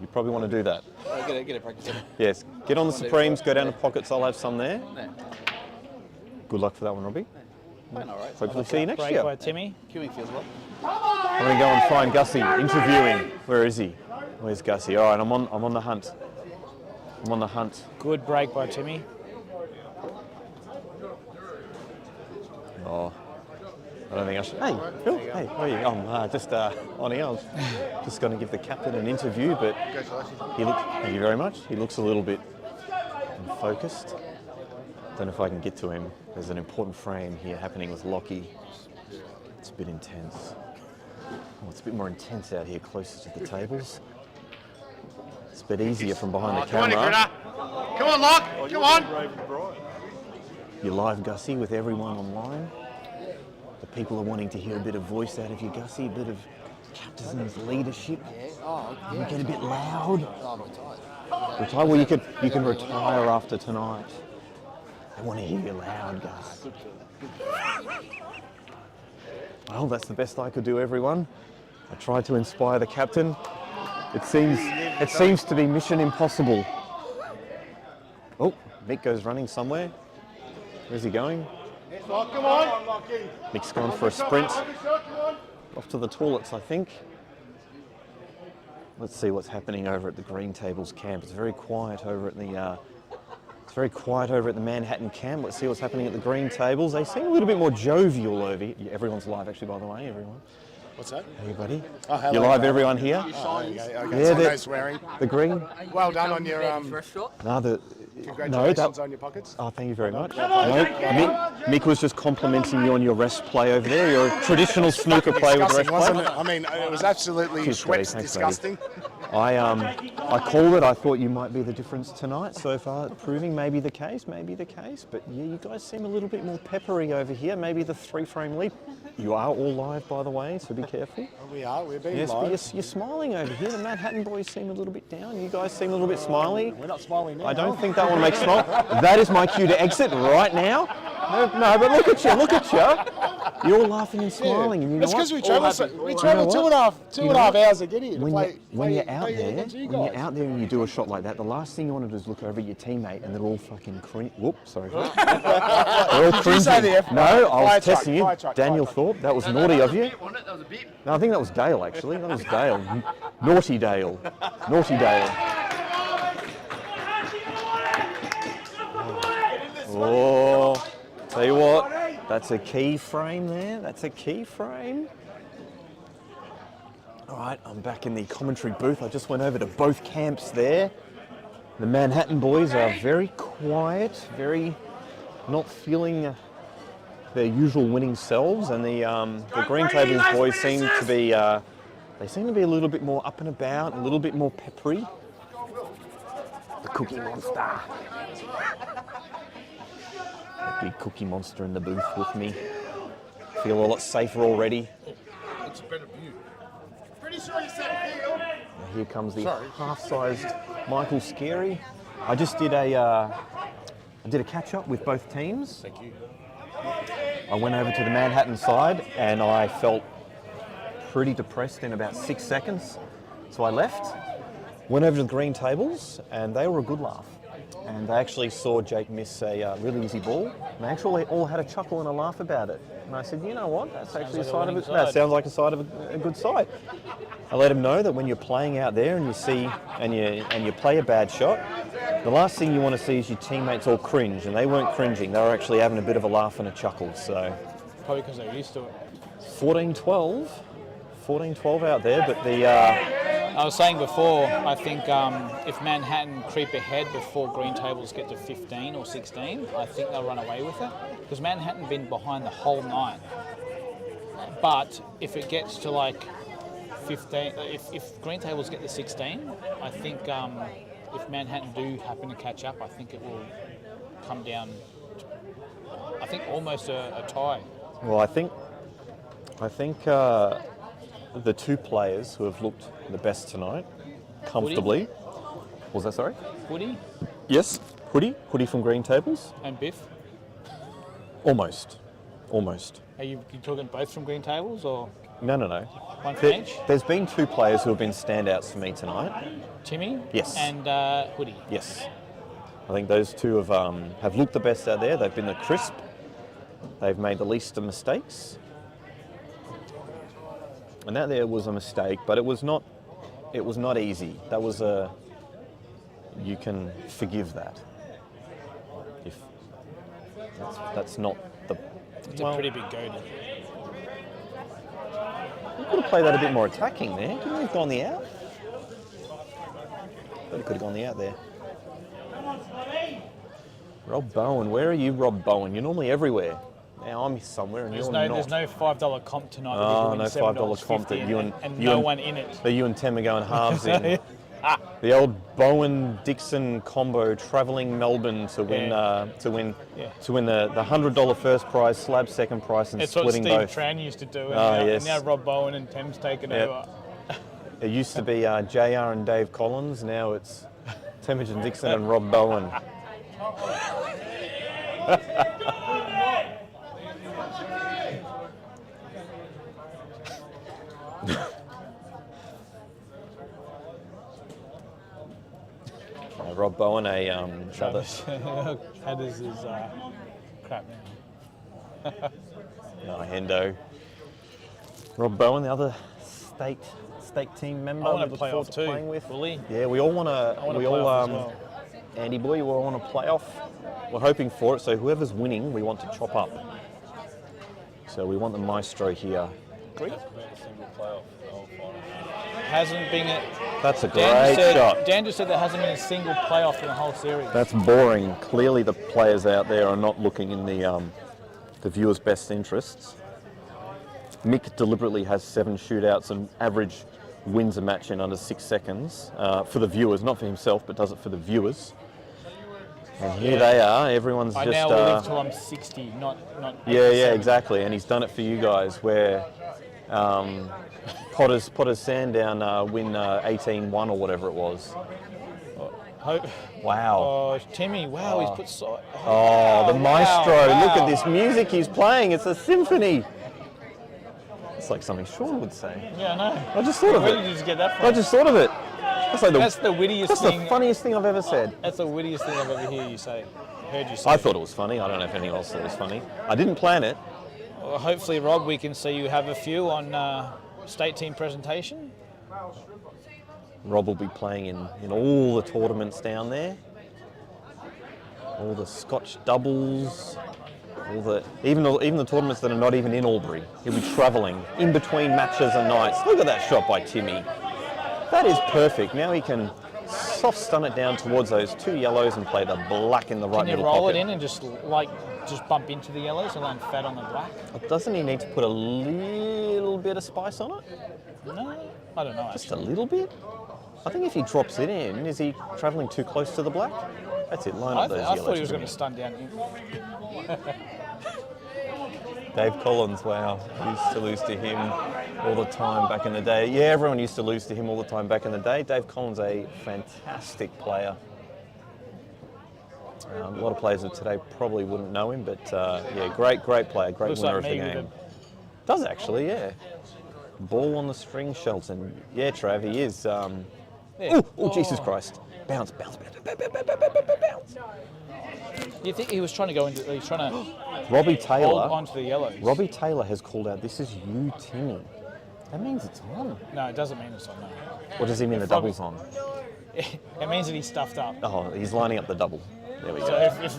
You probably want to do that. I'll get a practice. Yes. Get on the Supremes. Go down to Pockets. I'll have some there. Yeah. Good luck for that one, Robbie. Fine, all right. Hopefully see you next Break year. by Timmy. Queuing feels well. I'm going to go and find Gussie. Interviewing. Where is he? Where's Gussie? All right, I'm on the hunt. I'm on the hunt. Good break by Timmy. Oh, I don't think I should. Hey, Phil. Hey, how are you? I'm just on here. I was just going to give the captain an interview, but thank you very much. He looks a little bit unfocused. Don't know if I can get to him. There's an important frame here happening with Lockie. It's a bit intense. Oh, it's a bit more intense out here, closer to the tables. It's a bit easier from behind the camera. Come on, Locke. Come on. You're live, Gussie, with everyone online. The people are wanting to hear a bit of voice out of you, Gussie, a bit of captain's leadership. You get a bit loud. Retire? Well, you can retire after tonight. I want to hear you loud, Gus. Well, that's the best I could do, everyone. I tried to inspire the captain. It seems to be mission impossible. Oh, Mick goes running somewhere. Where's he going? Come on. Mick's gone for a sprint. Off to the toilets, I think. Let's see what's happening over at the Green Tables camp. It's very quiet over at the Manhattan camp. Let's see what's happening at the Green Tables. They seem a little bit more jovial over here. Yeah, everyone's live, actually, by the way, everyone. What's that? Hey, buddy. Oh, hello. You're live, everyone here. Oh, okay. Yeah, So no swearing. The Green. Well done on your congratulations on your pockets. Oh, thank you very much. Mick was just complimenting you on your rest play over there. Your traditional snooker play with rest play. Wasn't it? I mean, it was absolutely disgusting. I called it. I thought you might be the difference tonight so far, proving maybe the case. But yeah, you guys seem a little bit more peppery over here. Maybe the 3-frame leap You are all live, by the way, so be careful. We are. We're being Yes, but live. you're smiling over here. The Manhattan boys seem a little bit down. You guys seem a little bit smiley. We're not smiling now. I don't think that will make smile. That is my cue to exit right now. No, but look at you. You're all laughing and smiling. And you know It's because what? we travel two and a half hours to get here. When you're out there and you do a shot like that, the last thing you want to do is look over at your teamate and they're all fucking cringe. Whoops, sorry. They're all cringing. No, I was testing you. Daniel Thorpe, that was naughty of you. No, I think that was Dale actually. That was Dale. Naughty Dale. Naughty Dale. Oh, tell you what, that's a key frame there. That's a key frame. All right, I'm back in the commentary booth. I just went over to both camps there. The Manhattan boys are very quiet, very not feeling their usual winning selves, and the Green Tables boys seem to be a little bit more up and about, a little bit more peppery. The Cookie Monster. A big Cookie Monster in the booth with me. Feel a lot safer already. It's a better view. Pretty sure you said field. Here comes the half-sized Michael Scary. I just did a catch-up with both teams. Thank you. I went over to the Manhattan side and I felt pretty depressed in about 6 seconds. So I left, went over to the Green Tables, and they were a good laugh. And they actually saw Jake miss a really easy ball. And they actually all had a chuckle and a laugh about it. And I said, you know what? That's actually a side of it. That sounds like a side of a good side. I let them know that when you're playing out there and you see and you play a bad shot, the last thing you want to see is your teammates all cringe, and they weren't cringing. They were actually having a bit of a laugh and a chuckle. So Probably because they're used to it. 14-12 out there, but the. I was saying before, I think if Manhattan creep ahead before Green Tables get to 15 or 16, I think they'll run away with it. Because Manhattan been behind the whole night. But if it gets to like 15, if Green Tables get to 16, I think if Manhattan do happen to catch up, I think it will come down to, I think, almost a tie. Well, I think the two players who have looked the best tonight, comfortably. Hoodie? What was that, sorry? Hoodie Yes, Hoodie from Green Tables. and Biff. Almost. Are you talking both from Green Tables or No. one from each? There's been two players who have been standouts for me tonight. Timmy? Yes. And Hoodie. Yes. I think those two have looked the best out there. They've been the crisp. They've made the least of mistakes. And that there was a mistake, but it was not easy. That was you can forgive that. If that's not the... It's a pretty big goatee. You could have played that a bit more attacking there. Couldn't you have gone the out? But you could have gone the out there. Rob Bowen, where are you, Rob Bowen? You're normally everywhere. Now I'm somewhere and you're not. There's no $5 comp tonight. Oh, no $5 comp that you and no one in it. That you and Tem are going halves in. The old Bowen-Dixon combo, travelling Melbourne to win the $100 first prize, slab second prize, and it's splitting both. It's what Steve Tran used to do, and now Rob Bowen and Tem's taken over. It used to be JR and Dave Collins. Now it's Temujin Dixon and Rob Bowen. Rob Bowen, another... Hatters is crap now. No, Hendo. Rob Bowen, the other state team member. I want to look play forward off to too. playing with. Willie. Yeah, we all want to. We all, well. Andy boy, we all want to play off. We're hoping for it. So whoever's winning, we want to chop up. So we want the maestro here. Agree? Hasn't been it. That's a great shot. Dan just said there hasn't been a single playoff in the whole series. That's boring. Clearly, the players out there are not looking in the viewers' best interests. Mick deliberately has 7 shootouts and average wins a match in under 6 seconds for the viewers, not for himself, but does it for the viewers. And here they are. Everyone's I just. now will live till I'm 60, not. Yeah, 87. exactly. And he's done it for you guys, where Potter's Sandown win 18-1 or whatever it was. Wow. Oh, Timmy! Wow, he's put so. Oh, the maestro! Wow. Look at this music he's playing. It's a symphony. It's like something Sean would say. Yeah, I know. I just thought of Where it. did you just get that from? I just thought of it. That's the wittiest That's thing. the funniest thing I've ever said. That's the wittiest thing I've ever heard you say. I thought it was funny. I don't know if anyone else thought it was funny. I didn't plan it. Well, hopefully, Rob, we can see you have a few on state team presentation. Rob will be playing in all the tournaments down there. All the Scotch doubles, even the tournaments that are not even in Albury. He'll be travelling in between matches and nights. Look at that shot by Timmy. That is perfect. Now he can soft stun it down towards those two yellows and play the black in the right middle pocket. Can you roll it in and just bump into the yellows and land fat on the black? Doesn't he need to put a little bit of spice on it? No, I don't know. Just a little bit? I think if he drops it in, is he travelling too close to the black? That's it, line up those yellows. I thought he was going to stun down him. Dave Collins, wow. Used to lose to him all the time back in the day. Yeah, everyone used to lose to him all the time back in the day. Dave Collins, a fantastic player. A lot of players of today probably wouldn't know him, but yeah, great player, great Looks winner like of the game. Does actually, yeah. Ball on the string, Shelton. Yeah, Trav, he is. Oh, Jesus Christ. Bounce. You think he was trying to go into? He's trying to. Robbie Taylor. Hold onto the yellows. Robbie Taylor has called out, "This is you, Timmy." That means it's on. No, it doesn't mean it's on. No. What does he mean? The double's on. It means that he's stuffed up. Oh, he's lining up the double. There we go. So if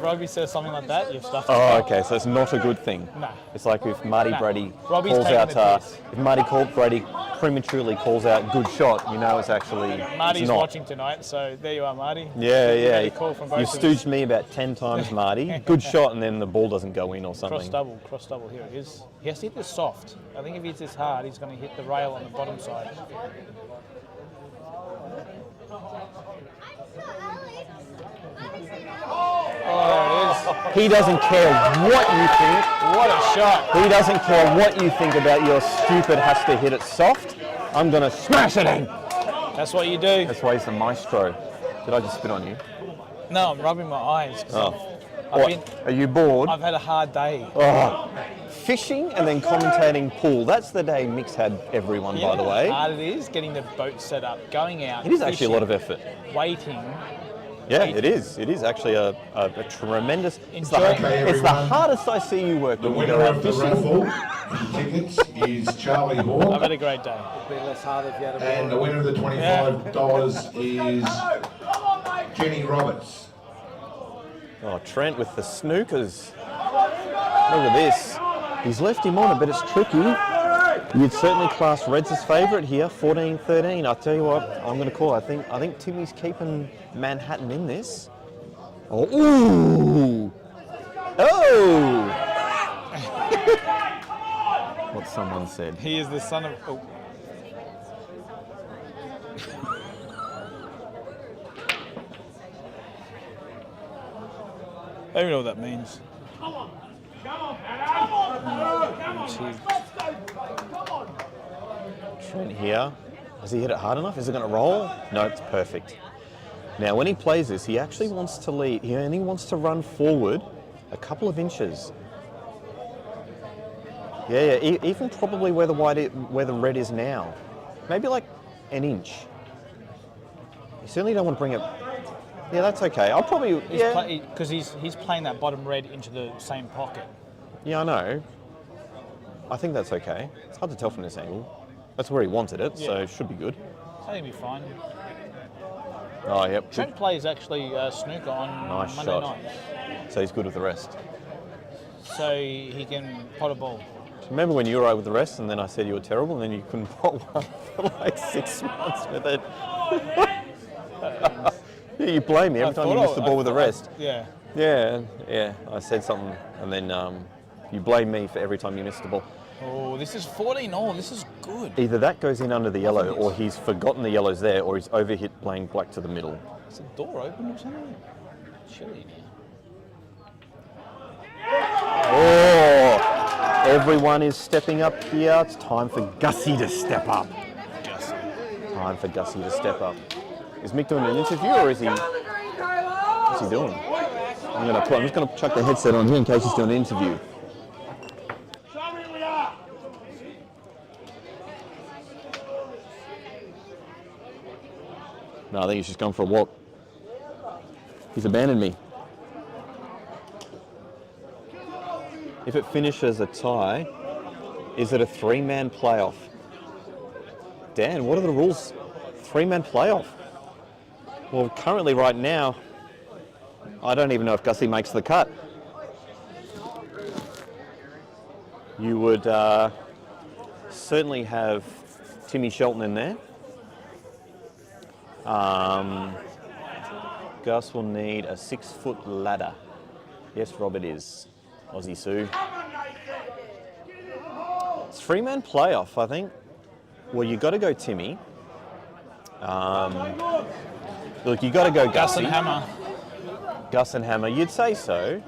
Robbie says something like that, you've stuffed up. Oh, okay. So it's not a good thing. No. It's like if Marty Brady Robbie's calls taking out. the piss. If Marty Brady prematurely calls out "good shot," you know it's actually. Marty's it's not. watching tonight, so there you are, Marty. Yeah. You call from both You of us. stooged me about 10 times, Marty. Good shot, and then the ball doesn't go in or something. Cross double. Here it is. He has to hit this soft. I think if he hits this hard, he's going to hit the rail on the bottom side. Oh, there it is. He doesn't care what you think. What a shot. He doesn't care what you think about your stupid has to hit it soft. I'm going to smash it in. That's what you do. That's why he's the maestro. Did I just spit on you? No, I'm rubbing my eyes. Are you bored? I've had a hard day. Oh. Fishing and then commentating pool. That's the day Mick's had everyone, by the way. How hard it is getting the boat set up, going out. It is actually a lot of effort. Waiting. Yeah, it is. It is actually a tremendous. It's the everyone. hardest I see you work. The when you winner go out of the fishing. raffle tickets is Charlie Hawk. I've had a great day. And the winner of the $25 is Jenny Roberts. Oh, Trent with the snookers. Look at this. He's left him on it, but it's tricky. You'd certainly class Reds as favourite here, 14-13. I'll tell you what, I'm going to call. I think Timmy's keeping Manhattan in this. Oh, ooh! Oh! What someone said. He is the son of. Oh. I don't even know what that means. Trent here. Has he hit it hard enough? Is it going to roll? No, it's perfect. Now, when he plays this, he actually wants to lead. He only wants to run forward a couple of inches. Yeah, even probably where the red is now. Maybe like an inch. You certainly don't want to bring it. Yeah, that's okay. I'll probably. Because he's playing that bottom red into the same pocket. Yeah, I know. I think that's okay. It's hard to tell from this angle. That's where he wanted it, so it should be good. I think he'll be fine. Oh, yep. Trent plays actually snooker on Monday nights. So he's good with the rest. So he can pot a ball. Remember when you were right with the rest and then I said you were terrible and then you couldn't pot one for like 6 months with it? Yeah, you blame me every time you miss the ball with the rest. Yeah. Yeah. I said something and then you blame me for every time you missed the ball. Oh, this is 14-all. This is good. Either that goes in under the yellow or he's forgotten the yellow's there or he's overhit playing black to the middle. Is the door open or something? chilly now. Oh, everyone is stepping up here. It's time for Gussie to step up. Time for Gussie to step up. Is Mick doing an interview or is he? What's he doing? I'm just gonna chuck the headset on here in case he's doing an interview. No, I think he's just gone for a walk. He's abandoned me. If it finishes a tie, is it a 3-man playoff? Dan, what are the rules? 3-man playoff? Well, currently right now, I don't even know if Gussie makes the cut. You would certainly have Timmy Shelton in there. Gus will need a 6-foot ladder. Yes, Rob, it is. Aussie Sue. It's 3-man playoff, I think. Well, you got to go Timmy. Look, you got to go Gus Gussie. and Hammer. Gus and Hammer, you'd say so.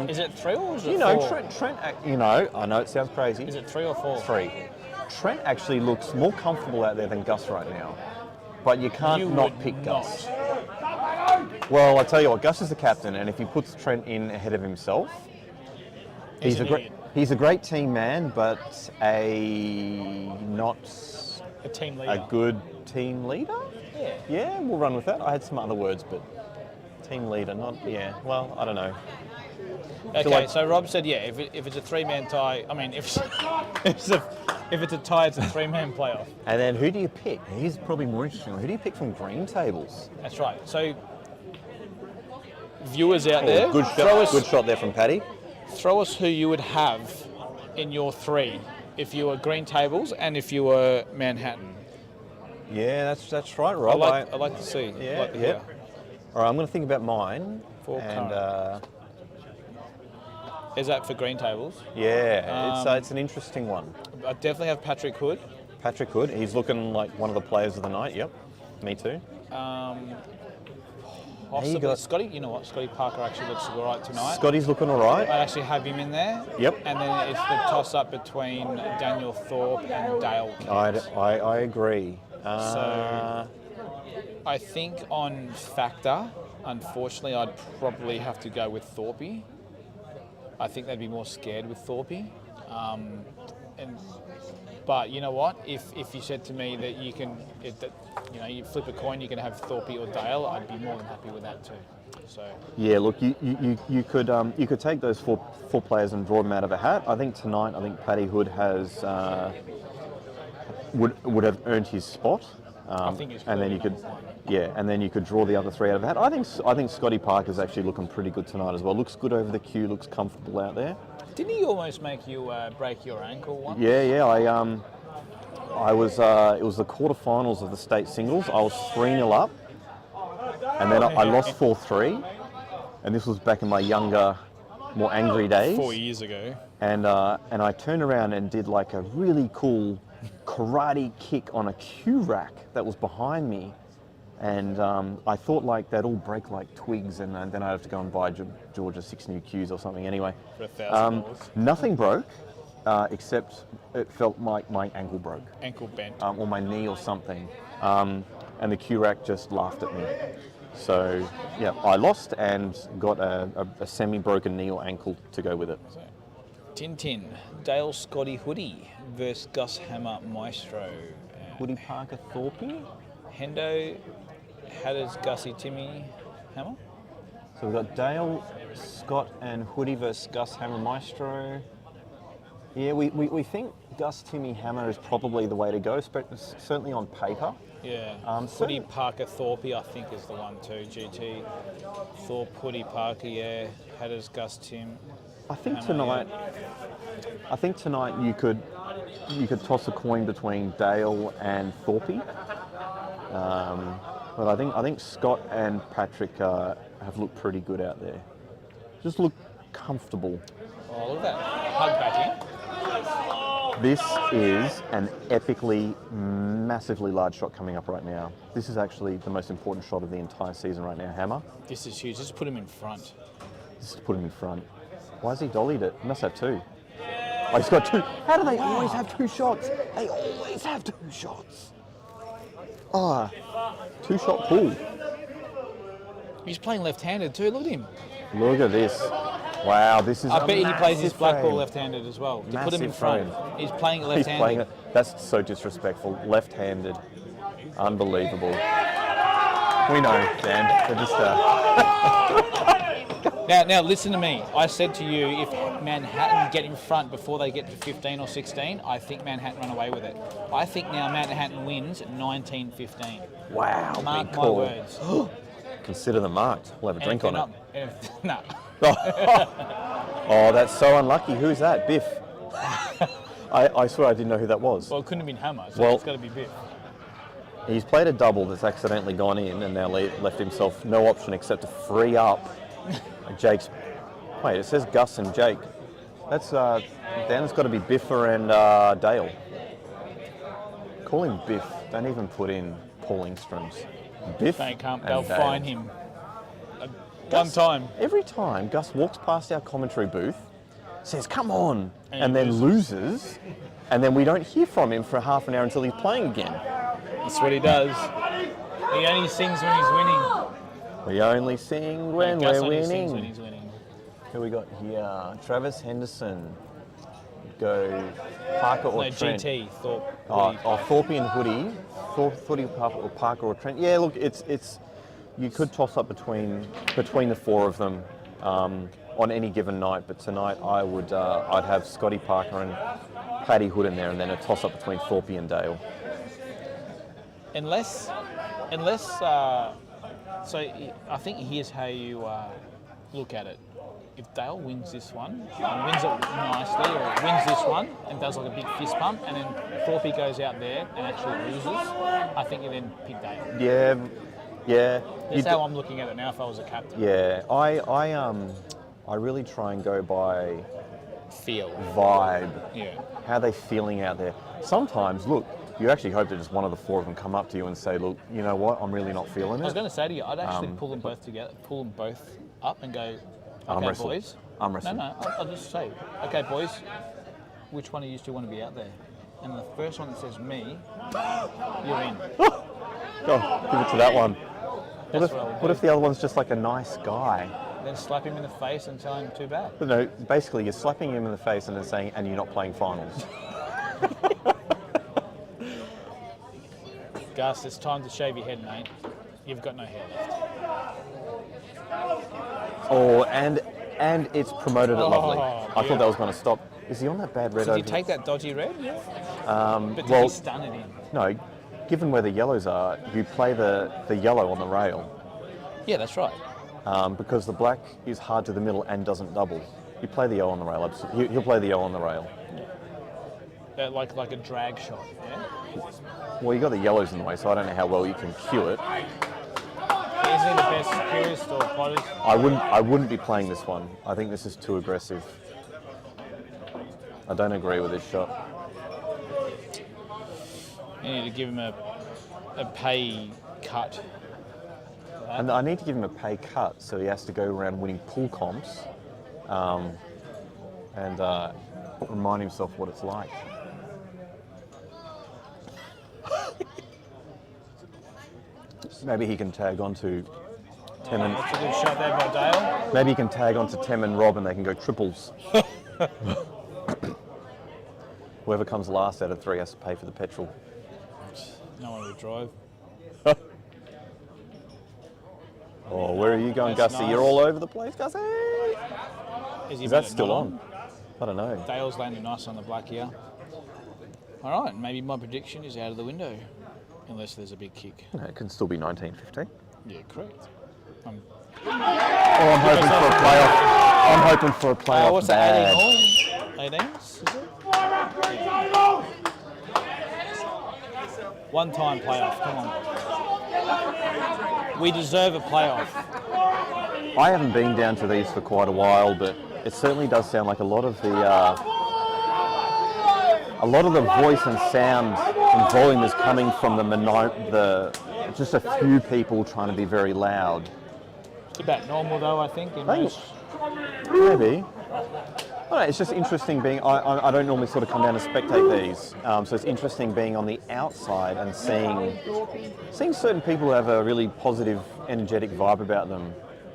Is it 3 or is it you know, 4? Trent, you know, I know it sounds crazy. Is it 3 or 4? 3. Trent actually looks more comfortable out there than Gus right now. But you can't not pick Gus. Well, I tell you what, Gus is the captain, and if he puts Trent in ahead of himself, he's a great team man, but not a team leader. A good team leader? Yeah. Yeah, we'll run with that. I had some other words, but team leader, not, yeah, well, I don't know. Okay, so Rob said, yeah, if it's a 3-man tie, I mean, if it's a tie, it's a 3-man playoff. And then who do you pick? Here's probably more interesting. Who do you pick from green tables? That's right. So, viewers out there, good shot there from Paddy. Throw us who you would have in your 3 if you were green tables and if you were Manhattan. Yeah, that's right, Rob. I'd like to see. Yeah, like to yeah. hear. All right, I'm going to think about mine. Is that for green tables? Yeah, it's an interesting one. I definitely have Patrick Hood. Patrick Hood, he's looking like one of the players of the night. Yep, me too. Possibly Scotty. You know what? Scotty Parker actually looks all right tonight. Scotty's looking all right. I actually have him in there. Yep. And then it's the toss-up between Daniel Thorpe and Dale Kent. I agree. So I think on factor, unfortunately, I'd probably have to go with Thorpe. I think they'd be more scared with Thorpe. But you know what? If you said to me that you can, you flip a coin, you can have Thorpe or Dale, I'd be more than happy with that too. So yeah, look, you could take those four players and draw them out of a hat. I think tonight, Paddy Hood has would have earned his spot. I think he's and then you could. Yeah, and then you could draw the other 3 out of the hat. I think Scotty Parker's actually looking pretty good tonight as well. Looks good over the cue, looks comfortable out there. Didn't he almost make you break your ankle once? Yeah. I was. It was the quarterfinals of the state singles. I was 3-0 up, and then I lost 4-3. And this was back in my younger, more angry days. 4 years ago. And I turned around and did like a really cool karate kick on a cue rack that was behind me. And I thought like they'd all break like twigs, and then I'd have to go and buy Georgia 6 new cues or something. Anyway, for $1,000. Nothing broke, except it felt like my ankle broke. Ankle bent. Or my knee or something. And the cue rack just laughed at me. So yeah, I lost and got a semi-broken knee or ankle to go with it. So, Tintin, Dale Scotty Hoodie versus Gus Hammer Maestro. Hoodie Parker Thorpe. Hendo. How does Gussie Timmy Hammer? So we've got Dale, Scott and Hoodie versus Gus Hammer Maestro. Yeah, we think Gus Timmy Hammer is probably the way to go, certainly on paper. Yeah. Hoodie Parker Thorpe, I think, is the one too. GT. Thorpe, Hoodie Parker, yeah. How does Gus Tim? I think tonight you could toss a coin between Dale and Thorpe. But I think Scott and Patrick have looked pretty good out there. Just look comfortable. Oh, look at that hug batting. This is an epically, massively large shot coming up right now. This is actually the most important shot of the entire season right now, Hammer. This is huge. Just put him in front. Just put him in front. Why has he dollied it? He must have two. Oh, he's got two. How do they always have two shots? They always have two shots. Ah, two-shot pull. He's playing left-handed too. Look at him. Look at this. Wow, this is I bet he plays his black ball frame. left-handed as well. To put Massive him in front. frame. He's playing it He's playing left-handed. it. That's so disrespectful. Left-handed. Unbelievable. We know, Dan. They're just Now listen to me. I said to you, if Manhattan get in front before they get to 15 or 16, I think Manhattan run away with it. I think now Manhattan wins at 19-15. Wow, Mark big my call. words. Consider them marked. We'll have a drink on it. No. Oh, that's so unlucky. Who's that? Biff. I swear I didn't know who that was. Well, it couldn't have been Hammer, so Well- it's got to be Biff. He's played a double that's accidentally gone in and now left himself no option except to free up Jake's. Wait, it says Gus and Jake. That's then it's got to be Biffer and Dale. Call him Biff. Don't even put in Paul Ingstrom's. Biff. They can't. and They'll Dale. fine him. One Gus- time. Every time Gus walks past our commentary booth, says, "Come on," And and he then loses, and then we don't hear from him for half an hour until he's playing again. That's what he does. He only sings when he's winning. We only sing when Gus we're only winning. sings when he's winning. Who we got here? Travis Henderson. Go Parker or No, Trent? GT, Thorpe. Thorpe and Hoodie. Thorpe, Parker or Trent. Yeah, look, it's you could toss up between the four of them on any given night, but tonight I'd have Scotty Parker and Paddy Hood in there, and then a toss up between Thorpe and Dale. Unless, so I think here's how you look at it. If Dale wins this one, and wins it nicely, or wins this one, and does like a big fist pump, and then Thorpe goes out there and actually loses, I think you then pick Dale. Yeah. That's how I'm looking at it now if I was a captain. Yeah, I really try and go by Feel. vibe. Yeah. How are they feeling out there? Sometimes, look, you actually hope that just one of the four of them come up to you and say, look, you know what, I'm really not feeling it. I was going to say to you, I'd actually pull them both together, pull them both up and go, Arm okay, wrestle. boys. Arm wrestle. No, I'll just say, okay, boys, which one of you two want to be out there? And the first one that says me, you're in. Oh, give it to that one. That's What if the other one's just like a nice guy? Then slap him in the face and tell him too bad. But no, basically you're slapping him in the face and then saying, and you're not playing finals. Gus, it's time to shave your head, mate. You've got no hair left. Oh, and it's promoted at lovely. I yeah. thought that was going to stop. Is he on that bad red Did over you take that dodgy red? But did well, he stun it in? No, given where the yellows are, you play the yellow on the rail. Yeah, that's right. Because the black is hard to the middle and doesn't double. You play the yellow on the rail. Absolutely. He'll play the yellow on the rail. Like a drag shot, yeah? Well, you got the yellows in the way, so I don't know how well you can cue it. Isn't he the best purist or plotters? I wouldn't be playing this one. I think this is too aggressive. I don't agree with this shot. You need to give him a pay cut. And I need to give him a pay cut, so he has to go around winning pool comps and remind himself what it's like. Maybe he can tag on to Tem and... That's a good shot there by Dale. Maybe he can tag on to Tem and Rob and they can go triples. Whoever comes last out of three has to pay for the petrol. No one would drive. Oh, where are you going, That's Gussie? nice. You're all over the place, Gussie! Is that still not on? I don't know. Dale's landing nice on the black here. All right, maybe my prediction is out of the window, unless there's a big kick. No, it can still be 19-15. Yeah, correct. I'm hoping for a playoff. I'm hoping for a playoff. What's bad. that, 18 all? 18s, is it? One-time playoff, come on. We deserve a playoff. I haven't been down to these for quite a while, but it certainly does sound like a lot of the a lot of the voice and sound and volume is coming from just a few people trying to be very loud. It's about normal though, I think. Maybe. I don't know, it's just interesting being, I don't normally sort of come down to spectate these, so it's interesting being on the outside and seeing certain people who have a really positive, energetic vibe about them.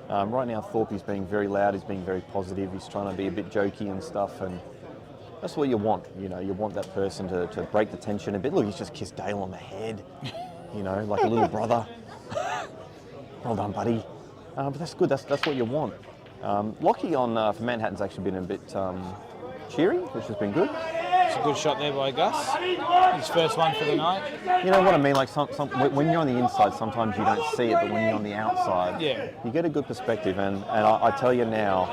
Right now Thorpe is being very loud, he's being very positive, he's trying to be a bit jokey and stuff, and that's what you want, you know, you want that person to break the tension a bit. Look, he's just kissed Dale on the head, you know, like a little brother. Well done, buddy. But that's good, that's what you want. Lockie for Manhattan's actually been a bit cheery, which has been good. It's a good shot there by Gus. His first one for the night. You know what I mean? Like when you're on the inside, sometimes you don't see it, but when you're on the outside, you get a good perspective. And I tell you now,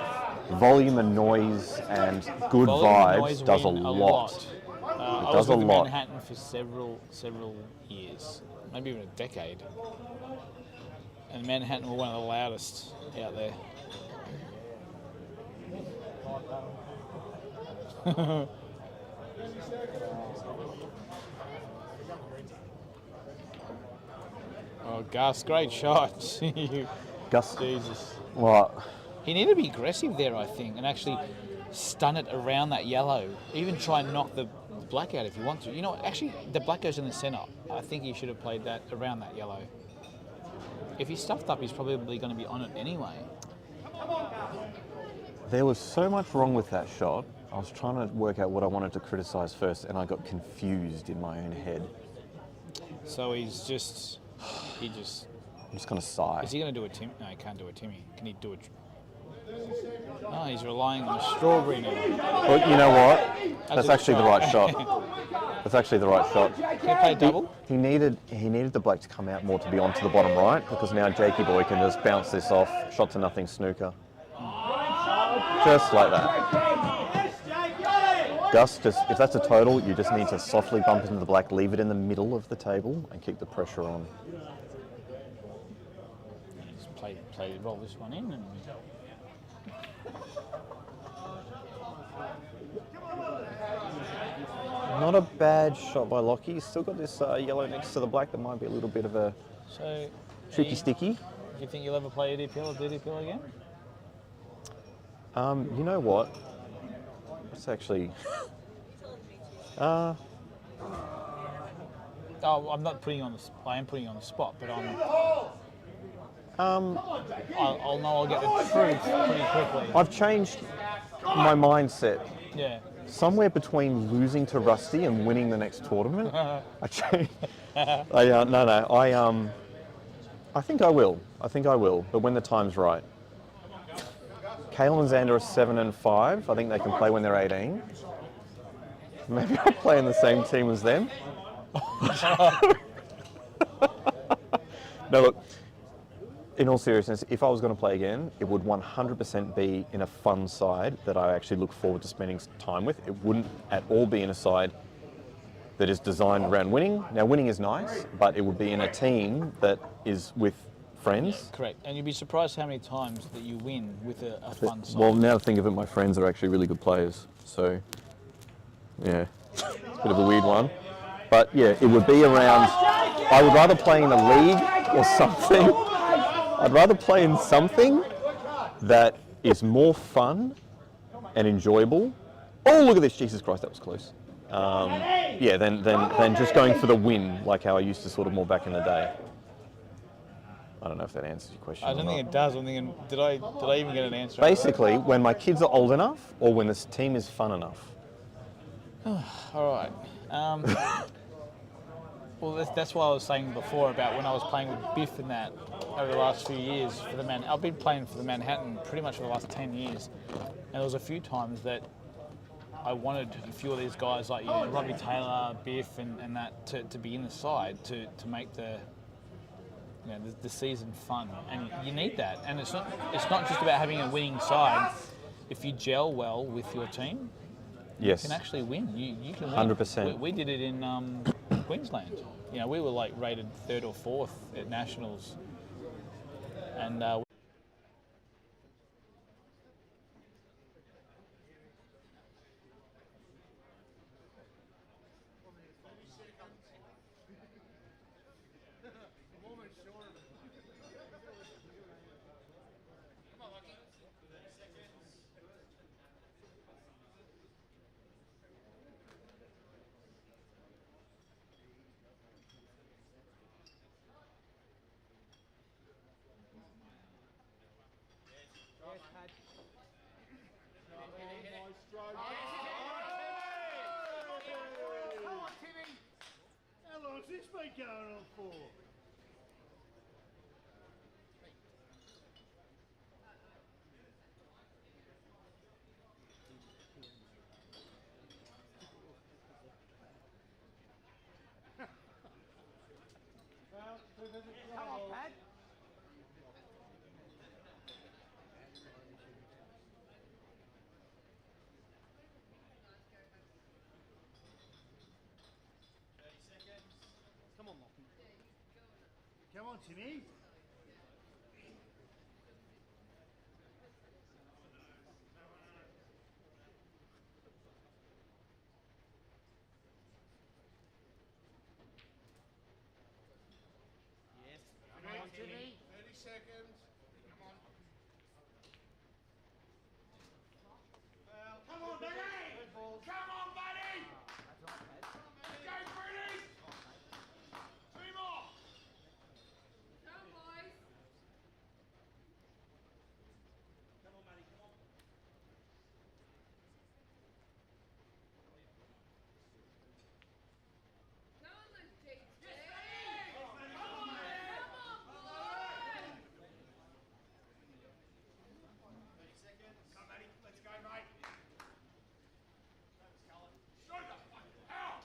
volume and noise and good vibes does a lot. I was with Manhattan for several years, maybe even a decade. And Manhattan were one of the loudest out there. Oh, Gus, great shot. Gus, Jesus. What? He needed to be aggressive there, I think, and actually stun it around that yellow. Even try and knock the black out if you want to. You know, actually, the black goes in the centre. I think he should have played that around that yellow. If he's stuffed up, he's probably going to be on it anyway. There was so much wrong with that shot. I was trying to work out what I wanted to criticise first, and I got confused in my own head. So I'm just going to sigh. Is he going to do a Tim? No, he can't do a Timmy. Can he do it? Oh, he's relying on a strawberry now. Well, you know what? That's actually the right shot. That's actually the right shot. Can he play double? He needed the black to come out more to be onto the bottom right, because now Jakey boy can just bounce this off, shot to nothing snooker. Just like that. Gus, if that's a total, you just need to softly bump into the black, leave it in the middle of the table, and keep the pressure on. Just roll this one in. And not a bad shot by Lockie. He's still got this yellow next to the black that might be a little bit of a tricky sticky. Do you think you'll ever play EDPL or DDPL again? You know what? It's actually... Oh, I'm not putting you on the... I am putting you on the spot, but I'll get the truth pretty quickly. I've changed my mindset. Yeah. Somewhere between losing to Rusty and winning the next tournament. I changed. I think I will. But when the time's right. Kale and Xander are 7 and 5. I think they can play when they're 18. Maybe I'll play in the same team as them. No, look. In all seriousness, if I was going to play again, it would 100% be in a fun side that I actually look forward to spending time with. It wouldn't at all be in a side that is designed around winning. Now, winning is nice, but it would be in a team that is with friends. Correct. And you'd be surprised how many times that you win with a fun side. Well, now to think of it, my friends are actually really good players. So, yeah, it's a bit of a weird one. But, yeah, it would be around... I would rather play in a league or something... I'd rather play in something that is more fun and enjoyable. Oh, look at this. Jesus Christ, that was close. Yeah, than just going for the win, like how I used to sort of more back in the day. I don't know if that answers your question. I don't think it does. I'm thinking, did I even get an answer? Basically, when my kids are old enough or when this team is fun enough. All right. Well, that's what I was saying before about when I was playing with Biff and that over the last few years for the I've been playing for the Manhattan pretty much for the last 10 years. And there was a few times that I wanted a few of these guys like Robbie Taylor, Biff and that to be in the side to make the season fun. And you need that. And it's not just about having a winning side. If you gel well with your team, yes, you can actually win. You can win. 100%. We did it in Queensland. We were like rated 3rd or 4th at Nationals. And What's this been going on for? Come on, Pat. Come on, Lockie. Come on, Timmy. Yes. Come on, Timmy. 30 seconds. Come on. Come on, buddy! Come on, buddy! Let's go, British! Three more! Come, boys. Come on, buddy, come on. Come on, little JJ. Come on, Come on, boy. 30 seconds. Come, buddy, let's go, mate. Shoot the fuck out!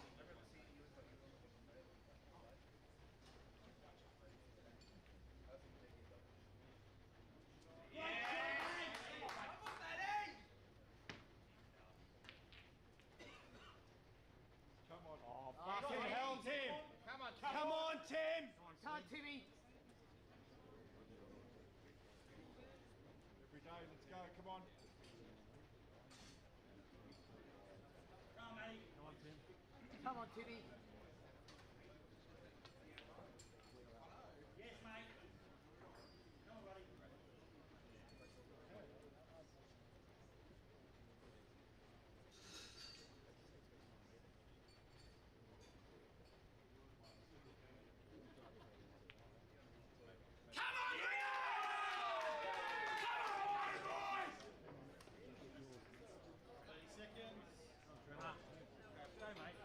Fucking hell, Tim. Come on, Come on, Tim. Come on, Timmy. Every day, let's go. Come on. Come on, mate. Come on, Tim. Come on, Timmy. Yes, mate. Come on, buddy. Come on, Rio! Come on, boys! 30 seconds. Go, mate.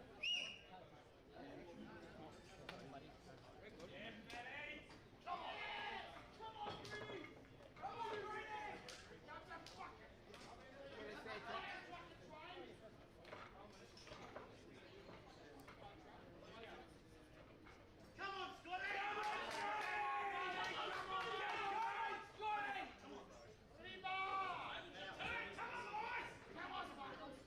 Yeah, Betty! Come on! Come on, Rudy! Come on, Rudy! Got the fucking... Come on, Scotty! Come on, Scotty! Come on, Scotty! Come on, boys! Come on, Sparkles!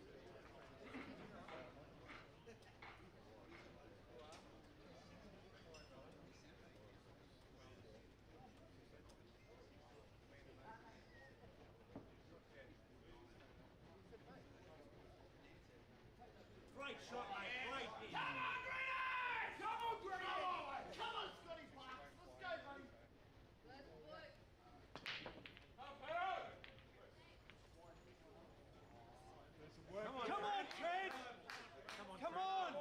Great shot, mate. Great hit. Come on, Greeny! Come on, Greeny! Come on, Scotty Parks. Let's go, buddy. Let's play. Come on, Trent. Come on. Come on,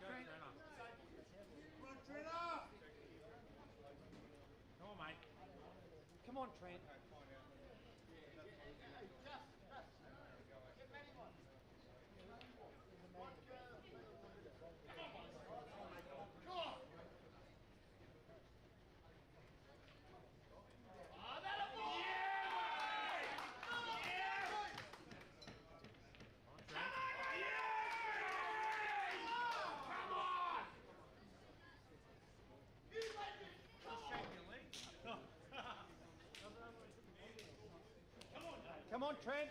Trent. Come on, Trent. Come on, mate. Come on, Trent. Come on. Oh, that'll go! Yeah! Yeah! Come on! Yeah! Come on! You like it! Come on! Come on, Trent.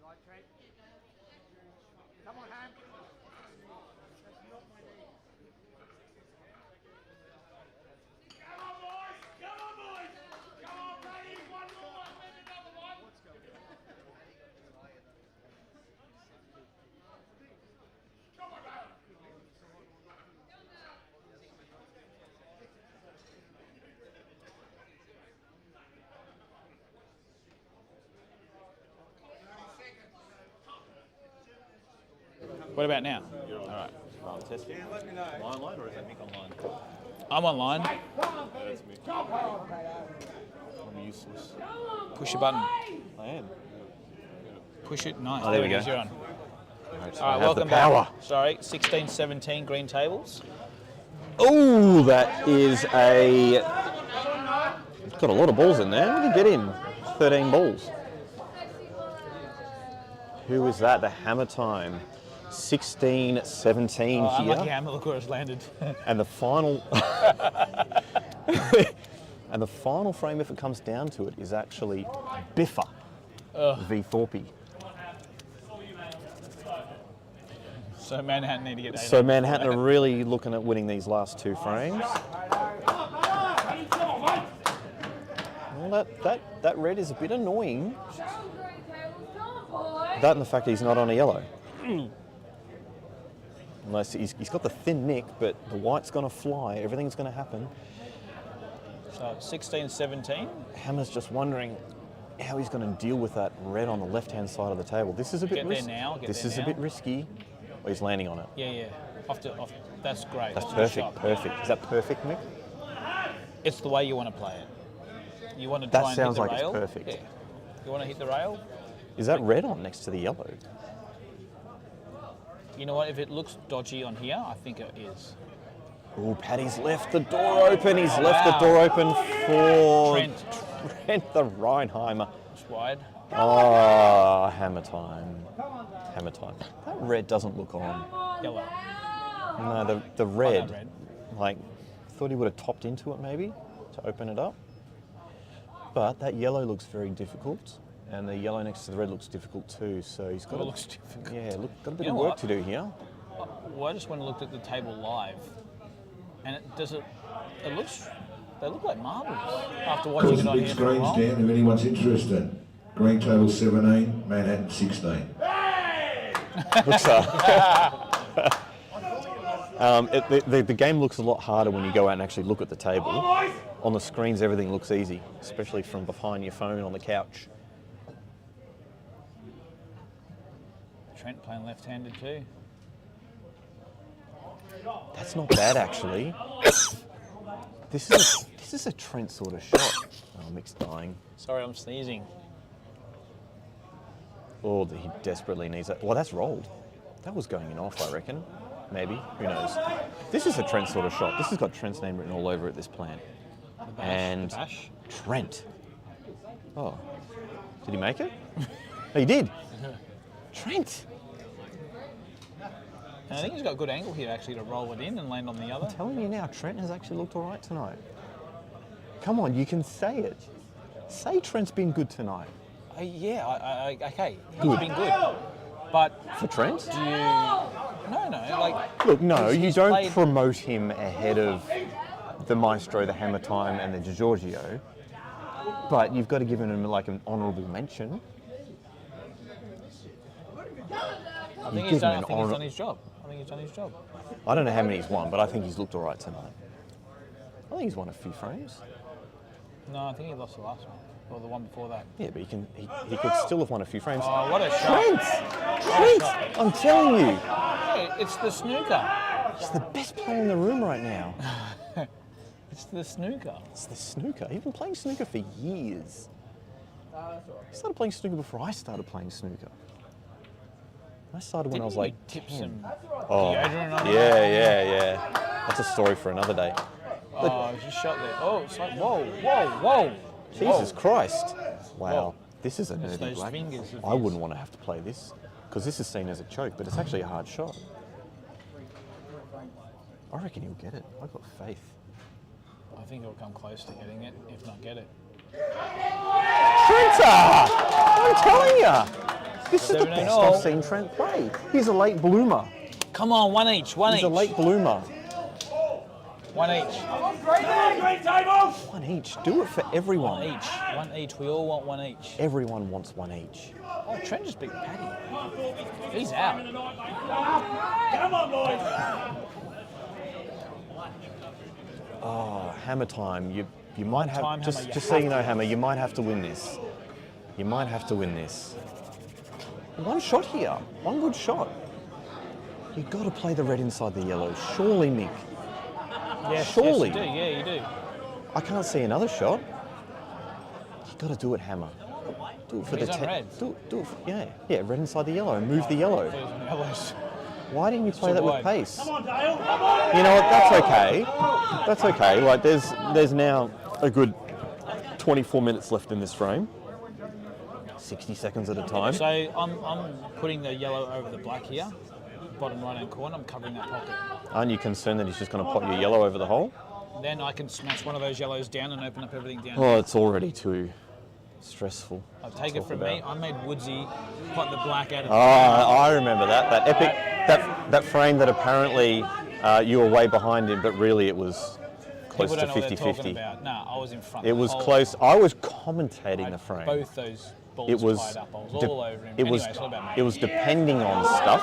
Right, Trent. Come on, Ham. Come on, boys! Come on, boys! Come on, buddy! One more! Maybe another one! Let's go. Come on, man! What about now? All right. Testing. Line or is that Mick online? I'm online. I'm useless. Push your button. I am. Push it. Nice. Oh, there we it is, go. You're on. Right, All right, welcome back. Sorry, 16-17 green tables. Oh, that is a... It's got a lot of balls in there. What did he get in? 13 balls. Who is that? The Hammer Time. 16-17 Oh, here. unlucky hammer, look where it's landed. And the final... and the final frame, if it comes down to it, is actually Biffa v Thorpe. So Manhattan need to get 8. So Manhattan are really looking at winning these last 2 frames. Well, that red is a bit annoying. That and the fact that he's not on a yellow. Unless he's got the thin nick, but the white's going to fly. Everything's going to happen. So 16-17. Hammer's just wondering how he's going to deal with that red on the left-hand side of the table. This is a bit risky. This is a bit risky. Oh, he's landing on it. Yeah. Off. That's great. That's a good perfect. shot. Perfect. Is that perfect, Mick? It's the way you want to play it. You want to That try and sounds hit the like it's rail. perfect. Yeah. You want to hit the rail. Is that red on next to the yellow? You know what? If it looks dodgy on here, I think it is. Oh, Paddy's left the door open. He's left the door open for Trent the Reinheimer. It's wide. Oh, hammer time. Hammer time. That red doesn't look on. Yellow. No, the red. that red. Like, thought he would have topped into it maybe to open it up. But that yellow looks very difficult. And the yellow next to the red looks difficult too. So he's got looks difficult. Yeah, got a bit You of know work what? to do here. Well, I just went and looked at the table live, and they look like marbles after watching Course, it on big here for a screens while. down if anyone's interested. Green table 17, Manhattan 16. Looks, the game looks a lot harder when you go out and actually look at the table. On the screens, everything looks easy, especially from behind your phone on the couch. Trent playing left-handed too. That's not bad, actually. This is a Trent sort of shot. Oh, Mick's dying. Sorry, I'm sneezing. Oh, he desperately needs that. Well, that's rolled. That was going in off, I reckon. Maybe. Who knows? This is a Trent sort of shot. This has got Trent's name written all over it, this plan. Bash, And bash. Trent. Oh. Did he make it? Oh, he did. Trent. And I think he's got a good angle here actually to roll it in and land on the other. I'm telling you now, Trent has actually looked all right tonight. Come on, you can say it. Say Trent's been good tonight. Yeah, okay. He's Good. been good. But For Trent? do you... No, like... Look, no, you he's don't played- promote him ahead of the Maestro, the Hammer Time, and the DiGiorgio. But you've got to give him like an honourable mention. I think he's done his job. I don't know how many he's won, but I think he's looked all right tonight. I think he's won a few frames. No, I think he lost the last one. Or the one before that. Yeah, but he could still have won a few frames. Oh, what a shot. Trent! I'm telling you. Hey, it's the snooker. He's the best player in the room right now. It's the snooker. It's the snooker. He's been playing snooker for years. He started playing snooker before I started playing snooker. I started when I was like tip 10. some Oh, deodorant on it? yeah. That's a story for another day. Oh, just shot there. Oh, it's like, whoa. Jesus Whoa. Christ. Wow. Whoa. This is a It's nerdy those black. fingers of I his. wouldn't want to have to play this because this is seen as a choke, but it's actually a hard shot. I reckon he'll get it. I've got faith. I think he'll come close to getting it, if not get it. Trenta! I'm telling you! This is the 17-0. best I've seen Trent play. He's a late bloomer. Come on, one each. He's a late bloomer. One each. One each. Do it for everyone. One each. We all want one each. Everyone wants one each. Oh, Trent just beat Paddy. He's out. Come on, boys. Oh, Hammer time. You might have Time, just Hammer, you just so have you know, to. Hammer, you might have to win this. You might have to win this. One shot here. One good shot. You've got to play the red inside the yellow. Surely, Mick. Yes, Surely. Yes, you do. Yeah, you do. I can't see another shot. You've got to do it, Hammer. Do it for He's the on red. Do it. Yeah, red inside the yellow and move the yellow. He's on yellows. Why didn't you play that with wide. pace? You know what? That's okay. That's okay. Like there's now a good 24 minutes left in this frame. 60 seconds at a time. So I'm putting the yellow over the black here, bottom right-hand corner. I'm covering that pocket. Aren't you concerned that he's just going to pot your yellow over the hole? Then I can smash one of those yellows down and open up everything down. Oh, it's already too stressful. I'll take it from me. I made Woodsy pot the black out of the I remember that. That epic, that frame that apparently you were way behind him, but really it was close People to don't know what they're talking 50-50. about. No, I was in front. It the was whole close. time. I was commentating the frame. Both those balls It was tied up. I was all over him. It Anyway, was it's all about me. it was depending on stuff.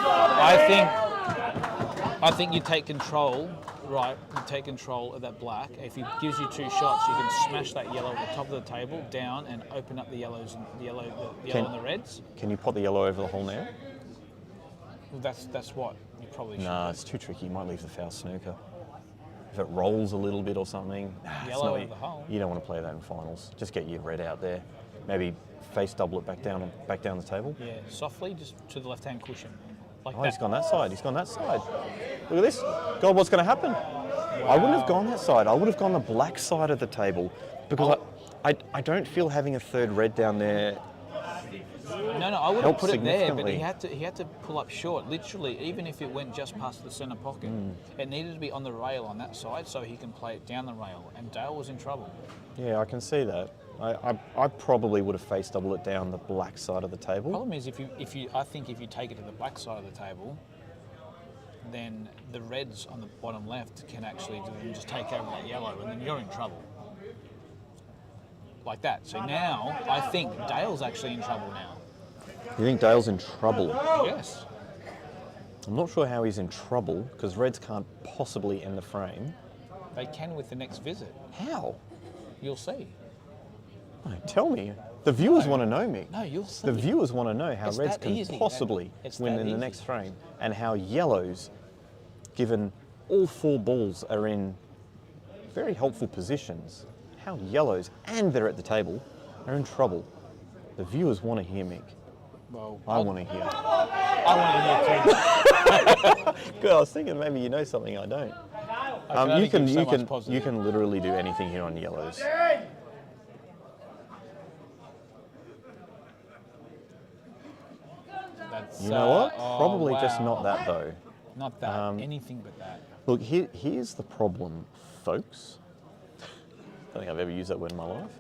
I think you take control, right? You take control of that black. If he gives you 2 shots, you can smash that yellow at the top of the table down and open up the yellows and the yellow and the reds. Can you pot the yellow over the hole now? Well, that's what you probably should. Nah, it's too tricky. You might leave the foul snooker. If it rolls a little bit or something, it's Yellow not- over the hole. You don't want to play that in finals. Just get your red out there. Maybe face double it back down the table. Yeah, softly, just to the left-hand cushion. Like Oh, that. he's gone that side. He's gone that side. Look at this. God, what's going to happen? I wouldn't have gone that side. I would have gone the black side of the table because I don't feel having a third red down there. No, I would have helps put it there, but significantly. he had to pull up short. Literally, even if it went just past the centre pocket, it needed to be on the rail on that side so he can play it down the rail. And Dale was in trouble. Yeah, I can see that. I probably would have face double it down the black side of the table. Problem is, if you take it to the black side of the table, then the reds on the bottom left can actually just take over that yellow, and then you're in trouble. Like that. So now I think Dale's actually in trouble now. You think Dale's in trouble? Yes. I'm not sure how he's in trouble because reds can't possibly end the frame. They can with the next visit. How? You'll see. No, tell me. The viewers want to know, Mick. No, you'll see. The viewers want to know how It's reds that can easy. possibly It's win that in the easy. next frame and how yellows, given all 4 balls are in very helpful positions, how yellows, and they're at the table, are in trouble. The viewers want to hear, Mick. Well, I want to hear. I want to hear too. Good, I was thinking maybe you know something I don't. only give so much positive. You can literally do anything here on yellows. That's, You know what? oh, Probably just wow. not that though. Not that. Anything but that. Look, here's the problem, folks. I don't think I've ever used that word in my life.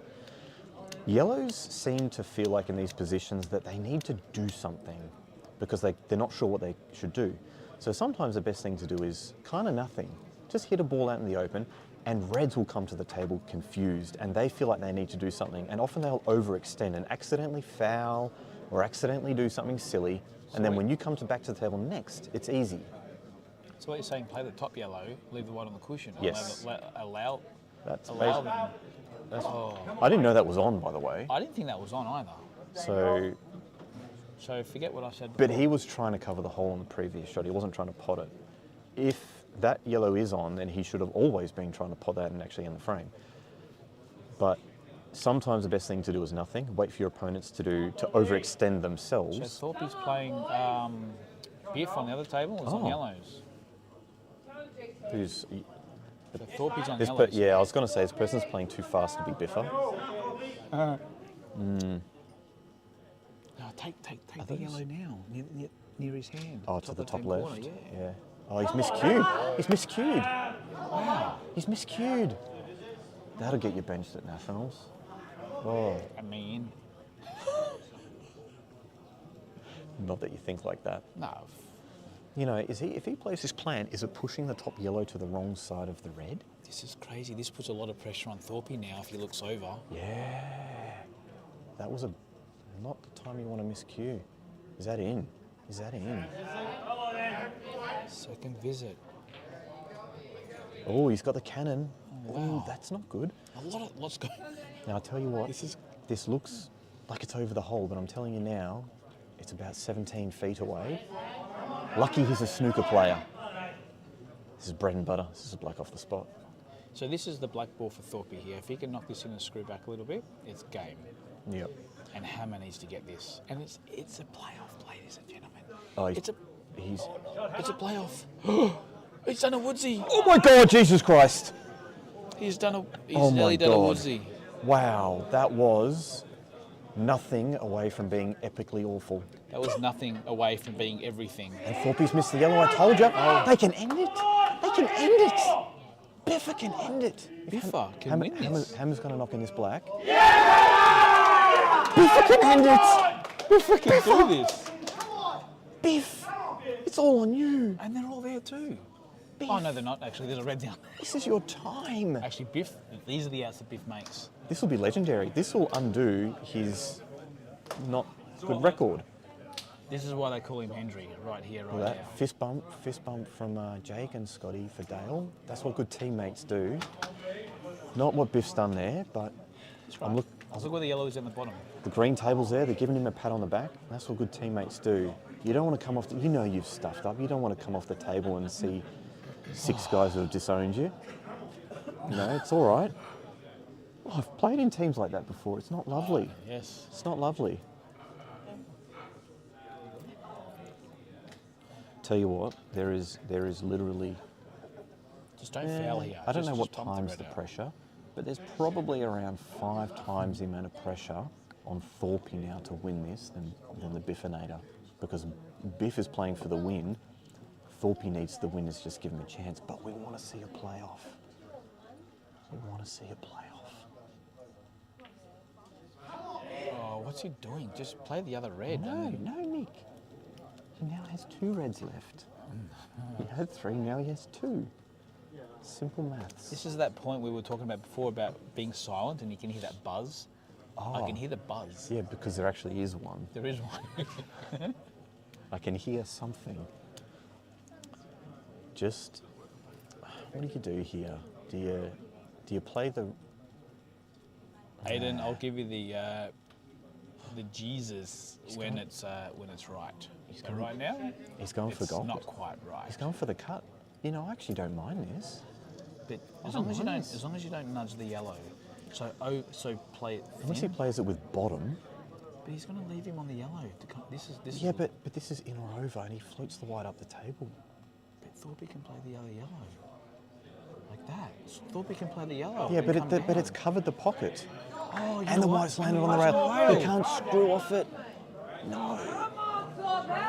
Yellows seem to feel like in these positions that they need to do something because they're not sure what they should do. So sometimes the best thing to do is kind of nothing. Just hit a ball out in the open and reds will come to the table confused and they feel like they need to do something and often they'll overextend and accidentally foul or accidentally do something silly and then when you come back to the table next, it's easy. So what you're saying, play the top yellow, leave the white on the cushion. Yes. Allow That's them. I didn't know that was on, by the way. I didn't think that was on either. So forget what I said But before. he was trying to cover the hole on the previous shot. He wasn't trying to pot it. If that yellow is on, then he should have always been trying to pot that and actually end the frame. But sometimes the best thing to do is nothing. Wait for your opponents to overextend themselves. So Thorpe's playing Biff on the other table. It's on yellows. Who's So Thorpe's on yellows. yeah, I was going to say this person's playing too fast to be Biffer. No, take the yellow now, near his hand. Oh, to the top left-hand left. corner, Yeah. Oh, he's miscued. He's miscued. Wow. He's miscued. That'll get you benched at nationals. Oh. I mean, Not that you think like that. no. You know, if he plays his plan, is it pushing the top yellow to the wrong side of the red? This is crazy. This puts a lot of pressure on Thorpe now if he looks over. Yeah. That was not the time you want to miscue. Is that in? Is that in? Second visit. Oh, he's got the cannon. Oh, wow. Oh, that's not good. Lots going. Now, I'll tell you what, this looks like it's over the hole, but I'm telling you now, it's about 17 feet away. Lucky he's a snooker player. This is bread and butter. This is a black off the spot. So this is the black ball for Thorpe here. If he can knock this in and screw back a little bit, it's game. Yep. And Hammer needs to get this. And it's a playoff, ladies and gentlemen. Oh, It's a playoff. He's done a woodsy. Oh my God, Jesus Christ! He's Oh my nearly done a God. woodsy. Wow, that was nothing away from being epically awful. That was nothing away from being everything. And Thorpe's missed the yellow, I told you. They can end it. They can end it. Biffa can end it. Biffa can win this. Hammer's going to knock in this black. Biffa can end it. Biffa can do this. Biff, it's all on you. And they're all there too. Biff. Oh no, they're not actually. There's a red down. This is your time. Actually, Biff. These are the outs that Biff makes. This will be legendary. This will undo his not good record. This is why they call him Hendry, right here, right Look at now. that fist bump from Jake and Scotty for Dale. That's what good teammates do. Not what Biff's done there, but That's right. Look where the yellow is in the bottom. the green table's there. They're giving him a pat on the back. That's what good teammates do. You don't want to come off. You know you've stuffed up. You don't want to come off the table and see 6 guys who have disowned you. No, it's all right. Oh, I've played in teams like that before. It's not lovely. Yes. It's not lovely. Tell you what, there is literally. Just don't foul here. I don't know what just pump times red the out. pressure, but there's probably around 5 times the amount of pressure on Thorpe now to win this than the Biffinator, because Biff is playing for the win. Thorpe needs the winners just give him a chance, but we want to see a playoff. We want to see a playoff. Oh, what's he doing? Just play the other red. No, Nick. He now has 2 reds left. He had 3, now he has 2. Simple maths. This is that point we were talking about before about being silent and you can hear that buzz. I can hear the buzz. Yeah, because there actually is one. There is one. I can hear something. Just, what do you do here? Do you play the? Aiden, I'll give you the Jesus when it's right. So right now, He's going for goal. It's not quite right. He's going for the cut. You know, I actually don't mind this. But I as don't long as you mind don't, this. as long as you don't nudge the yellow, so play it Unless he thin. plays it with bottom. But he's going to leave him on the yellow. This is. Yeah, but this is in or over, and he floats the white up the table. But Thorpe can play the other yellow. Like that. Thorpe can play the yellow. Yeah, and come but down. it's covered the pocket. Oh, you And the know what? white's landed on the White's rail. He can't screw off it. No.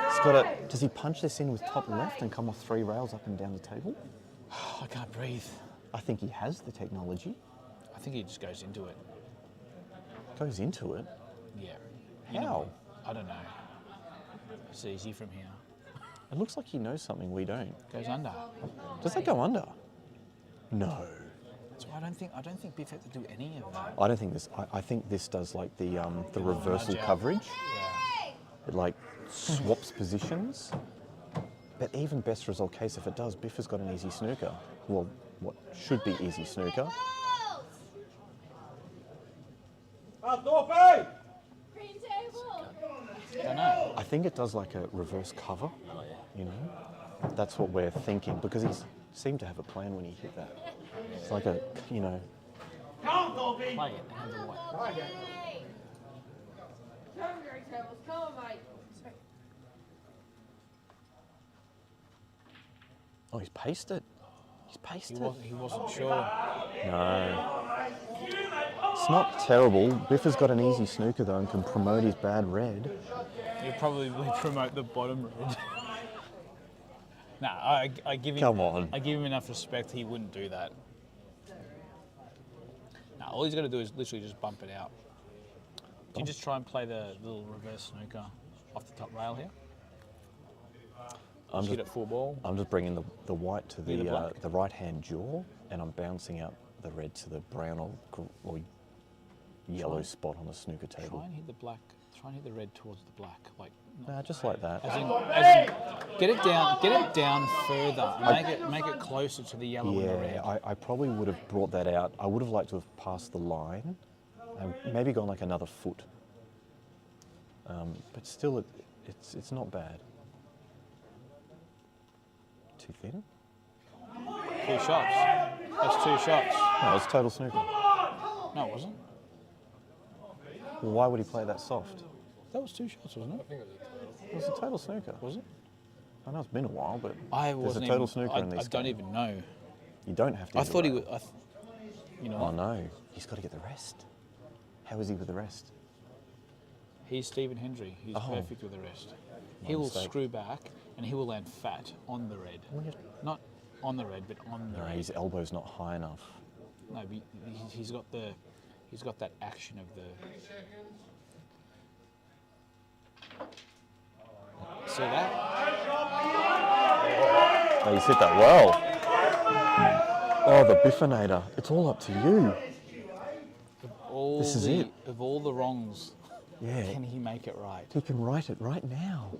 He's got to. Does he punch this in with top left and come off 3 rails up and down the table? I can't breathe. I think he has the technology. I think he just goes into it. Goes into it. Yeah. How? I don't know. It's easy from here. It looks like he knows something we don't. Goes under. Does that go under? No. So I don't think Biff had to do any of that. I don't think this. I think this does like the reversal nudge out. coverage. Yeah. It like swaps positions. But even best result case, if it does, Biff has got an easy snooker. Well, what should be easy snooker. Green table. I don't know. I think it does like a reverse cover. You know, that's what we're thinking because he seemed to have a plan when he hit that. It's like a, you know. Play it. Have the white. Come on, green tables. Come on, mate. Oh, he's pasted. He's pasted. He wasn't sure. No. It's not terrible. Biff has got an easy snooker though and can promote his bad red. He'll probably promote the bottom red. Nah, I give him. Come on. I give him enough respect. He wouldn't do that. Nah, all he's got to do is literally just bump it out. Do you just try and play the little reverse snooker off the top rail here? I'm Hit it full ball. I'm just bringing the white to Near the black? the right hand jaw, and I'm bouncing out the red to the brown or yellow spot on the snooker table. Try and hit the black. Try and hit the red towards the black. Like Nah, just like that. as in, get it down further. Make it closer to the yellow and the red. Yeah, I probably would have brought that out. I would have liked to have passed the line, and maybe gone like another foot. But still, it's not bad. too thin. 2 shots. That's 2 shots. No, it was total snooker. No, it wasn't. Well, why would he play that soft? That was 2 shots, wasn't it? It was a total snooker. Was it? I know it's been a while, but I there's a wasn't total even, snooker in I this don't game. even know. You don't have to. I thought he would. You know Oh what? no, he's got to get the rest. How is he with the rest? He's Stephen Hendry. He's Oh. perfect with the rest. My He will mistake. screw back and he will land fat on the red. Not on the red, but on the No, red. his elbow's not high enough. No, but he's got that action of the. See that? Oh, he's hit that well. Oh, the biffinator. It's all up to you. All This is it. Of all the wrongs, Yeah. can he make it right? He can right it right now.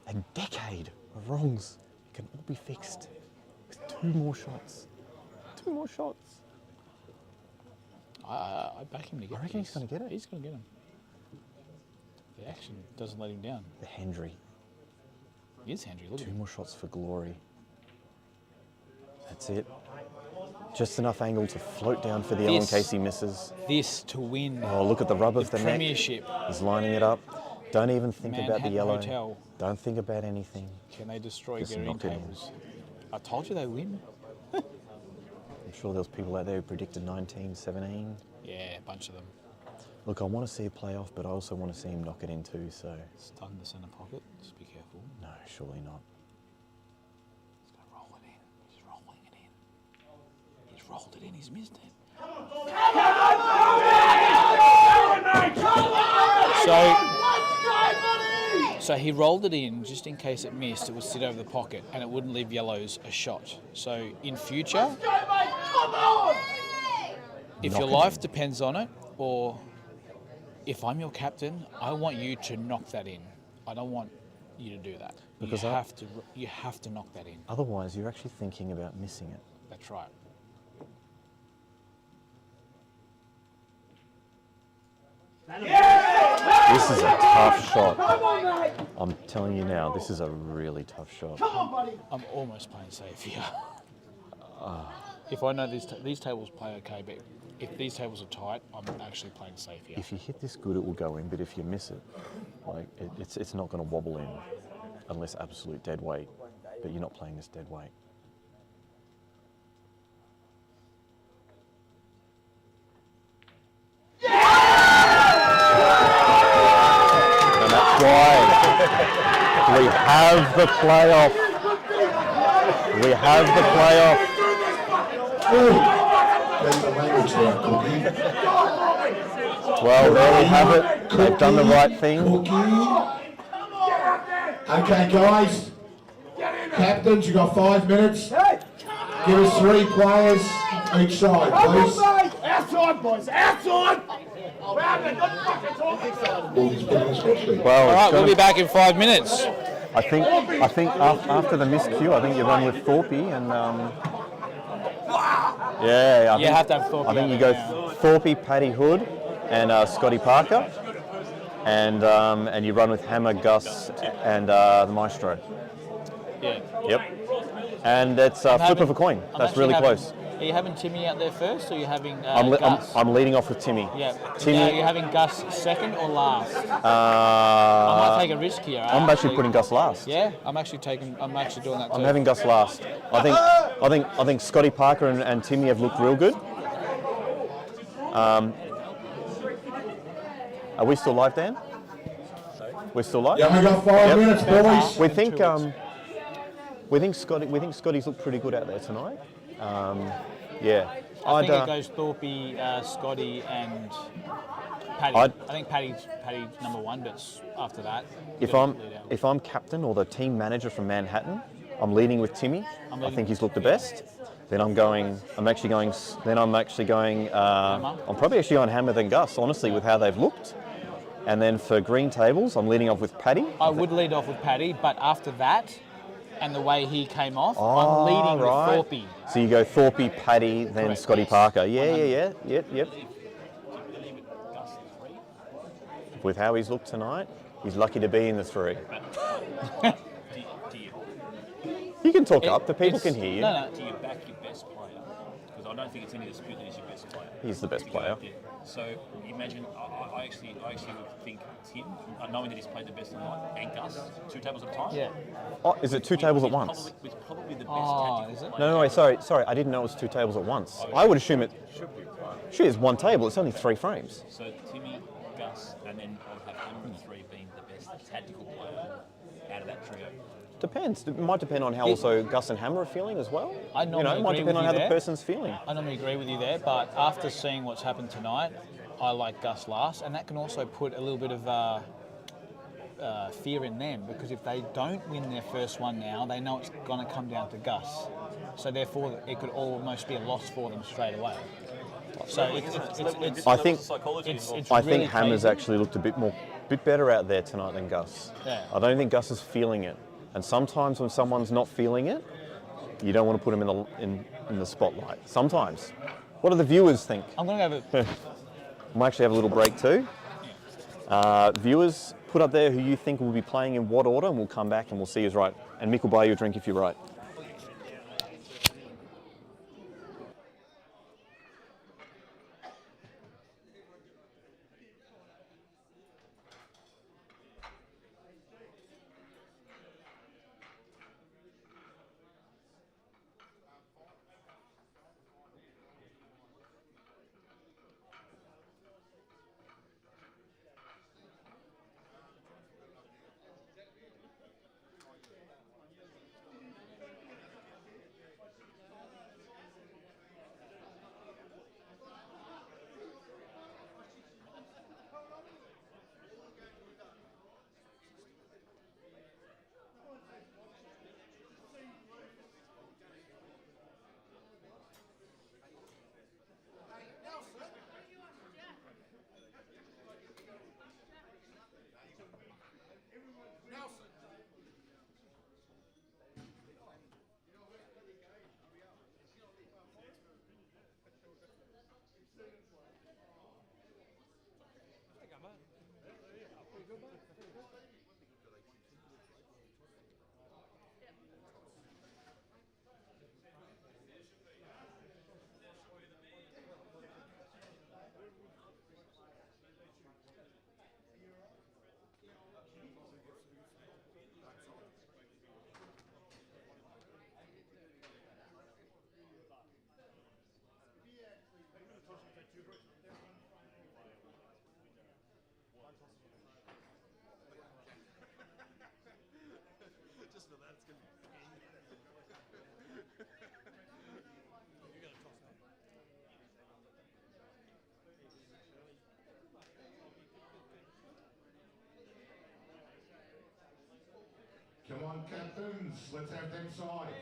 A decade of wrongs can all be fixed with 2 more shots. 2 more shots. I back him to get. I reckon he's these. gonna get it. He's going to get him. The action doesn't let him down. The Hendry. He is Hendry. Look at 2 him. more shots for glory. That's it. Just enough angle to float down for the L in case he misses. This to win. Oh, look at the rub of the neck. Premiership. He's lining it up. Don't even think about the Manhattan yellow. Hotel. Don't think about anything. Can they destroy Just green knock it in. tables? I told you they win. I'm sure there's people out there who predicted 19, 17. Yeah, a bunch of them. Look, I want to see a playoff, but I also want to see him knock it in too, so... Stun the centre pocket. Just be careful. No, surely not. He's going to roll it in. He's rolling it in. He's rolled it in. He's missed it. So he rolled it in just in case it missed. It would sit over the pocket and it wouldn't leave yellows a shot. So in future, if your life depends on it, or if I'm your captain, I want you to knock that in. I don't want you to do that. Because you have to knock that in. Otherwise, you're actually thinking about missing it. That's right. This is a tough shot. I'm telling you now, this is a really tough shot. I'm almost playing safe here. If I know these tables play okay, but if these tables are tight, I'm actually playing safe here. If you hit this good, it will go in, but if you miss it, like it's not going to wobble in unless absolute dead weight. But you're not playing this dead weight. And that's why we have the playoff. We have the playoff. Well, there we have it. They've done the right thing. Okay, guys. Captains, you've got 5 minutes. Give us 3 players each side, please. Outside, boys, outside! Well, All right, we'll be back in 5 minutes. I think after the missed cue, I think you run with Thorpe and yeah, You have to have Thorpe I think out you there go Thorpe, Paddy Hood, and Scotty Parker, and you run with Hammer, Gus, and the Maestro. Yeah. Yep. And it's a flip of a coin. That's really close. Are you having Timmy out there first, or are you having Gus? I'm leading off with Timmy. Yeah. Timmy. Are you having Gus second or last? I might take a risk here. I'm actually putting Gus last. Yeah, I'm actually doing that too. I'm having Gus last. I think Scotty Parker and Timmy have looked real good. Are we still live, Dan? We're still live. Yeah, we got 5 minutes, boys. We think Scotty's looked pretty good out there tonight. Yeah. I think it goes Thorpe, Scotty, and Paddy. I think Paddy's number 1, but after that, If I'm captain or the team manager from Manhattan, I'm leading with Timmy. I think he's looked the best. Then I'm probably actually going on Hammer than Gus, honestly, with how they've looked. And then for green tables, I'm leading off with Paddy. I would lead off with Paddy, but after that, and the way he came off, I'm leading with Thorpe. So you go Thorpe, Paddy, then Correct. Scotty Parker. Yeah. Yep. With how he's looked tonight, he's lucky to be in the 3. You can talk up. The people can hear you. No, Do you back your best player? Because I don't think it's any dispute that he's your best player. He's the best To go player. out there. So imagine, I actually would think Tim, knowing that he's played the best tonight, and Gus, 2 tables at a time. Yeah. Oh, is it 2 tables at once? With probably the best Oh, tactical is it? player. No, wait, sorry. I didn't know it was 2 tables at once. I would assume it should is 1 table. It's only 3 frames. So Timmy, Gus, and then I would have them 3 being the best tactical player out of that trio. Depends. It might depend on how also Gus and Hammer are feeling as well. I normally it might agree depend with on you how there. the person's feeling. I normally agree with you there, but after seeing what's happened tonight, I like Gus last, and that can also put a little bit of fear in them, because if they don't win their first one now, they know it's going to come down to Gus. So therefore, it could almost be a loss for them straight away. So it's I think really Hammer's crazy. actually looked a bit better out there tonight than Gus. Yeah. I don't think Gus is feeling it. And sometimes when someone's not feeling it, you don't want to put them in the spotlight. Sometimes. What do the viewers think? I'm going to go. We'll actually have a little break too. Viewers, put up there who you think will be playing in what order, and we'll come back and we'll see who's right. And Mick will buy you a drink if you're right. Come on, captains, let's have them sides.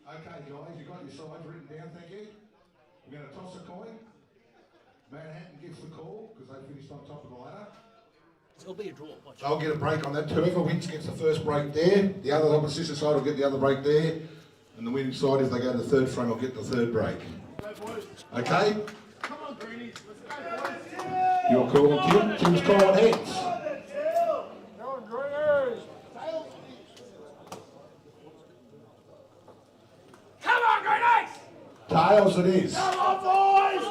Okay, guys, you got your sides written down, thank you. We're going to toss a coin. Manhattan gets the call because they finished on top of the ladder. It'll be a draw. Watch. They'll get a break on that. Whoever wins gets the first break there. The other opposition side will get the other break there. And the winning side, if they go to the third frame, will get the third break. Okay? Come on, Greenies. Let's go, boys. You're calling Tim. Tim's calling heads. Come on, Greenies. Tails it is. Come on, boys.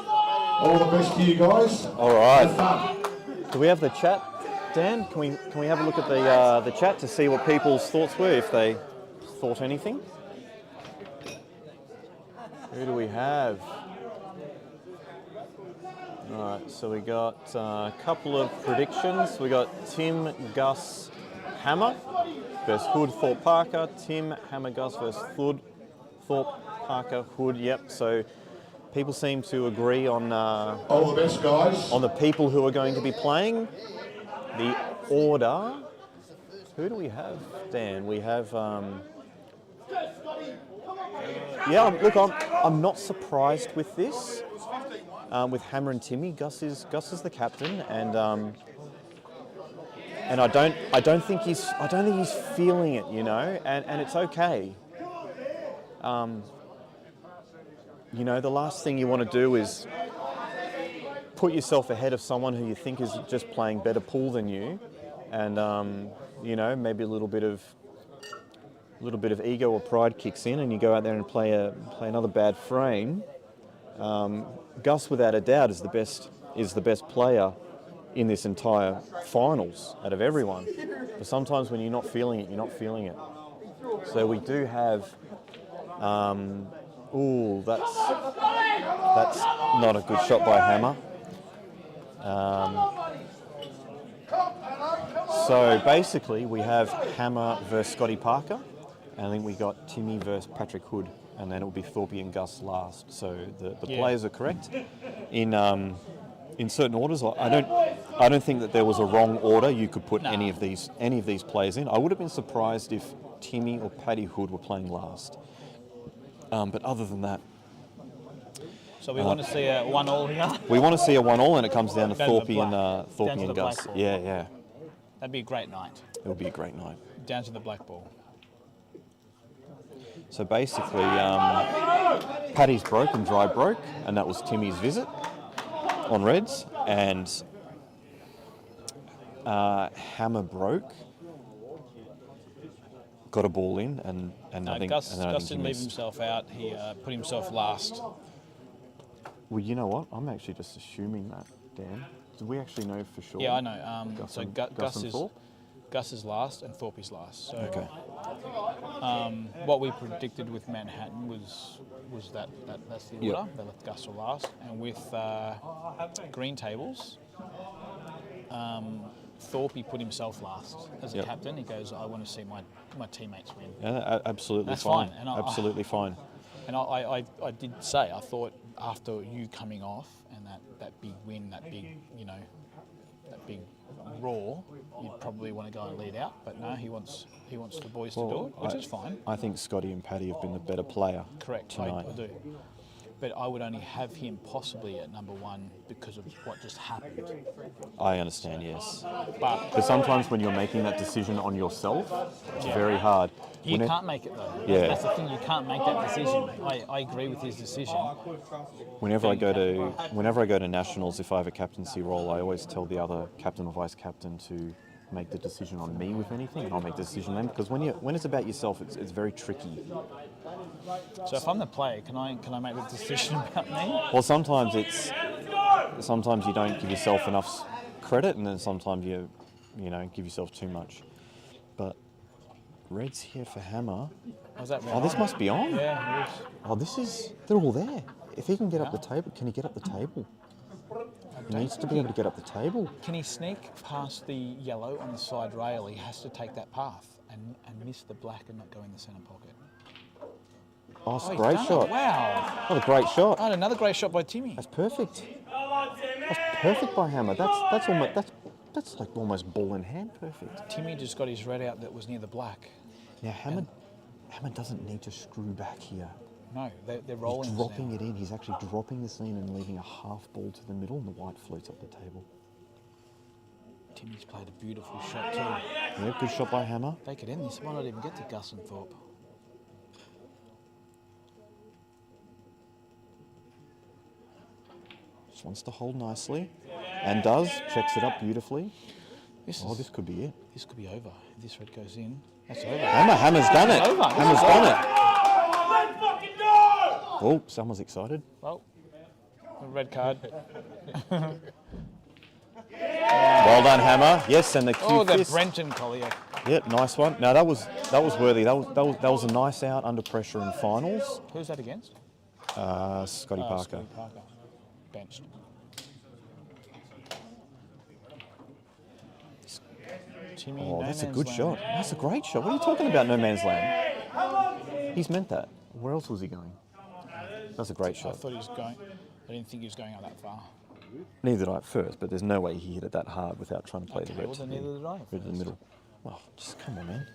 All the best to you guys. All right. Have fun. Do we have the chat, Dan? Can we have a look at the chat to see what people's thoughts were, if they thought anything? Who do we have? All right, so we got a couple of predictions. We got Tim, Gus, Hammer versus Hood, Thorpe, Parker. Tim, Hammer, Gus versus Hood, Thorpe, Parker, Hood. Yep. So people seem to agree on all the best guys. On the people who are going to be playing. The order. Who do we have, Dan? We have. Yeah, look, I'm not surprised with this. With Hammer and Timmy, Gus is the captain, and I don't think he's feeling it, you know, and it's okay. You know, the last thing you want to do is put yourself ahead of someone who you think is just playing better pool than you, and you know, maybe a little bit of ego or pride kicks in, and you go out there and play another bad frame. Gus, without a doubt, is the best player in this entire finals out of everyone. But sometimes when you're not feeling it, you're not feeling it. So we do have. Ooh, that's not a good shot by Hammer. So basically, we have Hammer versus Scotty Parker, and I think we got Timmy versus Patrick Hood, and then it will be Thorpe and Gus last. So the players are correct in certain orders. I don't think that there was a wrong order. You could put any of these players in. I would have been surprised if Timmy or Paddy Hood were playing last. But other than that. So we want to see a 1-1 here? We want to see a 1-1, and it comes down to Thorpe and Gus. Yeah. That'd be a great night. It would be a great night. Down to the black ball. So basically, Paddy's broke and Dry broke, and that was Timmy's visit on Reds, and Hammer broke. Got a ball in, and I think Gus he didn't leave missed. himself out. He put himself last. Well, you know what? I'm actually just assuming that, Dan. Do we actually know for sure? Yeah, I know. Gus and Thorpe? Gus is last and Thorpe is last. So, okay. What we predicted with Manhattan was that's the order. Yep. They left Gus to last, and with green tables, Thorpe put himself last as a captain. He goes, I want to see my teammates win. Yeah, absolutely That's fine. And Absolutely fine. And I did say, I thought after you coming off and that big win, that big, you know, that big roar, you'd probably want to go and lead out. But no, he wants the boys to do it, which is fine. I think Scotty and Paddy have been the better player. Correct, tonight. I do. But I would only have him possibly at number one because of what just happened. I understand, yes. But sometimes when you're making that decision on yourself, it's very hard. You can't make it though. Yeah. That's the thing, you can't make that decision. I agree with his decision. Whenever I go to nationals, if I have a captaincy role, I always tell the other captain or vice captain to make the decision on me with anything, and I'll make the decision then. Because when it's about yourself, it's very tricky. So if I'm the player, can I make the decision about me? Well, sometimes you don't give yourself enough credit, and then sometimes you give yourself too much. But Red's here for Hammer. Was that Oh, this must be on. Yeah, it is. They're all there. If he can get up the table, can he get up the table? He needs to be able to get up the table. Can he sneak past the yellow on the side rail? He has to take that path and miss the black and not go in the centre pocket. Oh, it's a great shot. Wow. What a great shot. Oh, another great shot by Timmy. That's perfect. That's perfect by Hammer. That's almost That's like almost ball in hand perfect. Timmy just got his red out that was near the black. Now Hammer doesn't need to screw back here. No, they're rolling. He's dropping it in. He's actually dropping this in and leaving a half ball to the middle, and the white floats up the table. Timmy's played a beautiful shot too. Yeah, good shot by Hammer. They could end this. Might not even get to Gus and Thorpe. Just wants to hold nicely, and does. Checks it up beautifully. This could be it. This could be over. If this red goes in, that's over. Hammer's done it. Over. Hammer's done it. Oh, someone's excited. Well, a red card. Well done, Hammer. Yes, and the cue Oh, the fist. Brenton Collier. Yep, nice one. No, that was worthy. That was a nice out under pressure in finals. Who's that against? Scotty Parker. Scotty Parker. Benched. Timmy, Oh, no that's a man's good land. shot. That's a great shot. What are you talking about, no man's land? He's meant that. Where else was he going? That's a great I shot. thought he was going. I didn't think he was going out that far. Neither did I at first, but there's no way he hit it that hard without trying to play Okay, the red well, to then the, neither did I at red to the first. middle. Well, just come on, man.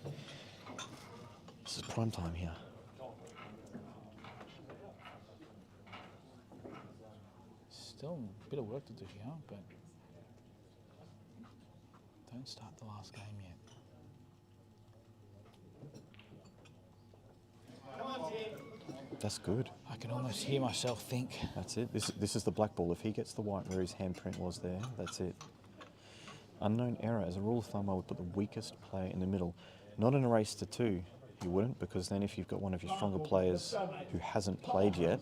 This is prime time here. Still a bit of work to do here, but don't start the last game yet. That's good. I can almost hear myself think. That's it. This is the black ball. If he gets the white where his handprint was there, that's it. Unknown error. As a rule of thumb, I would put the weakest player in the middle. Not in a race to two, you wouldn't, because then if you've got one of your stronger players who hasn't played yet,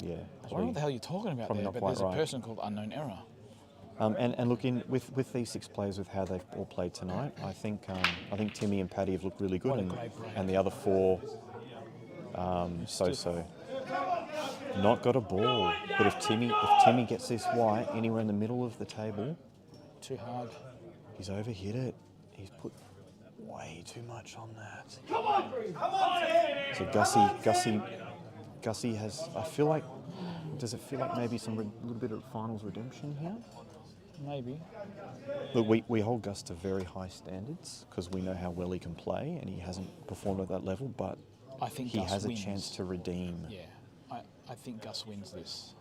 yeah. I don't know what the hell you're talking about probably there, not but quite there's right. a person called Unknown Error. And look, with these six players, with how they've all played tonight, I think Timmy and Paddy have looked really good, What a great break. and the other four, so. Not got a ball, but if Timmy gets this white anywhere in the middle of the table, Too hard. he's overhit it. He's put way too much on that. Come on, come on, So Gussie has. I feel like. Does it feel like maybe some little bit of finals redemption here? Maybe. Look, we hold Gus to very high standards because we know how well he can play, and he hasn't performed at that level. But I think he Gus has wins. a chance to redeem. Yeah, I think Gus wins this.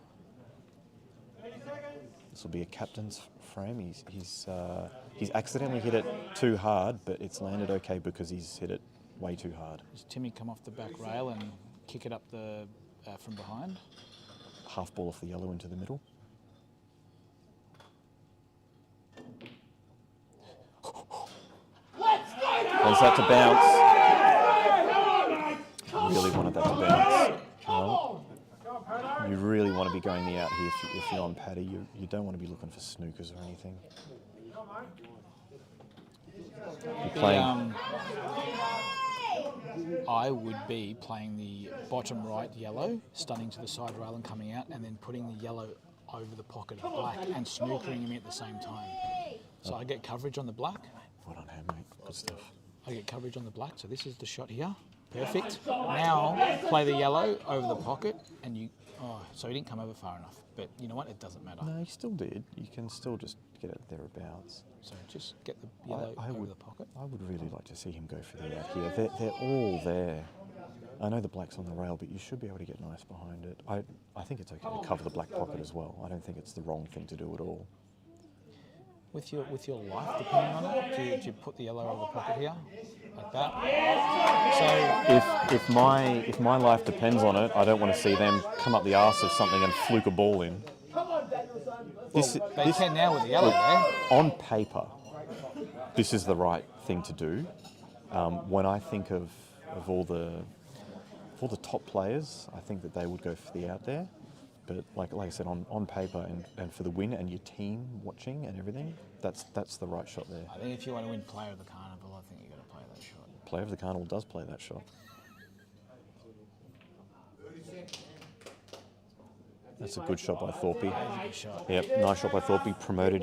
This will be a captain's frame. He's accidentally hit it too hard, but it's landed okay because he's hit it way too hard. Does Timmy come off the back rail and kick it up the from behind? Half ball off the yellow into the middle. Wants that to bounce. Really wanted that to bounce. Well, you really want to be going the out here if you're on Paddy. You don't want to be looking for snookers or anything. You're playing. I would be playing the bottom right yellow, stunning to the side rail and coming out, and then putting the yellow over the pocket of black and snookering him at the same time. So I get coverage on the black. Well done, hand, mate. Good stuff. I get coverage on the black, so this is the shot here. Perfect. Now play the yellow over the pocket, and you. Oh, so he didn't come over far enough. But you know what? It doesn't matter. No, he still did. You can still just get it thereabouts. So just get the yellow over the pocket. I would really like to see him go for the out here. They're all there. I know the black's on the rail, but you should be able to get nice behind it. I think it's okay to cover the black pocket as well. I don't think it's the wrong thing to do at all. With your life depending on it, do you put the yellow over the pocket here, like that? So if my life depends on it, I don't want to see them come up the arse of something and fluke a ball in. They can now with the yellow there. On paper, this is the right thing to do. When I think of all the top players, I think that they would go for the out there. But like I said, on paper and for the win and your team watching and everything, that's the right shot there. I think if you want to win Player of the Carnival, I think you've got to play that shot. Player of the Carnival does play that shot. That's a good shot by Thorpe. Yep, nice shot by Thorpe. Promoted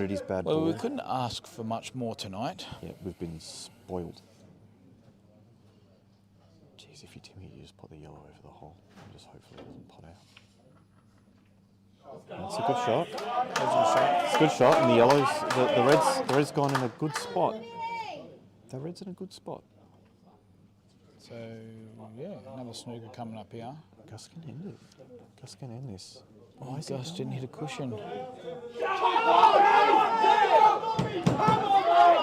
his bad ball. Well, we couldn't ask for much more tonight. Yeah, we've been spoiled. Jeez, if you Timmy, you just put the yellow over the hole and just hopefully it doesn't pot out. That's a good shot. It's a good shot, and the yellows, the red's gone in a good spot. The red's in a good spot. So, yeah, another snooker coming up here. Gus can end it. Gus can end this. Oh, Gus didn't hit a cushion.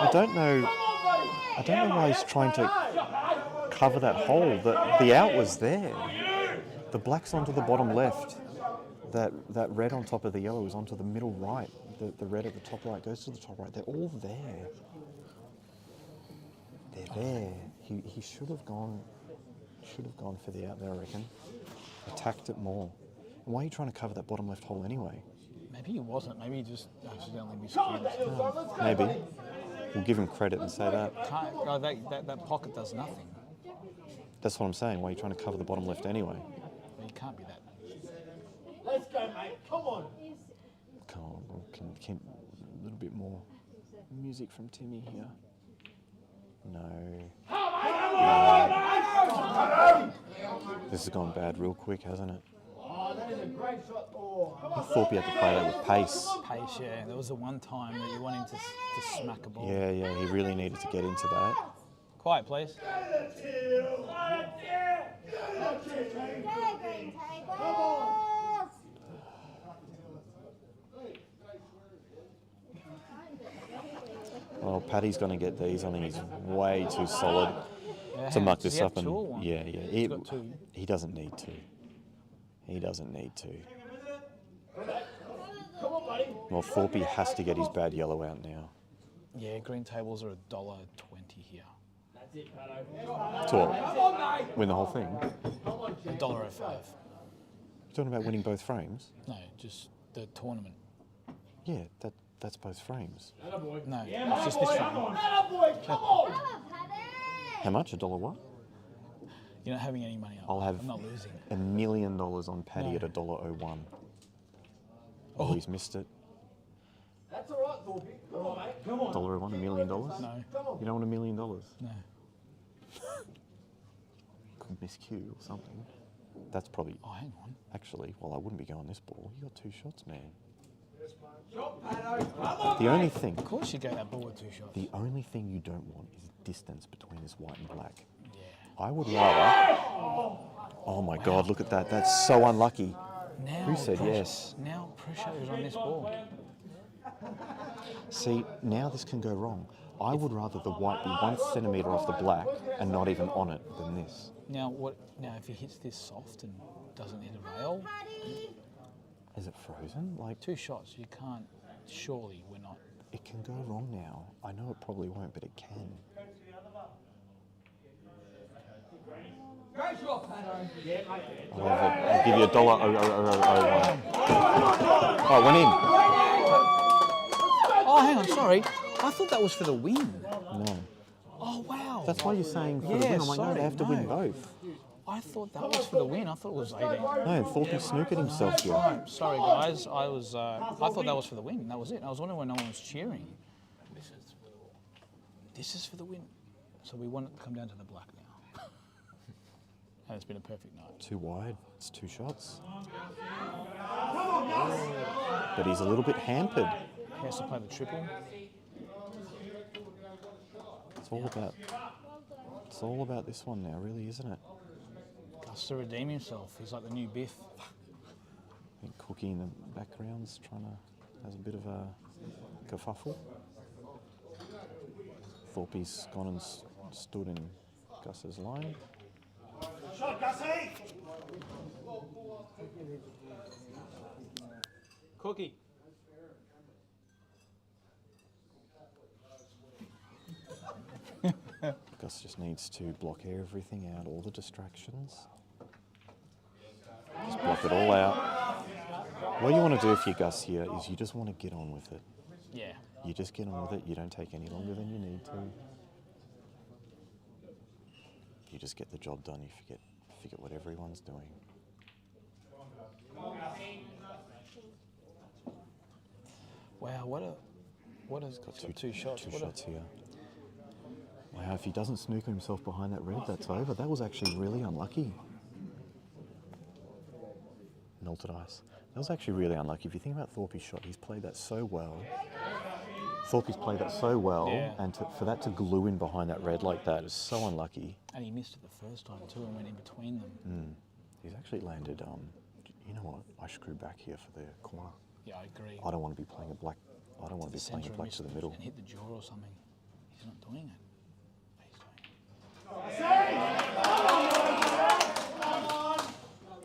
I don't know why he's trying to cover that hole. The out was there. The black's onto the bottom left. That red on top of the yellow is onto the middle right. The red at the top right goes to the top right. They're all there. They're there. He should have gone for the out there, I reckon. Attacked it more. And why are you trying to cover that bottom left hole anyway? Maybe he wasn't. Maybe he just accidentally miscued. Oh, maybe. We'll give him credit and say that. That pocket does nothing. That's what I'm saying. Why are you trying to cover the bottom left anyway? Well, you can't be that. Let's go, mate. Come on. Come on, can a little bit more music from Timmy here. No. This has gone bad real quick, hasn't it? Oh, that is a great shot. Oh. I thought you had to play that with pace. Pace, yeah. There was the one time that you want him to smack a ball. Yeah, he really needed to get into that. Quiet, please. Well, Paddy's going to get these. I think he's way too solid to muck this up. And yeah, he doesn't need to. He doesn't need to. Well, Thorpe has to get his bad yellow out now. Yeah, green tables are $1.20 here. To what? Win the whole thing? $1.05. You're talking about winning both frames? No, just the tournament. Yeah, that's both frames. No, it's just this frame. How much? $1 what? You're not having any money on. I'll have I'm not losing. $1 million on Paddy at $1.01. Oh, he's missed it. That's all right, Thorpe. Come on, mate. Come on. $1.01, $1 million? No. You don't want $1 million? No. Could miscue or something. That's probably. Oh, hang on. Actually, well, I wouldn't be going this ball. You got 2 shots, man. The only thing. Of course, you go that ball with 2 shots. The only thing you don't want is distance between this white and black. Yeah. I would rather. Oh my God! Look at that. That's so unlucky. Now Who said yes? Now pressure is on this ball. See, now this can go wrong. I would rather the white be 1 centimetre off the black and not even on it than this. Now what? Now if he hits this soft and doesn't hit a rail, is it frozen? Like 2 shots, you can't. Surely we're not. It can go wrong now. I know it probably won't, but it can. Great shot, Pato. Yeah, mate. I'll give you $1.0001. Oh, it went in. Oh, hang on, sorry. I thought that was for the win. No. Oh, wow. That's why you're saying for the win. I'm like, no, they have to win both. I thought that was for the win. I thought it was 18. No, Thorpe snookered himself here. Oh, sorry, guys. I thought that was for the win. That was it. I was wondering why no one was cheering. This is for the win. So we want it to come down to the black now. And it's been a perfect night. Too wide. It's 2 shots. But he's a little bit hampered. He has to play the triple. It's all about this one now, really, isn't it? Gus to redeem himself. He's like the new Biff. I think Cookie in the background's has a bit of a kerfuffle. Thorpe's gone and stood in Gus's line. Shot, Gussie! Cookie. Gus just needs to block everything out, all the distractions. Just block it all out. What you want to do if you're Gus here is you just want to get on with it. Yeah. You just get on with it. You don't take any longer than you need to. You just get the job done. You forget what everyone's doing. Wow, what has got 2 shots? Two shots here. Wow, if he doesn't snooker himself behind that red, that's over. That was actually really unlucky. Melted ice. That was actually really unlucky. If you think about Thorpe's shot, he's played that so well. Thorpe's played that so well, Yeah. and for that to glue in behind that red like that is so unlucky. And he missed it the first time too and went in between them. He's actually landed, you know what, I screwed back here for the corner. Yeah, I agree. I don't want to be playing a black, I don't want to be playing a Centre black missed to the it middle. And hit the jaw or something. He's not doing it.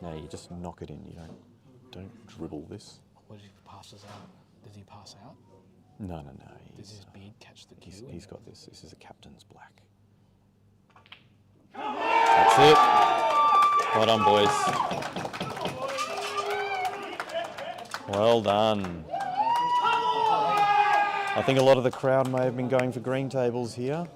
No, you just knock it in, you don't dribble this. What if he passes out? Does he pass out? No. Does his beard catch the cue? He's got this. This is a captain's black. That's it. Well done, boys. Well done. I think a lot of the crowd may have been going for green tables here.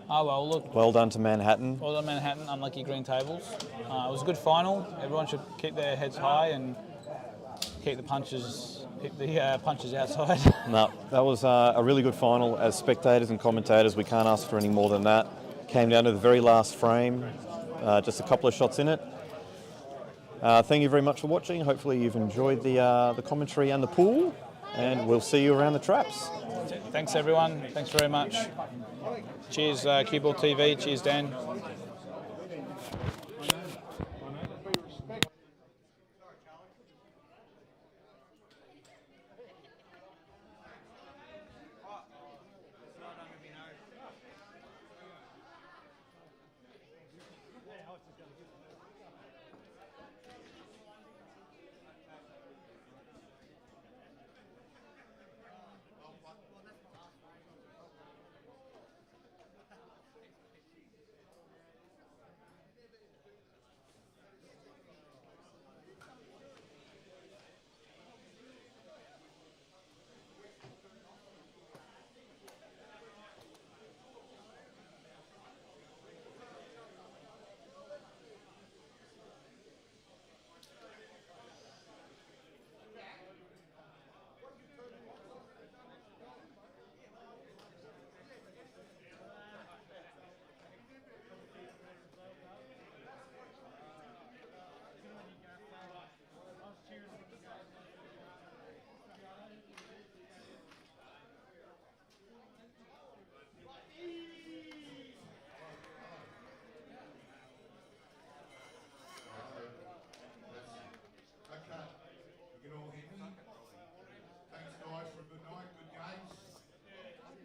Oh, well, look. Well done to Manhattan. Well done, Manhattan. Unlucky green tables. It was a good final. Everyone should keep their heads high and keep the punches outside. No, that was a really good final. As spectators and commentators, we can't ask for any more than that. Came down to the very last frame, just a couple of shots in it. Thank you very much for watching. Hopefully you've enjoyed the commentary and the pool, and we'll see you around the traps. Thanks, everyone. Thanks very much. Cheers, CueballTV. Cheers, Dan.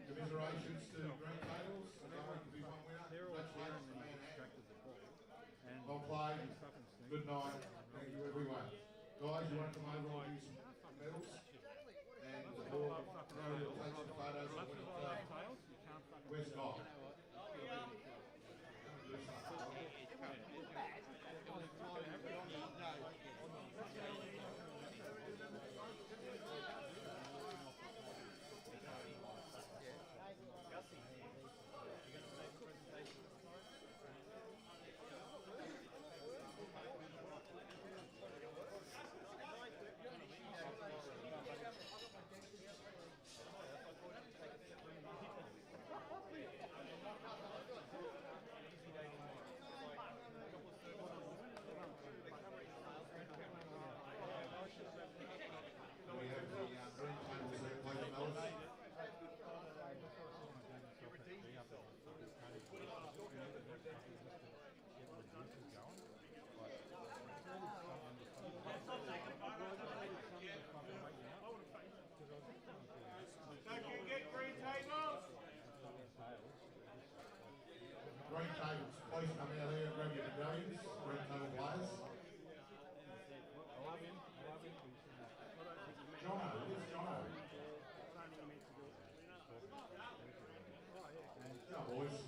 Commiserations to green tables. Going to be one winner. Congratulations to Manhattan. Well played. Good night. Thank you, everyone. Guys, you want to come over and do some medals? And the board will take some photos of Where's Scott? Green tables, please come out here and grab your medallions. Green table players. Jono, where's Jono? Come on, boys.